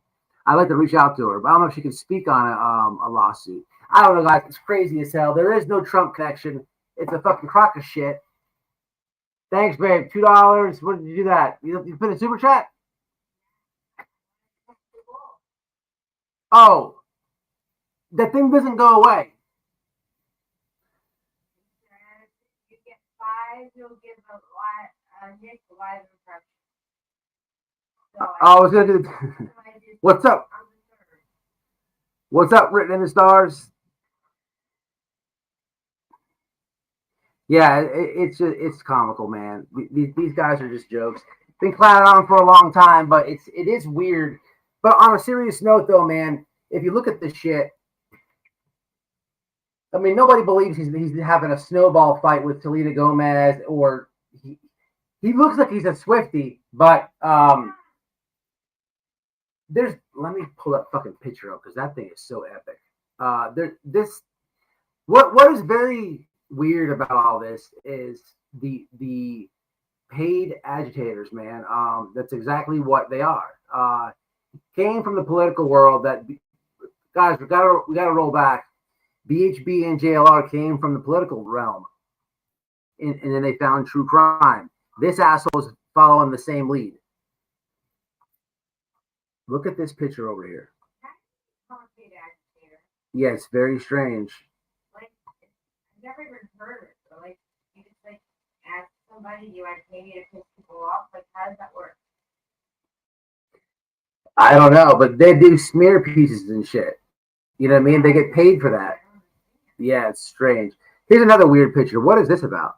I'd like to reach out to her, but I don't know if she can speak on a lawsuit. I don't know, guys. It's crazy as hell. There is no Trump connection. It's a fucking crock of shit. Thanks, babe. $2. What did you do that? You put a super chat? Oh, that thing doesn't go away. you get 5, you'll give a Nick live impression. So I was gonna do. What's up? What's up, written in the stars? Yeah, it's comical, man. These guys are just jokes. Been clowning on for a long time, but it is weird. But on a serious note, though, man, if you look at this shit, I mean, nobody believes he's having a snowball fight with Selena Gomez, or he looks like he's a Swiftie, but let me pull that fucking picture up because that thing is so epic. What is very weird about all this is the paid agitators, man. That's exactly what they are. Came from the political world. That guys, we gotta roll back. BHB and JLR came from the political realm, and then they found true crime. This asshole is following the same lead. Look at this picture over here. Yeah, it's very strange. Like, I've never even heard of it. So, like, you just like ask somebody, you like maybe to piss people off. Like, how does that work? I don't know, but they do smear pieces and shit. You know what I mean? They get paid for that. Yeah, it's strange. Here's another weird picture. What is this about?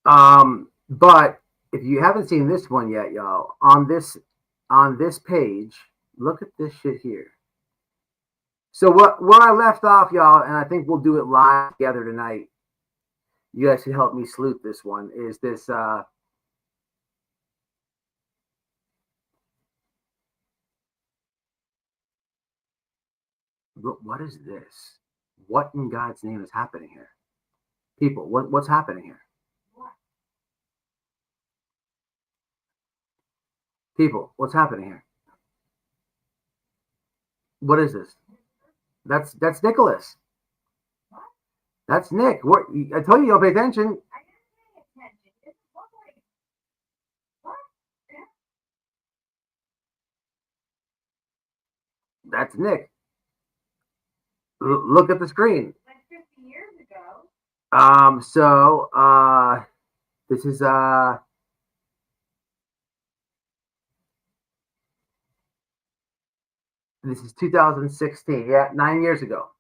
But if you haven't seen this one yet, y'all, on this page, look at this shit here. So where I left off, y'all, and I think we'll do it live together tonight. You guys can help me sleuth this one. Is this what is this? What in God's name is happening here? People, what's happening here? People, what's happening here? What is this? That's Nicholas. That's Nick. I told you don't pay attention. That's Nick. Look at the screen. Like 50 years ago. This is this is 2016. Yeah, 9 years ago.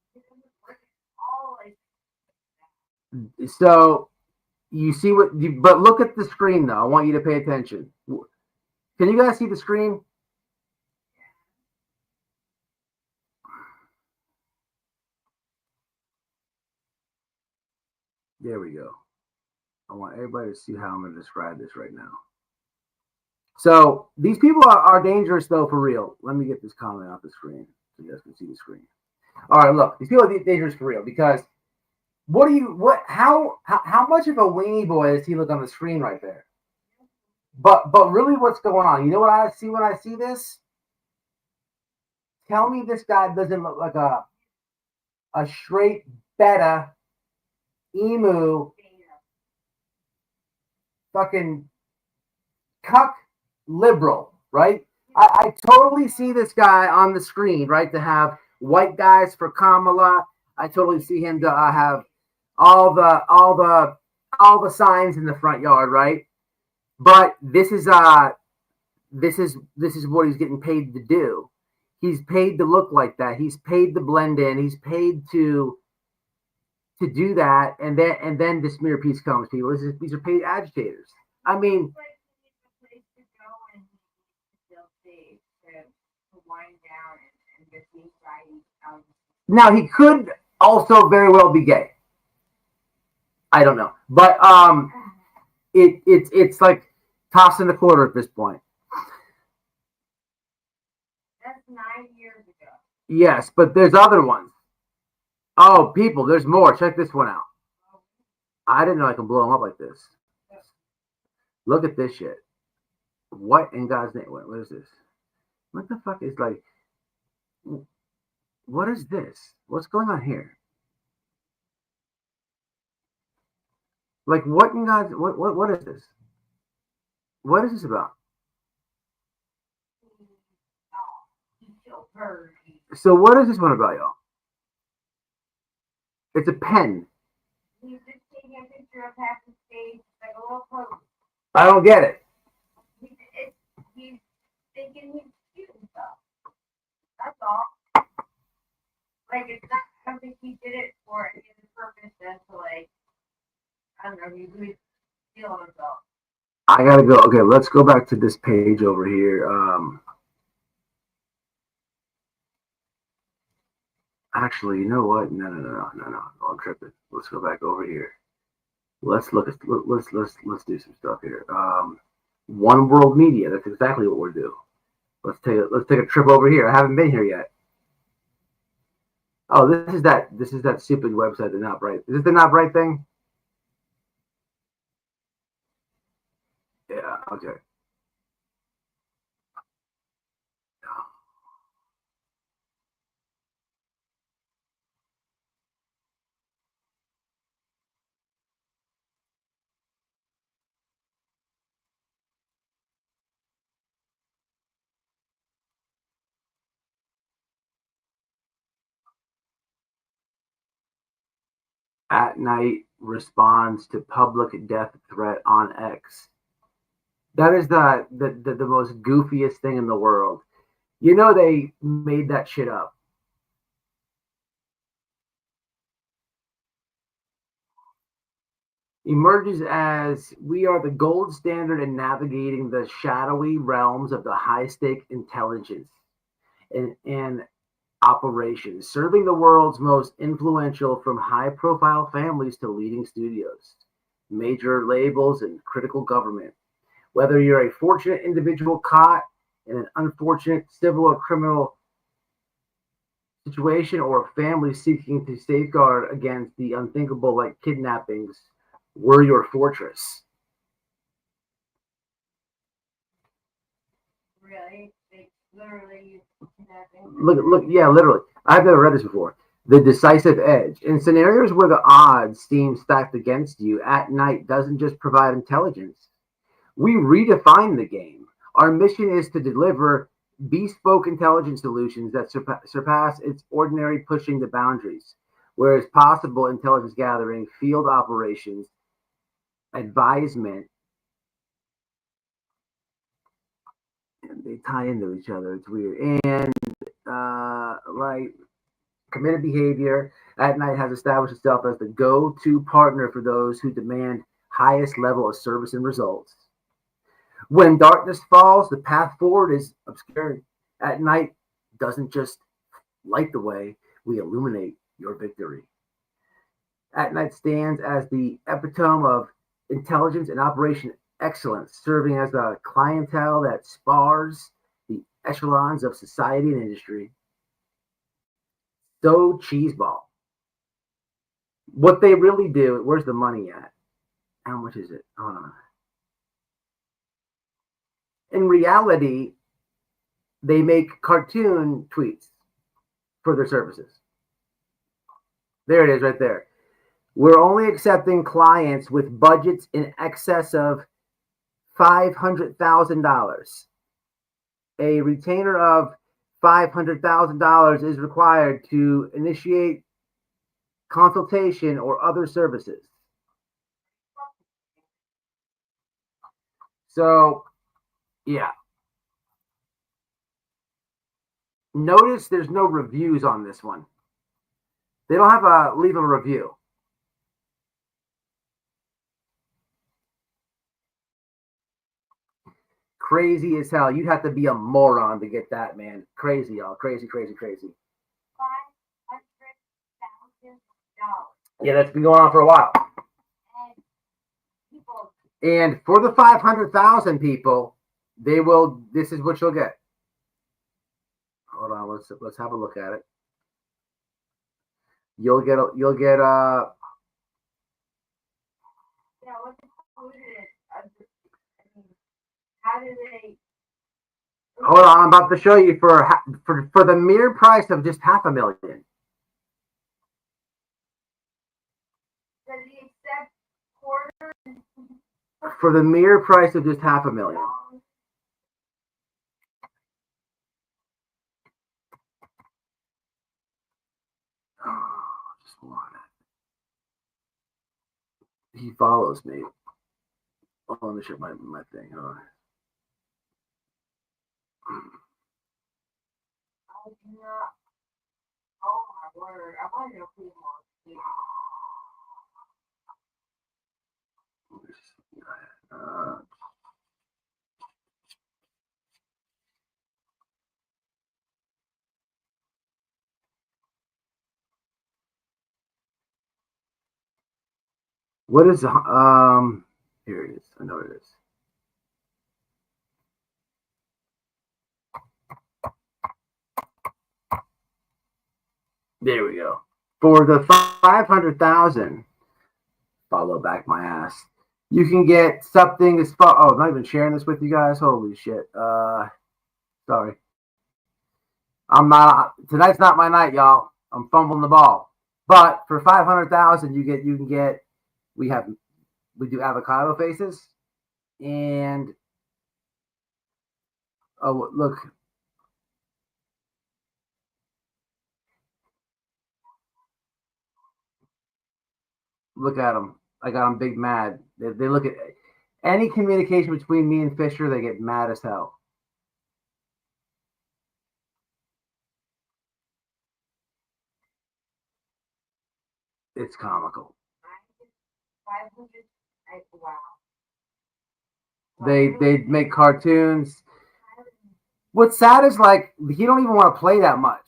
So you see but look at the screen though. I want you to pay attention. Can you guys see the screen? There we go. I want everybody to see how I'm going to describe this right now. So these people are dangerous though, for real. Let me get this comment off the screen so you guys can see the screen. All right, look, these people are dangerous for real because how much of a weenie boy does he look on the screen right there? But really, what's going on? You know what I see when I see this? Tell me this guy doesn't look like a straight beta emu fucking cuck liberal, right? I totally see this guy on the screen, right? To have white guys for Kamala. I totally see him to have all the signs in the front yard, right? But this is what he's getting paid to do. He's paid to look like that. He's paid to blend in. He's paid to do that, and then the smear piece comes. People, these are paid agitators. I mean, now he could also very well be gay. I don't know, but it's like tossing the quarter at this point. That's 9 years ago. Yes, but there's other ones. Oh, people, there's more. Check this one out. I didn't know I could blow them up like this. Look at this shit. What in God's name? What is this? What the fuck is like? What is this? What's going on here? Like, what in God's what is this? What is this about? So what is this one about, y'all? It's a pen. He's just taking a picture of half the stage, like a little pose. I don't get it. He's thinking he's cute and stuff. That's all. Like, it's not, I don't think he did it for any other purpose than to, like, I don't know, he's feeling himself. I gotta go. Okay, let's go back to this page over here. Actually, you know what? No. I'm tripping. Let's go back over here. Let's do some stuff here. One World Media. That's exactly what we're doing. Let's take a trip over here. I haven't been here yet. Oh, this is that stupid website, the Not Right. Is it the Not Right thing? Yeah. Okay. At Night responds to public death threat on X. That is the most goofiest thing in the world. You know they made that shit up. emerges as we are the gold standard in navigating the shadowy realms of the high-stake intelligence and operations, serving the world's most influential, from high-profile families to leading studios, major labels, and critical government. Whether you're a fortunate individual caught in an unfortunate civil or criminal situation, or a family seeking to safeguard against the unthinkable like kidnappings, we're your fortress. Really? They literally use kidnapping. Look, yeah, literally. I've never read this before. The decisive edge. In scenarios where the odds seem stacked against you, At Night doesn't just provide intelligence. We redefine the game. Our mission is to deliver bespoke intelligence solutions that surpass its ordinary, pushing the boundaries. Whereas possible intelligence gathering, field operations, advisement, and they tie into each other. It's weird. And like committed behavior, At Night has established itself as the go-to partner for those who demand highest level of service and results. When darkness falls, the path forward is obscured. At Night doesn't just light the way, we illuminate your victory. At Night stands as the epitome of intelligence and operation excellence, serving as a clientele that spars the echelons of society and industry. So cheeseball. What they really do, where's the money at? How much is it? Hold on. In reality, they make cartoon tweets for their services. There it is right there. We're only accepting clients with budgets in excess of $500,000. A retainer of $500,000 is required to initiate consultation or other services. So, yeah. Notice there's no reviews on this one. They don't have a leave a review. Crazy as hell. You'd have to be a moron to get that, man. Crazy, y'all. Crazy, crazy, crazy. $500,000. Yeah, that's been going on for a while. And for the 500,000 people, they will. This is what you'll get. Hold on, let's have a look at it. You'll get Yeah, what's included? How do they? Hold on, I'm about to show you for the mere price of just $500,000. Does he accept quarters? For the mere price of just $500,000. Just hold on. He follows me. Oh, let me show my thing. Hold on. Oh my word! I wonder if we want. What is here it is. I know it is. There we go. For the 500,000, follow back my ass. You can get something as far. Oh, I'm not even sharing this with you guys. Holy shit. Sorry. I'm not. Tonight's not my night, y'all. I'm fumbling the ball. But for 500,000, you can get. We do avocado faces, and oh look. Look at them. I got them big mad. They look at any communication between me and Fisher, they get mad as hell. It's comical. Wow. They make cartoons. What's sad is like he don't even want to play that much.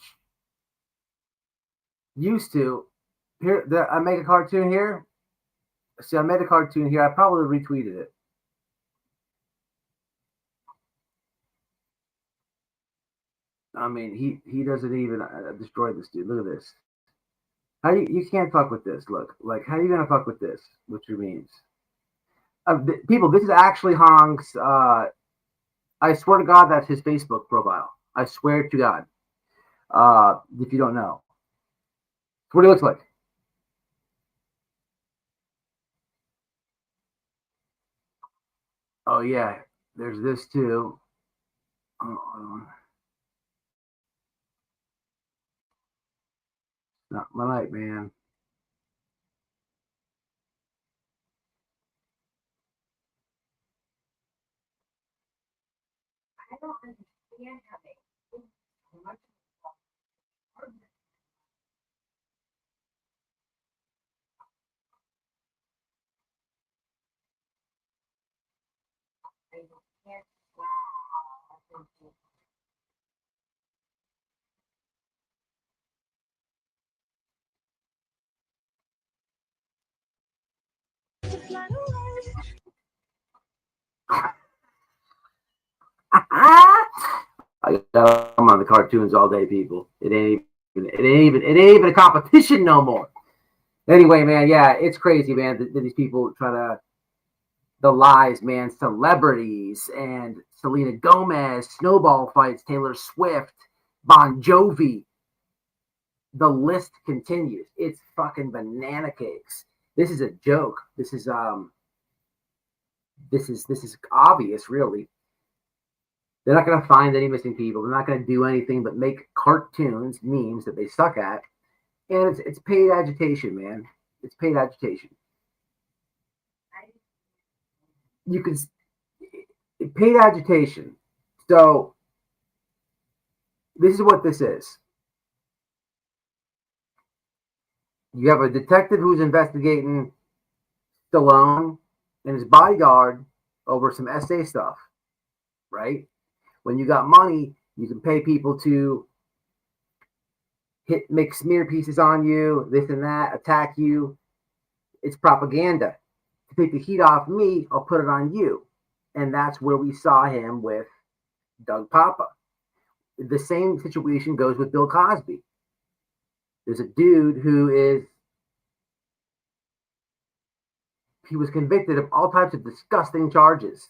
Used to. Here, I make a cartoon here. See, I made a cartoon here. I probably retweeted it. I mean, he doesn't even destroy this dude. Look at this. How you can't fuck with this? Look, like how you gonna fuck with this? With your memes? People, this is actually Hong's. I swear to God, that's his Facebook profile. I swear to God. If you don't know, that's what he looks like. Oh yeah, there's this too. Not my night, man. I don't understand how they think so much of the I can't. Wow. I'm on the cartoons all day, people. It ain't even a competition no more. Anyway, man, yeah, it's crazy, man. That these people try to the lies, man. Celebrities and Selena Gomez, snowball fights, Taylor Swift, Bon Jovi. The list continues. It's fucking banana cakes. This is a joke. This is obvious, really. They're not going to find any missing people. They're not going to do anything but make cartoons, memes that they suck at. And it's paid agitation, man. It's paid agitation. You can paid agitation. So this is what this is. You have a detective who's investigating Stallone and his bodyguard over some essay stuff, right? When you got money, you can pay people to make smear pieces on you, this and that, attack you. It's propaganda. To take the heat off me, I'll put it on you. And that's where we saw him with Doug Papa. The same situation goes with Bill Cosby. There's a dude he was convicted of all types of disgusting charges.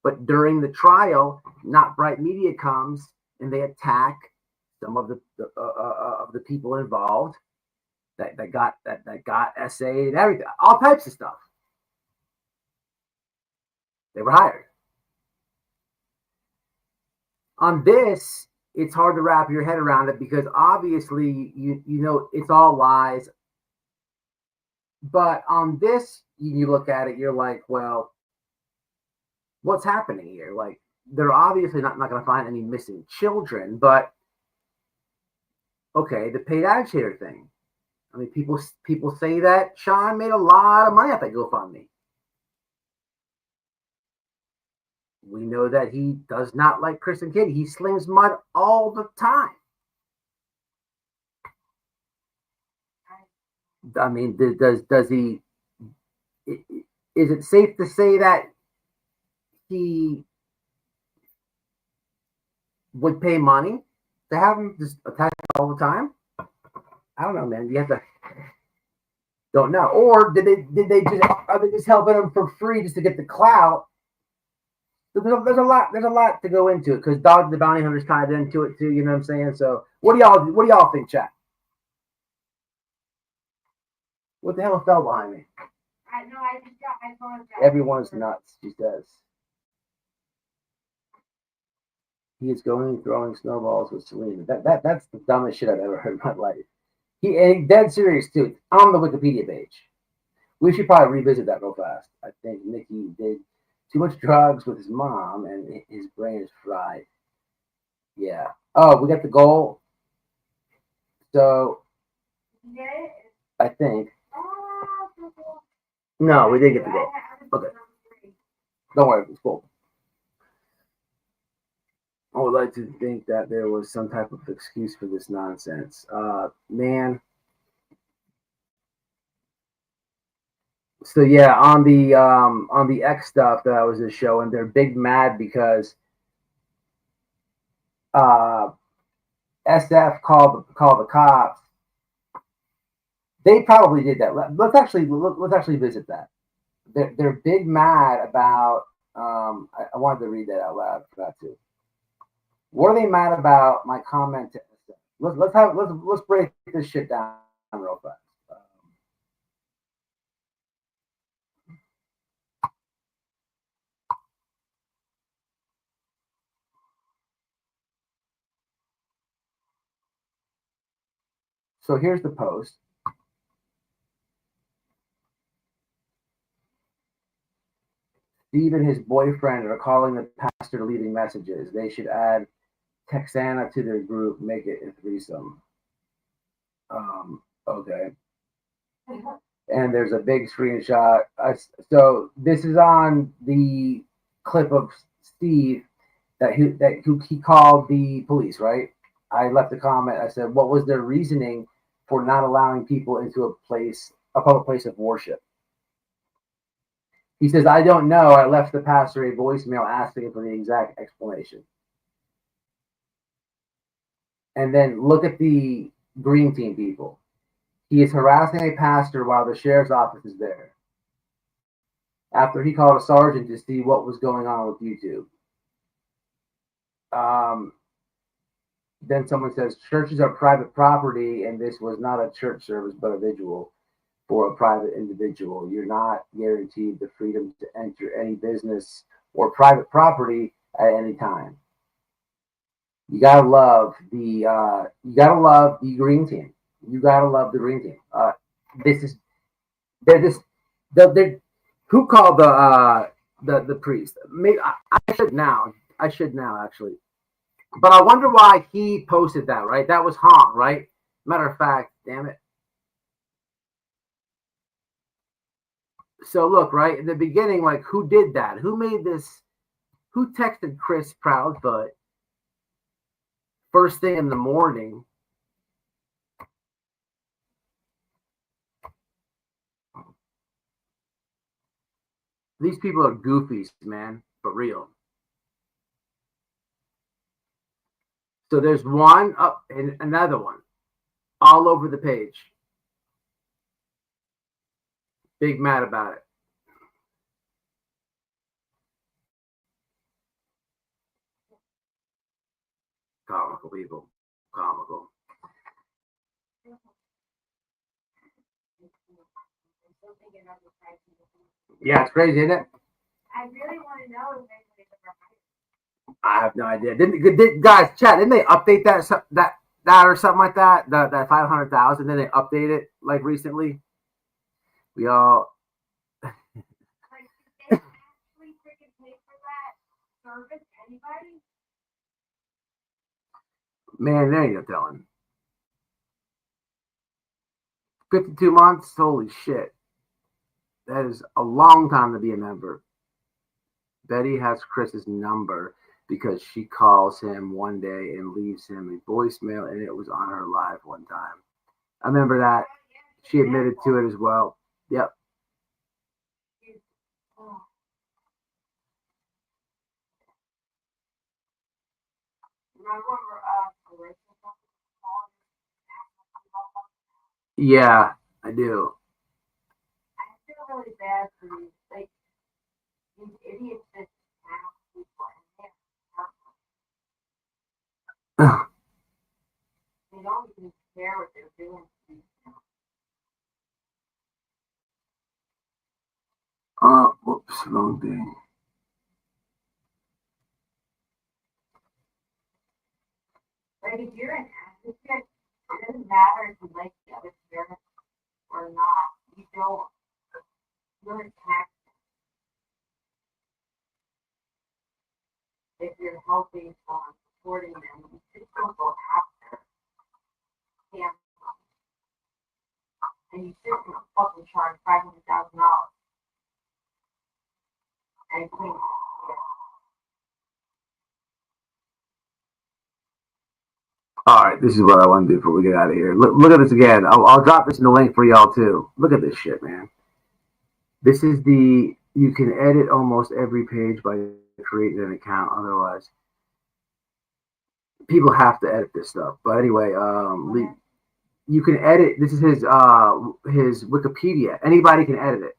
But during the trial, Not Bright Media comes and they attack some of the people involved that got essayed and everything, all types of stuff. They were hired. On this, it's hard to wrap your head around it because obviously you know it's all lies. But on this, you look at it, you're like, well, what's happening here? Like, they're obviously not going to find any missing children, but okay, the paid agitator thing. I mean, people say that Sean made a lot of money off that GoFundMe. We know that he does not like Chris and Katie. He slings mud all the time. I mean, does he? Is it safe to say that he would pay money to have him just attack all the time? I don't know, man. You have to don't know. Or are they just helping him for free just to get the clout? There's a lot to go into it because Dog the Bounty Hunter's tied into it too. You know what I'm saying? So what do y'all think, chat? What the hell fell behind me? I just got my phone. Everyone's nuts, she says. He is throwing snowballs with Selena. That's the dumbest shit I've ever heard in my life. He's dead serious too. On the Wikipedia page. We should probably revisit that real fast. I think Nikki did too much drugs with his mom and his brain is fried. Yeah. Oh, we got the goal. So I think No, we didn't get the goal. Okay. Don't worry, it's cool. I would like to think that there was some type of excuse for this nonsense. Man. So yeah, on the X stuff that I was just showing, they're big mad because SF called the cops. They probably did that. Let's actually visit that. They're big mad about. I wanted to read that out loud. Forgot to. What are they mad about? My comment to SF. Let's break this shit down real fast. So here's the post. Steve and his boyfriend are calling the pastor leaving messages. They should add Texana to their group, make it a threesome. Okay. And there's a big screenshot. So this is on the clip of Steve that he called the police, right? I left a comment. I said, what was their reasoning for not allowing people into a public place of worship? He says, I don't know. I left the pastor a voicemail asking for the exact explanation. And then look at the green team people. He is harassing a pastor while the sheriff's office is there. After he called a sergeant to see what was going on with YouTube. Then someone says, churches are private property, and this was not a church service, but a vigil for a private individual. You're not guaranteed the freedom to enter any business or private property at any time. You gotta love the green team. You gotta love the green team. Who called the priest? Maybe I should now actually. But I wonder why he posted that, right? That was Hong, right? Matter of fact, damn it. So look, right, in the beginning, like, who did that? Who made this? Who texted Chris Proudfoot first thing in the morning? These people are goofies, man, for real. So there's one up and another one all over the page. Big mad about it. Comical people. Comical. Yeah, it's crazy, isn't it? I really want to know if anybody's ever hired. I have no idea. Guys, chat, didn't they update that or something like that? That 500,000, then they update it like recently. We all Like, did they actually freaking pay for that service? Anybody? man, there ain't no telling. 52 months, holy shit. That is a long time to be a member. Betty has Chris's number because she calls him one day and leaves him a voicemail, and it was on her live one time. I remember that. She admitted to it as well. Yep. Yeah, I do. I feel really bad for these, like, these idiots that have people in there. They don't even care what they're doing. Whoops, wrong thing. Like, if you're an advocate, it doesn't matter if you like the other parents or not. You don't. You're a tax. If you're helping someone, supporting them, you should still go after them. And you shouldn't fucking charge $500,000. All right, this is what I want to do before we get out of here. Look at this again. I'll drop this in the link for y'all too. Look at this shit, man. This is you can edit almost every page by creating an account. Otherwise, people have to edit this stuff. But anyway, you can edit. This is his Wikipedia. Anybody can edit it.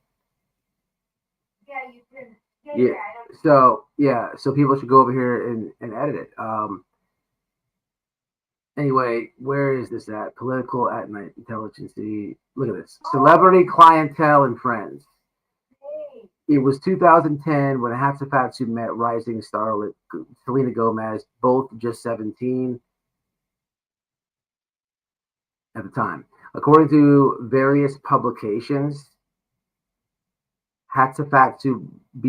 Yeah, you can. Yeah. So people should go over here and edit it. Anyway, where is this at? Political at night intelligence. Look at this. Celebrity, clientele, and friends. It was 2010 when Hatshepsut met rising starlet Selena Gomez, both just 17 at the time. According to various publications, Hatshepsut let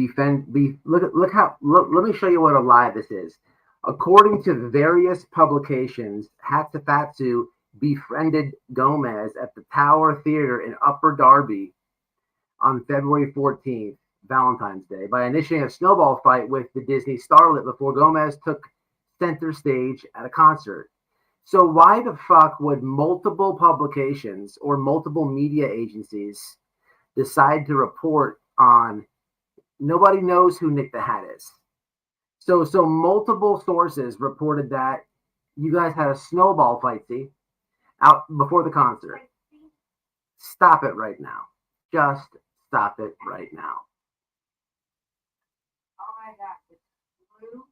me show you what a lie this is. According to various publications, Hatshepsut befriended Gomez at the Tower Theater in Upper Darby on February 14th, Valentine's Day, by initiating a snowball fight with the Disney starlet before Gomez took center stage at a concert. So why the fuck would multiple publications or multiple media agencies decide to report on nobody knows who Nick the Hat is? So multiple sources reported that you guys had a snowball fight, see, out before the concert. Stop it right now. Just stop it right now. Oh my God, the slew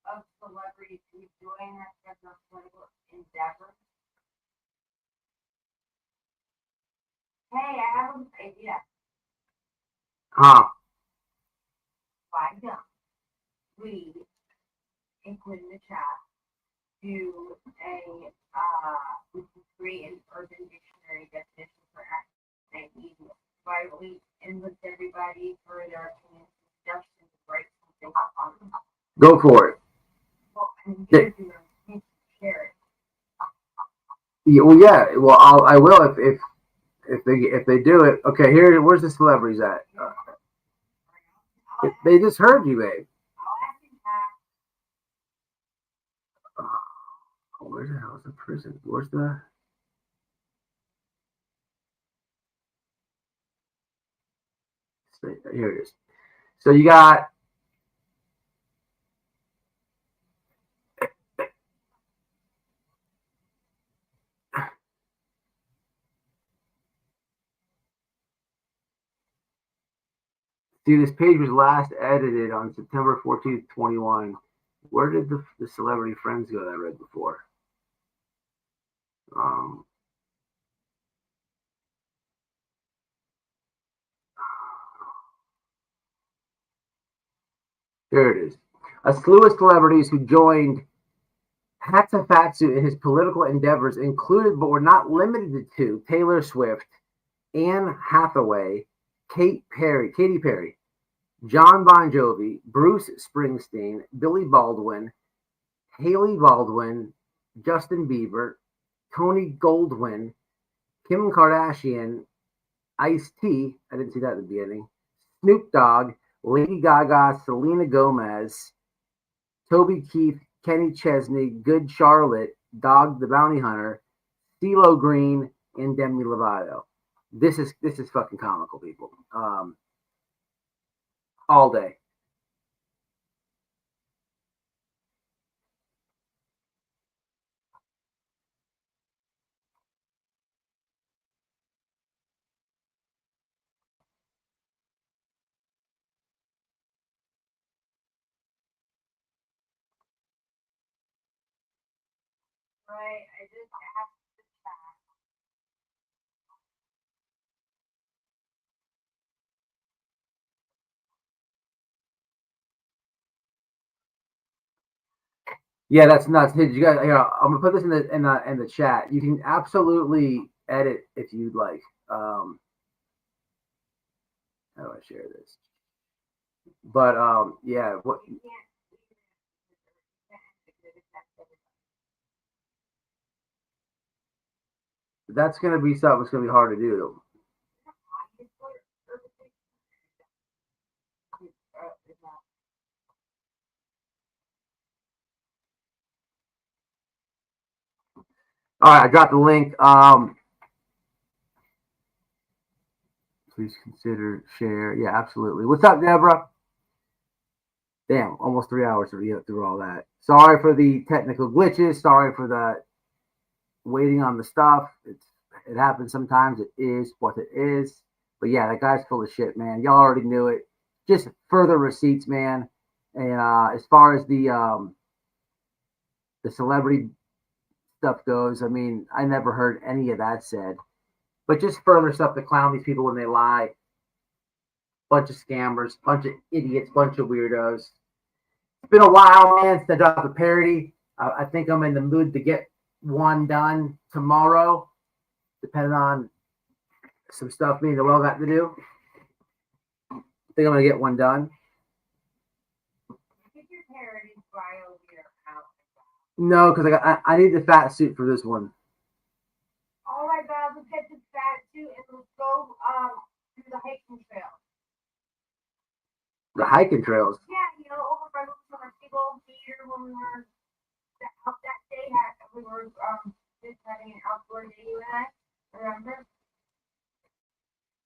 of celebrities who join that political endeavor. Hey, I have an idea. Why don't we include in the chat, do we can create an urban dictionary definition for accident media. Why don't we enlist everybody for their opinions and suggestions to write something up on them? Go for it. Well, and share it. Yeah. Well, I will if they do it. Okay, where's the celebrities at? They just heard you, babe. Where the hell is the prison? Where's the? Here it is. So you got. See, this page was last edited on September 14th, 21. Where did the celebrity friends go that I read before? Here it is. A slew of celebrities who joined Hatshepsut in his political endeavors included, but were not limited to, Taylor Swift, Anne Hathaway, Katy Perry, John Bon Jovi, Bruce Springsteen, Billy Baldwin, Haley Baldwin, Justin Bieber, Tony Goldwyn, Kim Kardashian, Ice-T, I didn't see that at the beginning, Snoop Dogg, Lady Gaga, Selena Gomez, Toby Keith, Kenny Chesney, Good Charlotte, Dog the Bounty Hunter, CeeLo Green, and Demi Lovato. This is fucking comical, people. All day. Right, I just asked the chat. Yeah, that's nuts. Hey, you guys, I'm gonna put this in the chat. You can absolutely edit if you'd like. How do I share this? But yeah, what? That's gonna be something that's gonna be hard to do. All right, I dropped the link. Please consider share. Yeah, absolutely. What's up, Deborah? Damn, almost 3 hours to get through all that. Sorry for the technical glitches. Sorry for the waiting on the stuff. It happens sometimes. It is what it is. But yeah, that guy's full of shit, man. Y'all already knew it. Just further receipts, man. And as far as the celebrity stuff goes, I mean, I never heard any of that said. But just further stuff to clown these people when they lie. Bunch of scammers, bunch of idiots, bunch of weirdos. It's been a while, man, since I dropped a parody. I think I'm in the mood to get one done tomorrow, depending on some stuff me and Noel got to do. I think I'm going to get one done. Get your parody bio here out. No, because I need the fat suit for this one. Oh my God, let's get this fat suit and let's go do the hiking trail. The hiking trails. Yeah, you know, over by the people theater when we were out that day, we were just having an outdoor day, you and I, remember?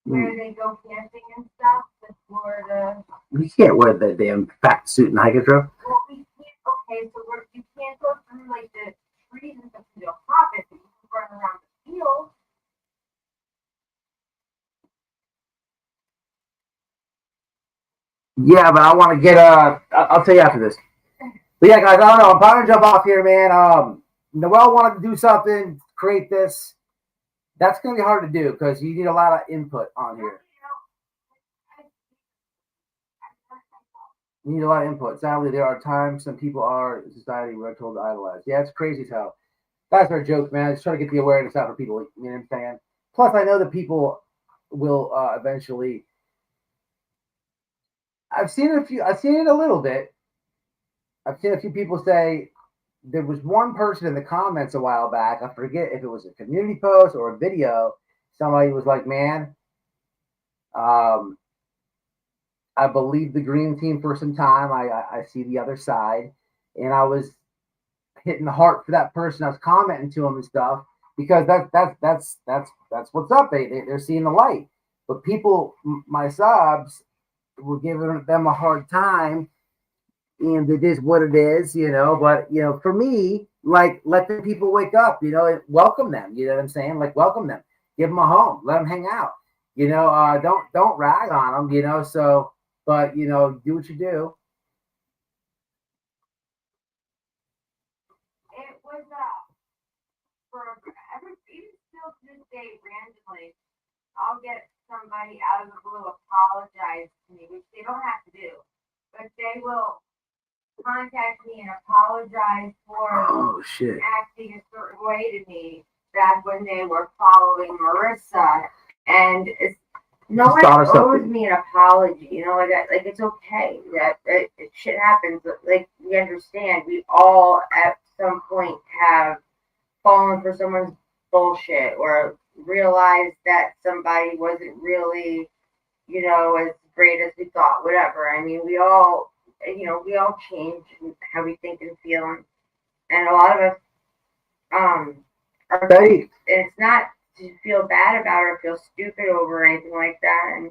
Where they go camping and stuff, the Florida. You can't wear the damn fat suit and hiking trail. Well, we can't, okay, so you can't go through like the trees and stuff to do a pop it, but you can run around the field. Yeah, but I want to get I'll tell you after this. But yeah, guys, I don't know. I'm about to jump off here, man. Noel wanted to do something, create this. That's going to be hard to do because you need a lot of input on here. You need a lot of input. Sadly, there are times some people are in society we're told to idolize. Yeah, it's crazy as hell. That's our joke, man. Just trying to get the awareness out for people. You know what I'm saying? Plus, I know that people will eventually. I've seen it a little bit. I've seen a few people say there was one person in the comments a while back. I forget if it was a community post or a video. Somebody was like, man, I believe the green team for some time. I see the other side. And I was hitting the heart for that person. I was commenting to him and stuff because that's what's up. They're seeing the light. But people, my subs, were giving them a hard time. And it is what it is, you know. But, you know, for me, like, let the people wake up, you know, and welcome them. You know what I'm saying? Like, welcome them. Give them a home. Let them hang out. You know, don't rag on them, you know. So, but, you know, do what you do. It was even still to this day, randomly, I'll get somebody out of the blue apologize to me, which they don't have to do, but they will contact me and apologize for acting a certain way to me back when they were following Marissa, and no one owes me an apology, you know, like it's okay that shit happens, like we understand we all at some point have fallen for someone's bullshit or realized that somebody wasn't really, you know, as great as we thought, whatever. I mean, we all change how we think and feel, and a lot of us are and it's not to feel bad about it or feel stupid over or anything like that. And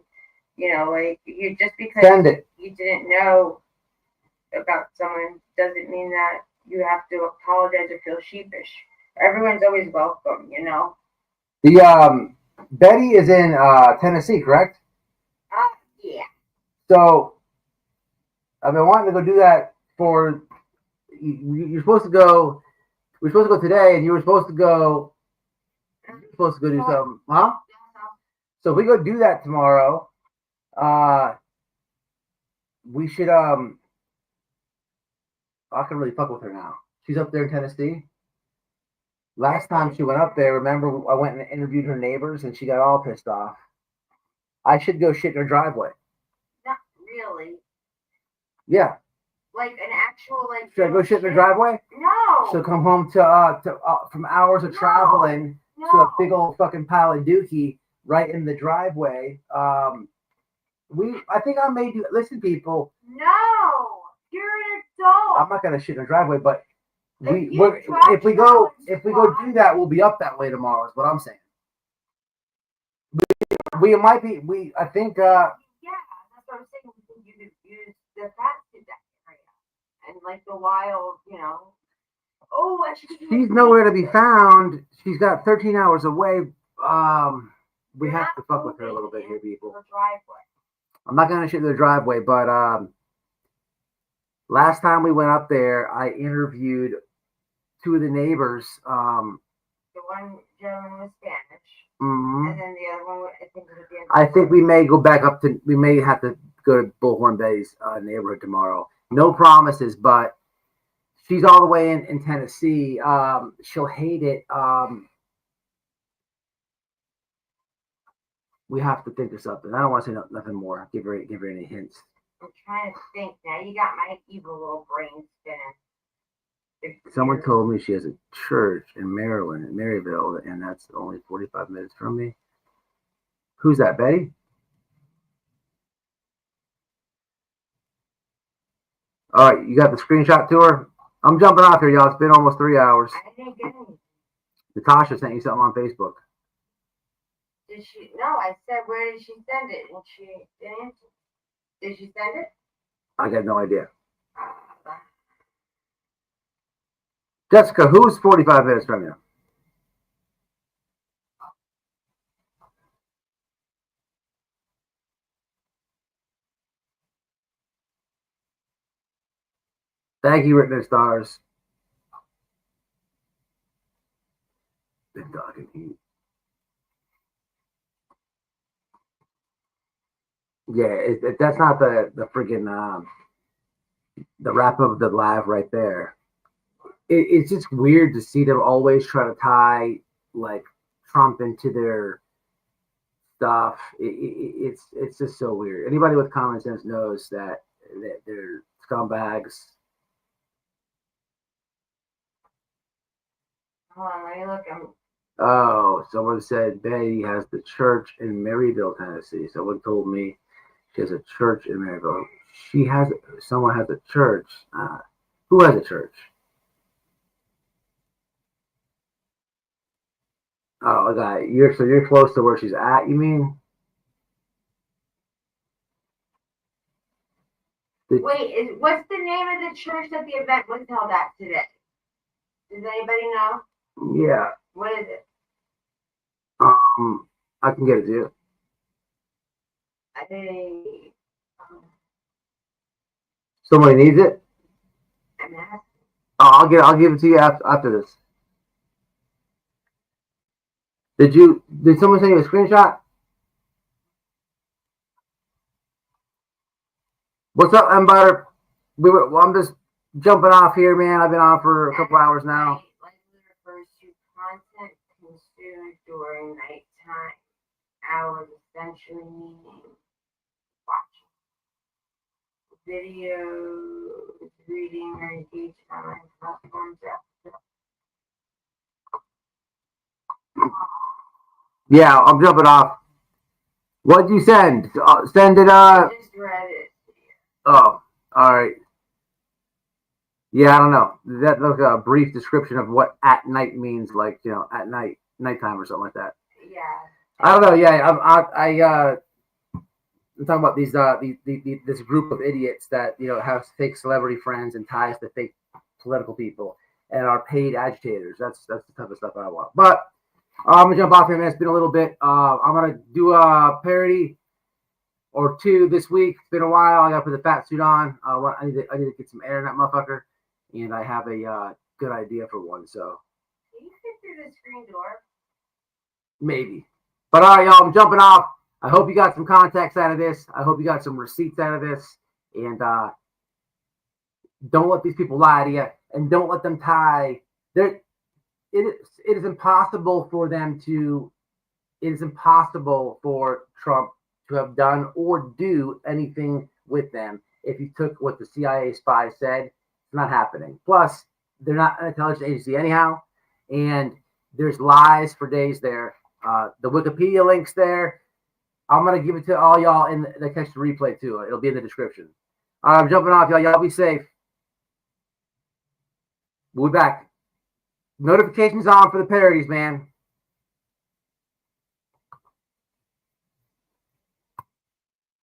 you know, like you just because you didn't know about someone doesn't mean that you have to apologize or feel sheepish. Everyone's always welcome, you know. The Betty is in Tennessee, correct? Yeah. So I've been wanting to go do that for. You're supposed to go. We're supposed to go today, and you were supposed to go. You're supposed to go do something, huh? So if we go do that tomorrow, we should. I can really fuck with her now. She's up there in Tennessee. Last time she went up there, remember I went and interviewed her neighbors, and she got all pissed off. I should go shit in her driveway. Not really. Yeah. Like an actual like. Should I go shit in her driveway? No. She'll come home to from hours of traveling to a big old fucking pile of dookie right in the driveway. I think I may do. Listen, people. No, you're an adult. I'm not gonna shit in her driveway, but If we go do that, we'll be up that way tomorrow. Is what I'm saying. We might be. I think. Yeah, that's what I'm saying. We think you could use the fast food that area and like the wild, Oh, she's nowhere to be found. She's got 13 hours away. We have to fuck with her a little bit here, people. I'm not gonna shoot the driveway, but last time we went up there, I interviewed two of the neighbors. The one gentleman was Spanish, and then the other one, I think we may go back up to. We may have to go to Bullhorn Bay's neighborhood tomorrow. No promises, but she's all the way in Tennessee. She'll hate it. We have to think of something. I don't want to say nothing more. Give her any hints. I'm trying to think now. You got my evil little brain spinning. Someone told me she has a church in Maryland, in Maryville, and that's only 45 minutes from me. Who's that, Betty? All right, you got the screenshot to her? I'm jumping off here, y'all. It's been almost 3 hours. I didn't get anything. Natasha sent you something on Facebook. Did she? No, I said, where did she send it? And she didn't. Did she send it? I got no idea. Jessica, who's 45 minutes from you? Thank you, Written in Stars. Been talking to you. Yeah, that's not the friggin' the wrap up of the live right there. It's just weird to see them always try to tie like Trump into their stuff. It's just so weird. Anybody with common sense knows that they're scumbags. Hold on, let me look. Oh, someone said Betty has the church in Maryville, Tennessee. Someone told me she has a church in Maryville. Someone has a church. Who has a church? Oh, okay. You're close to where she's at, you mean? Wait, what's the name of the church that the event was held at today? Does anybody know? Yeah. What is it? I can get it to you. Somebody needs it? I'm asking. Oh, I'll give it to you after this. Did someone send you a screenshot? What's up, M Butter? I'm just jumping off here, man. I've been on for a couple hours now. Likely refers to content consumed during nighttime hours, essentially meaning watching videos, reading, or engaging online platforms. Yeah, I'm jumping off. What'd you send? Send it. I just read it. Oh, all right. Yeah, I don't know. That looks like a brief description of what at night means, like at nighttime or something like that. Yeah. I don't know. Yeah, I'm talking about this group of idiots that have fake celebrity friends and ties to fake political people and are paid agitators. That's the type of stuff I want. But I'm gonna jump off here, man. It's been a little bit. I'm gonna do a parody or two this week. It's been a while. I gotta put the fat suit on. I need to get some air in that motherfucker, and I have a good idea for one. So can you fit through the screen door? Maybe. But all right, y'all. I'm jumping off. I hope you got some context out of this. I hope you got some receipts out of this, and don't let these people lie to you, and don't let them tie. It is impossible for them to. It is impossible for Trump to have done or do anything with them if you took what the CIA spy said. It's not happening. Plus, they're not an intelligence agency anyhow, and there's lies for days there. The Wikipedia link's there. I'm gonna give it to all y'all in the catch the replay too. It'll be in the description. I'm jumping off, y'all. Y'all be safe. We'll be back. Notifications on for the parodies, man.